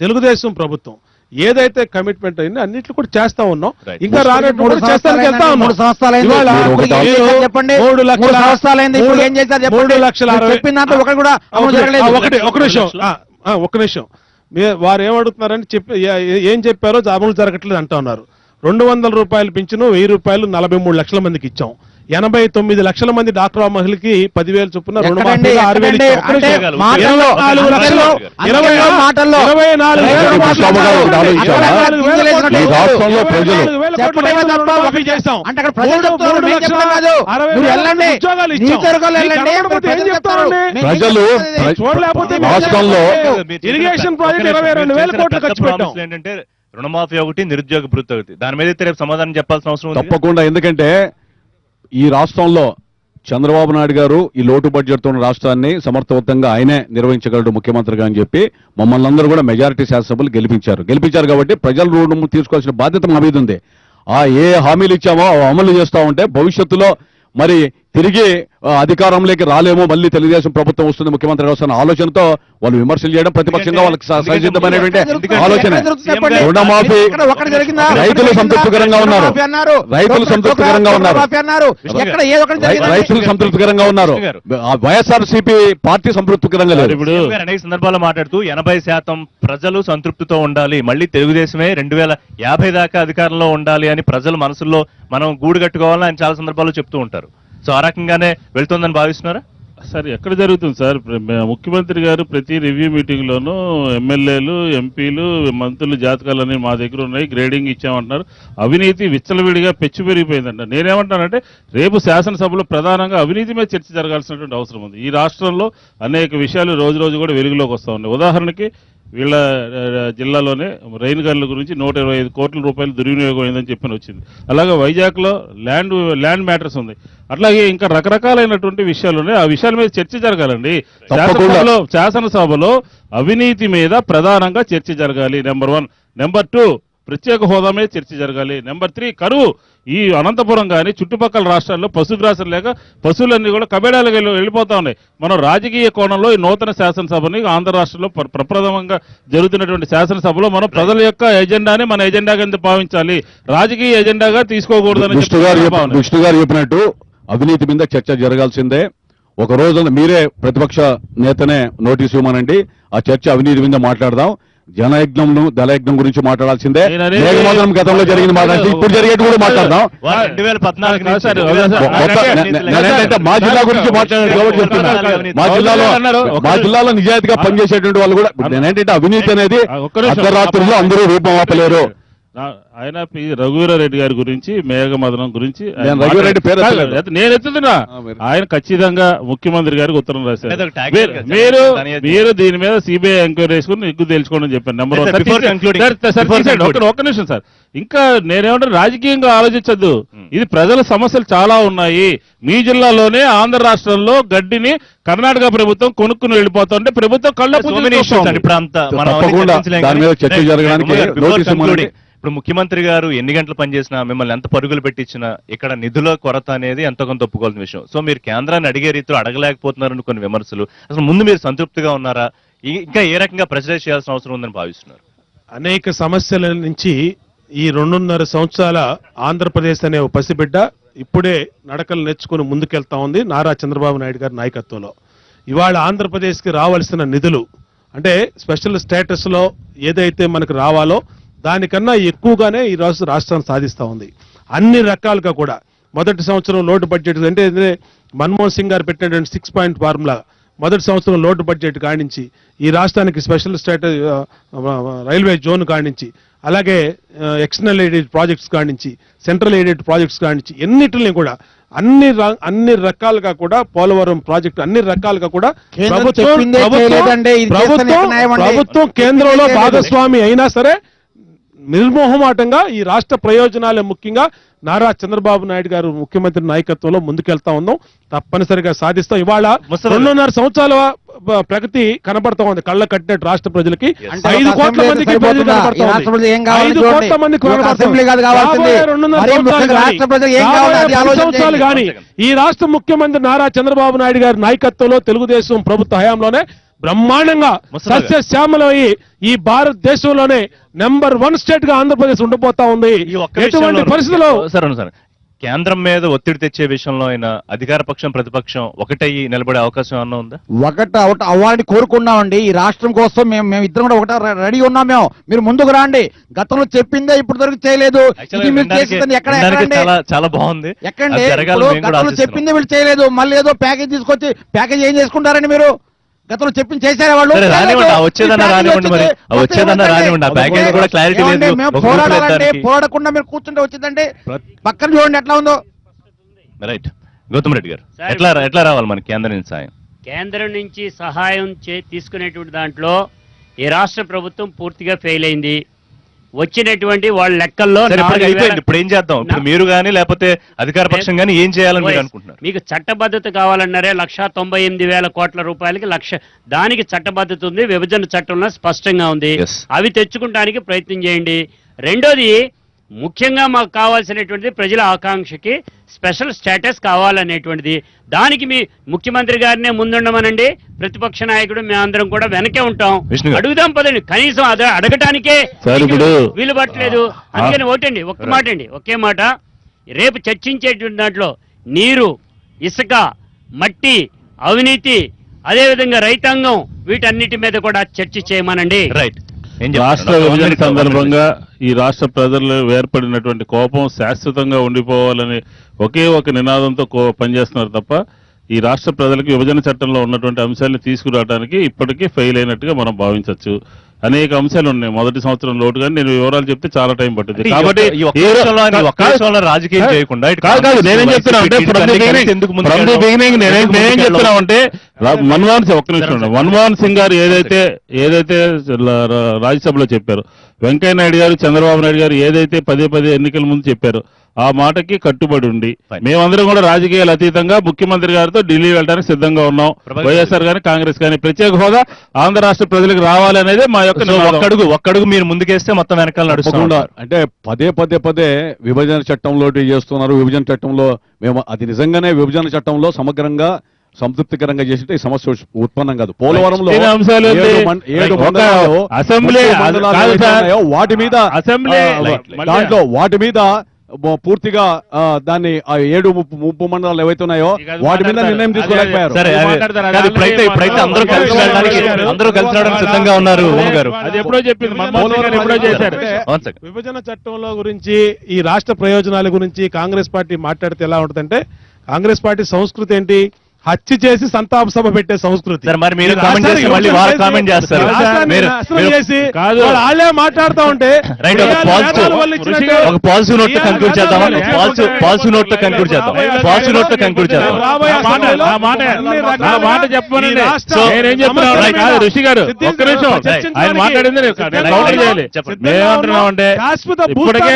తెలుగుదేశం ప్రభుత్వం ఏదైతే కమిట్మెంట్ అయిందో అన్నిట్లు కూడా చేస్తా ఉన్నాం. ఇంకా రానట్టు చేస్తానికి వెళ్తా ఉన్నాం. 3 సంవత్సరాలైంది, చెప్పండి. 3 సంవత్సరాలైంది, ఇప్పుడు ఏం చేశారు చెప్పండి. 3,60,000 చెప్పిన దాంట్లో ఒకటి కూడా అమలు జరగలేదు. ఒక నిమిషం వారు ఏమడుగుతున్నారని చెప్పి ఏం చెప్పారో అమలు జరగట్లేదు అంటా ఉన్నారు. 200 రూపాయలు పింఛను, 1000 రూపాయలు 43 లక్షల మందికి ఇచ్చాం. 89 లక్షల మంది డాక్టర్ మహిళకి 10,000 చొప్పున రుణమాఫీ 6,000 ప్రజలు రాష్ట్రంలో ఇరిగేషన్ ప్రాజెక్ట్ 22,000 కోట్లు ఖర్చు పెట్టాం. ఏంటంటే రుణమాఫీ ఒకటి, నిరుద్యోగ భృతి ఒకటి, దాని మీద అయితే రేపు సమాధానం చెప్పాల్సిన అవసరం ఉంది. తప్పకుండా. ఎందుకంటే ఈ రాష్ట్రంలో చంద్రబాబు నాయుడు గారు ఈ లోటు బడ్జెట్ తో రాష్ట్రాన్ని సమర్థవంతంగా ఆయనే నిర్వహించగలడు ముఖ్యమంత్రిగా అని చెప్పి మమ్మల్ని అందరూ కూడా మెజారిటీ శాసనసభ్యులు గెలిపించారు కాబట్టి ప్రజల రుణం తీసుకోవాల్సిన బాధ్యత మా మీద ఉంది. ఏ హామీలు ఇచ్చామో అమలు చేస్తా ఉంటే భవిష్యత్తులో మరి తిరిగి అధికారంలోకి రాలేమో, మళ్ళీ తెలుగుదేశం ప్రభుత్వం వస్తుంది ముఖ్యమంత్రి వస్తున్న ఆలోచనతో వాళ్ళు విమర్శలు చేయడం ప్రతిపక్షంగా వాళ్ళకి సహజమైనటువంటి ఆలోచన. రుణమాఫీ రైతులు సంతృప్తికరంగా ఉన్నారు, రైతులు సంతృప్తికరంగా ఉన్నారు, వైఎస్ఆర్సీపీ పార్టీ సంతృప్తికరంగా లేదు. ఇప్పుడు అనేక సందర్భాల్లో మాట్లాడుతూ 80% ప్రజలు సంతృప్తితో ఉండాలి, మళ్ళీ తెలుగుదేశమే 2050 దాకా అధికారంలో ఉండాలి అని ప్రజల మనసుల్లో మనం గూడు కట్టుకోవాలని ఆయన చాలా సందర్భాల్లో చెప్తూ ఉంటారు. సో ఆ రకంగానే వెళ్తుందని భావిస్తున్నారా? సార్ ఎక్కడ జరుగుతుంది సార్? ముఖ్యమంత్రి గారు ప్రతి రివ్యూ మీటింగ్లోనూ ఎమ్మెల్యేలు, ఎంపీలు, మంత్రులు జాతకాలన్నీ మా దగ్గర ఉన్నాయి, గ్రేడింగ్ ఇచ్చామంటున్నారు. అవినీతి విచ్చలవిడిగా పెచ్చు పెరిగిపోయిందంట. నేనేమంటానంటే రేపు శాసనసభలో ప్రధానంగా అవినీతి మీద చర్చ జరగాల్సినటువంటి అవసరం ఉంది. ఈ రాష్ట్రంలో అనేక విషయాలు రోజు రోజు కూడా వెలుగులోకి వస్తూ ఉన్నాయి. ఉదాహరణకి వీళ్ళ జిల్లాలోనే రైన్ గన్ల గురించి 125 కోట్ల రూపాయలు దుర్వినియోగం అయిందని చెప్పని వచ్చింది. అలాగే వైజాగ్లో ల్యాండ్ మ్యాటర్స్ ఉంది. అట్లాగే ఇంకా రకరకాలైనటువంటి విషయాలు ఉన్నాయి. ఆ విషయాల మీద చర్చ జరగాలండి. శాసనసభలో అవినీతి మీద ప్రధానంగా చర్చ జరగాలి. నెంబర్ 1. నెంబర్ 2, ప్రత్యేక హోదా మీద చర్చ జరగాలి. నెంబర్ 3, కరువు. ఈ అనంతపురం కానీ చుట్టుపక్కల రాష్ట్రాల్లో పశుగ్రాసం లేక పశువులన్నీ కూడా కబేడాలకు వెళ్ళిపోతా ఉన్నాయి. మనం రాజకీయ కోణంలో ఈ నూతన శాసనసభని ఆంధ్ర రాష్ట్రంలో ప్రప్రథమంగా జరుగుతున్నటువంటి శాసనసభలో మనం ప్రజల యొక్క ఎజెండాని మన ఎజెండా కింద భావించాలి, రాజకీయ ఎజెండాగా తీసుకోకూడదని విష్ణు గారు చెప్పినట్టు అవినీతి మీద చర్చ జరగాల్సిందే. ఒక రోజు మీరే ప్రతిపక్ష నేతనే నోటీసు ఇవ్వమనండి, ఆ చర్చ అవినీతి మీద మాట్లాడదాం. దళయజ్ఞం గురించి మాట్లాడాల్సిందే. మేఘమోదనం గతంలో జరిగింది మాట్లాడాల్సి, ఇప్పుడు జరిగేది కూడా మాట్లాడదాం. 2014 మా జిల్లా గురించి మాట్లాడారు. మా జిల్లాలో నిజాయితీగా పనిచేసేటువంటి వాళ్ళు కూడా నేనేంటంటే అవినీతి అనేది అర్ధరాత్రుల్లో అందరూ రూపం ఆపలేరు. ఆయన రఘువీరారెడ్డి గారి గురించి మేఘమదనం గురించి ఆయన నేను రఘువీరారెడ్డి పేరు ఎత్తలేదు. నేను ఎత్తుతున్నా. మీరు- ఆయన ఖచ్చితంగా ముఖ్యమంత్రి గారికి ఉత్తరం రాశారు. అదొక tag మీరు- కదా, మీరు దాని మీద- మీరు దీని మీద సిబిఐ ఎంక్వైరీ వేసుకుని ఎగ్గు తెలుసుకోండి చెప్పాను. Number Sir, before concluding- before concluding. ఒక్క నిమిషం సార్. ఇంకా నేనేమంటే రాజకీయంగా ఆలోచించద్దు. ఇది ప్రజల సమస్యలు చాలా ఉన్నాయి. మీ జిల్లాలోనే ఆంధ్ర రాష్ట్రంలో గడ్డిని కర్ణాటక ప్రభుత్వం కొనుక్కుని వెళ్ళిపోతుంటే ప్రభుత్వం కళ్ళ So many issues అండి. ఇప్పుడు అంత మనం అవన్నీ తప్పకుండా చర్చించలేం దాని మీద కానీ- చర్చ Right. జరగడానికి ఉమర్ గారు, before notice concluding, ఇవ్వమనండి. ఇప్పుడు ముఖ్యమంత్రి గారు ఎన్ని గంటలు పనిచేసినా మిమ్మల్ని ఎంత పరుగులు పెట్టించినా ఇక్కడ నిధుల కొరత అనేది ఎంతో కొంత ఒప్పుకోవాల్సిన విషయం. సో మీరు కేంద్రాన్ని అడిగే రీతిలో అడగలేకపోతున్నారని కొన్ని విమర్శలు. అసలు ముందు మీరు సంతృప్తిగా ఉన్నారా? ఇంకా ఏ రకంగా ప్రెషరైజ్ చేయాల్సిన అవసరం ఉందని భావిస్తున్నారు? అనేక సమస్యల నుంచి ఈ 2.5 సంవత్సరాల ఆంధ్రప్రదేశ్ అనే ఒక పసిబిడ్డ ఇప్పుడే నడకలు నేర్చుకుని ముందుకెళ్తా ఉంది నారా చంద్రబాబు నాయుడు గారి నాయకత్వంలో. ఇవాళ ఆంధ్రప్రదేశ్కి రావాల్సిన నిధులు అంటే స్పెషల్ స్టేటస్లో ఏదైతే మనకు రావాలో దానికన్నా ఎక్కువగానే ఈ రోజు రాష్ట్రం సాధిస్తూ ఉంది. అన్ని రకాలుగా కూడా మొదటి సంవత్సరం లోటు బడ్జెట్ అంటే మన్మోహన్ సింగ్ గారు పెట్టినటువంటి 6 పాయింట్ ఫార్ములా మొదటి సంవత్సరం లోటు బడ్జెట్ కానించి ఈ రాష్ట్రానికి స్పెషల్ స్టేటస్ రైల్వే జోన్ కానించి అలాగే ఎక్స్టర్నల్ ఎయిడెడ్ ప్రాజెక్ట్స్ కానించి సెంట్రల్ ఎయిడెడ్ ప్రాజెక్ట్స్ కానించి ఎన్నిటిని కూడా అన్ని రకాలుగా కూడా పోలవరం ప్రాజెక్టు అన్ని రకాలుగా కూడా కేంద్రం చెప్పిందే చేయలేదండి. ఇది చేస్తే న్యాయం అండి. ప్రభుత్వం కేంద్రంలో భాగస్వామి అయినా సరే నిర్మోహమాటంగా ఈ రాష్ట్ర ప్రయోజనాలే ముఖ్యంగా నారా చంద్రబాబు నాయుడు గారు ముఖ్యమంత్రి నాయకత్వంలో ముందుకెళ్తా ఉన్నాం. తప్పనిసరిగా సాధిస్తాం. ఇవాళ 2.5 సంవత్సరాల ప్రగతి కనబడతా ఉంది కళ్ళ కట్టినట్టు రాష్ట్ర ప్రజలకి. అంటే 5 ఒక కోట్ల అసెంబ్లీ మందికి సరిపోతుందా? ప్రజలు కనబడతా ఈ రాష్ట్ర ప్రజలు ఏం ఉంది. కావాలని 5 చూడండి. కోట్ల మందికి ఒక కనబడతా ఉంది. అసెంబ్లీ కాదు కావాల్సింది. రాబోయే 2.5 మరీ ముఖ్యంగా సంవత్సరాలు రాష్ట్ర ప్రజలు ఏం కావాలి రాబోయే అది 10 ఆలోచన సంవత్సరాలు చేయండి. కానీ ఈ రాష్ట్ర ముఖ్యమంత్రి నారా చంద్రబాబు నాయుడు గారి నాయకత్వంలో తెలుగుదేశం ప్రభుత్వ హయాంలోనే బ్రహ్మాండంగా ముసలి గారు. సస్యశ్యామలయ్యి ఈ భారతదేశంలోనే నెంబర్ 1 స్టేట్ గా ఆంధ్రప్రదేశ్ ఉండిపోతా ఉంది. ఈ ఒక్క ఎటువంటి విషయంలో- పరిస్థితుల్లో సార్ కేంద్రం మీద ఒత్తిడి తెచ్చే విషయంలో అయినా అధికార పక్షం ప్రతిపక్షం ఒకటయ్యి నిలబడే అవకాశం ఏమన్నా ఉందా? ఒకటి అవ్వాలని కోరుకున్నామండి. ఈ రాష్ట్రం కోసం మేము ఇద్దరం కూడా ఒకట రెడీ ఉన్నాం. మీరు ముందుకు రండి. గతంలో చెప్పిందే ఇప్పుడు వరకు చేయలేదు. ఇది మీరు చేసింది ఎక్కడ వినడానికి ఎక్కడండి? చాలా చాలా బాగుంది. ఎక్కండి. అది జరగాలని ఇప్పుడు మేము కూడా గతంలో ఆశిస్తున్నాం. చెప్పింది వీళ్ళు చేయలేదు. మళ్ళీ ఏదో ప్యాకేజ్ తీసుకొచ్చి ప్యాకేజ్ ఏం చేసుకుంటారండి మీరు? గతంలో చెప్పింది చేశారా వాళ్ళు? సరే, రానివ్వండి. ఆ వచ్చేదన్నా ఈ ప్యాకేజ్ రానివ్వండి మరి. వచ్చింది. ఆ వచ్చేదన్నా వస్తే రానివ్వండి. ఆ ఏమండి? ప్యాకేజ్ కూడా క్లారిటీ ఏమండి? లేదు. మేము ఒక గ్రూప్ లేదు పోరాడాలంటే దానికి. పోరాడకుండా మీరు కూర్చుంటే వచ్చిందంటే పక్కన చూడండి ఎట్లా ఉందో. రైట్. గౌతమ్ రెడ్డి గారు, సార్, ఎట్లా రావాలి మనకి కేంద్రం నుంచి సాయం? కేంద్రం నుంచి సహాయం తీసుకునేటువంటి దాంట్లో ఈ రాష్ట్ర ప్రభుత్వం పూర్తిగా ఫెయిల్ అయింది. వచ్చినటువంటి వాళ్ళ లెక్కల్లో సరే, ఇప్పుడు 4,000 అయిపోయింది. ఇప్పుడు ఏం చేద్దాం? ఇప్పుడు మీరు గానీ లేకపోతే అధికార పక్షం గానీ ఏం చేయాలని మీరు అనుకుంటున్నారు? మీకు చట్టబద్ధత కావాలన్నారే 1,98,000 కోట్ల రూపాయలకి దానికి చట్టబద్ధత ఉంది. విభజన చట్టంలో స్పష్టంగా ఉంది. Yes. అవి తెచ్చుకుంటానికి ప్రయత్నం చేయండి. రెండోది ముఖ్యంగా మాకు కావాల్సినటువంటిది ప్రజల ఆకాంక్షకి స్పెషల్ స్టేటస్ కావాలనేటువంటిది. దానికి మీ ముఖ్యమంత్రి గారినే ముందుండమనండి. ప్రతిపక్ష నాయకుడు మేమందరం కూడా వెనకే ఉంటాం. విష్ణు గారు. అడుగుదాం పదండి. కనీసం అదే అడగటానికే సార్, ఇప్పుడు వీలు పట్టలేదు. అందుకని ఓటండి. ఒక్క మాట అండి, ఒకే మాట. రేపు చర్చించేటువంటి దాంట్లో నీరు, ఇసుక, మట్టి, అవినీతి, అదేవిధంగా రైతాంగం, వీటన్నిటి మీద కూడా చర్చ చేయమనండి. రైట్. రాష్ట్ర విభజన సందర్భంగా ఈ రాష్ట్ర ప్రజల్లో ఏర్పడినటువంటి కోపం శాశ్వతంగా ఉండిపోవాలని ఒకే ఒక నినాదంతో పనిచేస్తున్నారు తప్ప ఈ రాష్ట్ర ప్రజలకు విభజన చట్టంలో ఉన్నటువంటి అంశాలను తీసుకురావడానికి ఇప్పటికీ ఫెయిల్ అయినట్టుగా మనం భావించవచ్చు. అనేక అంశాలు ఉన్నాయి. మొదటి సంవత్సరం లోటు కానీ నేను వివరాలు చెప్తే చాలా టైం పట్టింది. కాబట్టి ఈ ఒక్క విషయంలో రాజకీయం చేయకుండా ఇటు కాదు నేనేం చెప్తున్నా అంటే ఎందుకు నేనేం చెప్తున్నా అంటే మన్మోహన్ సింగ్ గారు ఏదైతే రాజ్యసభలో చెప్పారు, వెంకయ్య నాయుడు గారు, చంద్రబాబు నాయుడు గారు ఏదైతే పదే ఎన్నికల ముందు చెప్పారు ఆ మాటకి కట్టుబడి ఉండి మేమందరం కూడా రాజకీయాలు అతీతంగా ముఖ్యమంత్రి గారితో ఢిల్లీ వెళ్ళడానికి సిద్ధంగా ఉన్నాం. వైఎస్ఆర్ గానీ కాంగ్రెస్ కానీ ప్రత్యేక హోదా ఆంధ్ర రాష్ట్ర ప్రజలకు రావాలి అనేది మా యొక్క ఒక్కడుగు మీరు ముందుకేస్తే మొత్తం వెనకాల తప్పకుండా. నడుస్తుంది. అంటే పదే విభజన చట్టంలో చేస్తున్నారు. విభజన చట్టంలో మేము అది నిజంగానే విభజన చట్టంలో సమగ్రంగా సంతృప్తికరంగా చేసింటే ఈ సమస్య ఉత్పన్నం కాదు. పోలవరంలో చిన్న అంశాలు ఏంటి? 7 ఒక మండలాలు, అసెంబ్లీ మండలాలు కాదు ఏవైతే సార్. ఉన్నాయో వాటి మీద అసెంబ్లీ దాంట్లో వాటి మీద పూర్తిగా దాన్ని 7 ముప్పు మండలాలు ఏవైతే ఉన్నాయో వాటి మీద నిర్ణయం తీసుకోలేకపోయారు. సరే, కాదు, ఇప్పుడైతే అందరూ కలిసి వెళ్ళడానికి సిద్ధంగా ఉన్నారు. ఓం గారు, అది ఎప్పుడో చెప్పింది మన్మోహన్ సింగ్ గారు ఎప్పుడో చేశారు. One second. విభజన చట్టంలో గురించి ఈ రాష్ట్ర ప్రయోజనాల గురించి కాంగ్రెస్ పార్టీ మాట్లాడితే ఎలా ఉంటుందంటే కాంగ్రెస్ పార్టీ సంస్కృతి ఏంటి? హత్య చేసి సంతాప సభ పెట్టే సంస్కృతి. సరే, మరి మీరు ఈ comment చేసి రాష్ట్రానికి మళ్ళీ విమర్శలు వారు చేసి, comment చేస్తారు. ఈ రాష్ట్రాన్ని మీరు- నాశనం మీరు- చేసి కాదు. వాళ్ళు వాళ్ళే మాట్లాడుతూ ఉంటే రైట్, ఒక పాజిటివ్ ఒక పాజిటివ్ నోట్ తో కన్క్లూడ్ చేద్దాం. పాజిటివ్ నోట్ తో కన్క్లూడ్ చేద్దాం. పాజిటివ్ నోట్ తో కన్క్లూడ్ చేద్దాం. నా మాట చెప్పమనండి. సో, నేనేం చెప్తున్నాను రైట్. కాదు ఋషి గారు ఒక్క నిమిషం ఆయన మాట్లాడింది నేను కౌంటర్ చేయాలి. చెప్పండి. మేమేమంటున్నామంటే ఇప్పటికే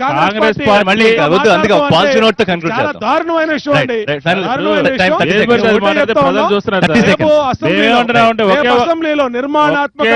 కాంగ్రెస్ మళ్ళీ ఇంకా వద్దు, అందుకే పాజిటివ్ నోట్ తో కన్క్లూడ్ చాలా చేద్దాం. దారుణమైన విషయం రైట్, అండి. రైట్. ఫైనల్ దారుణమైన టైం విషయం. 30 ఏం seconds. పెడితే మాట్లాడితే ప్రజలు చూస్తున్నారు 30 సార్. seconds. రేపు అసెంబ్లీలో- మేమేమంటున్నామంటే రేపు ఒకే అసెంబ్లీలో నిర్మాణాత్మక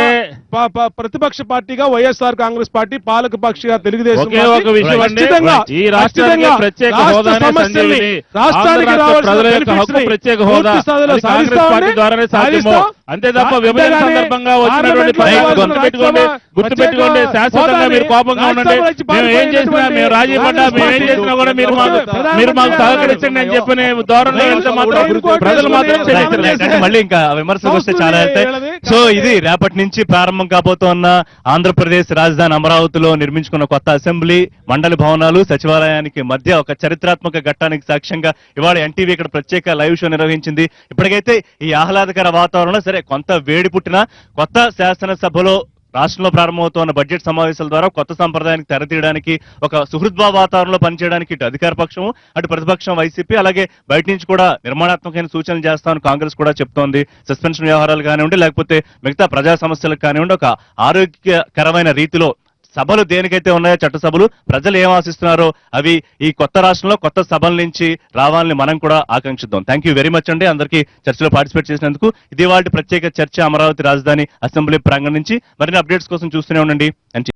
ప్రతిపక్ష పార్టీగా వైఎస్ఆర్ కాంగ్రెస్ పార్టీ, పాలక పక్షిగా తెలుగుదేశం ఒకే పార్టీ ఒక విషయం అండి. ఖచ్చితంగా ఈ రాష్ట్రానికి ఖచ్చితంగా ప్రత్యేక రాష్ట్ర హోదానే సమస్యల్ని, సంజీవిని, రాష్ట్రానికి ఆంధ్ర రాష్ట్ర రావాల్సిన ప్రజల యొక్క benefits హక్కు ని ప్రత్యేక హోదా పూర్తి స్థాయిలో అది కాంగ్రెస్ సాధిస్తామండి. పార్టీ ద్వారానే సాధ్యమో. సాధిస్తాం. అంతే తప్ప విభజన అంతేగాని సందర్భంగా వచ్చినటువంటి పార్లమెంట్లో గుర్తుపెట్టుకోండి, గుర్తుపెట్టుకోండి, శాశ్వతంగా మీరు కోపంగా ఉండండి. మేము ఏం చేసినా, మేము రాజీ పడ్డా, మేము ఏం చేసినా కూడా మీరు మాకు సహకరించండి అని చెప్పి ధోరణిలో వెళ్తే మాత్రం ప్రజలు మాత్రం రైట్, రైట్. అంటే మళ్ళీ ఇంకా విమర్శలు వస్తే చాలా వెళ్తాయి. సో ఇది రేపటి నుంచి ప్రారంభం కాబోతోన్న ఆంధ్రప్రదేశ్ రాజధాని అమరావతిలో నిర్మించుకున్న కొత్త అసెంబ్లీ, మండలి భవనాలు, సచివాలయానికి మధ్య ఒక చరిత్రాత్మక ఘట్టానికి సాక్ష్యంగా ఇవాళ ఎన్టీవీ ఇక్కడ ప్రత్యేక లైవ్ షో నిర్వహించింది. ఇప్పటికైతే ఈ ఆహ్లాదకర వాతావరణంలో సరే కొంత వేడి పుట్టిన కొత్త శాసనసభలో రాష్ట్రంలో ప్రారంభమవుతున్న బడ్జెట్ సమావేశాల ద్వారా కొత్త సంప్రదాయానికి తెరతీయడానికి, ఒక సుహృద్భావ వాతావరణంలో పనిచేయడానికి ఇటు అధికార పక్షం, అటు ప్రతిపక్షం వైసీపీ, అలాగే బయట నుంచి కూడా నిర్మాణాత్మకమైన సూచనలు చేస్తామని కాంగ్రెస్ కూడా చెప్తోంది. సస్పెన్షన్ వ్యవహారాలు కానివ్వండి, లేకపోతే మిగతా ప్రజా సమస్యలకు కానివ్వండి, ఒక ఆరోగ్యకరమైన రీతిలో సభలు దేనికైతే ఉన్నాయో చట్టసభలు, ప్రజలు ఏం ఆశిస్తున్నారో అవి ఈ కొత్త రాష్ట్రంలో కొత్త సభల నుంచి రావాలని మనం కూడా ఆకాంక్షిద్దాం. థ్యాంక్ యూ వెరీ మచ్ అండి అందరికీ చర్చలో పార్టిసిపేట్ చేసినందుకు. ఇది వాటి ప్రత్యేక చర్చ అమరావతి రాజధాని అసెంబ్లీ ప్రాంగణం నుంచి. మరిన్ని అప్డేట్స్ కోసం చూస్తూనే ఉండండి.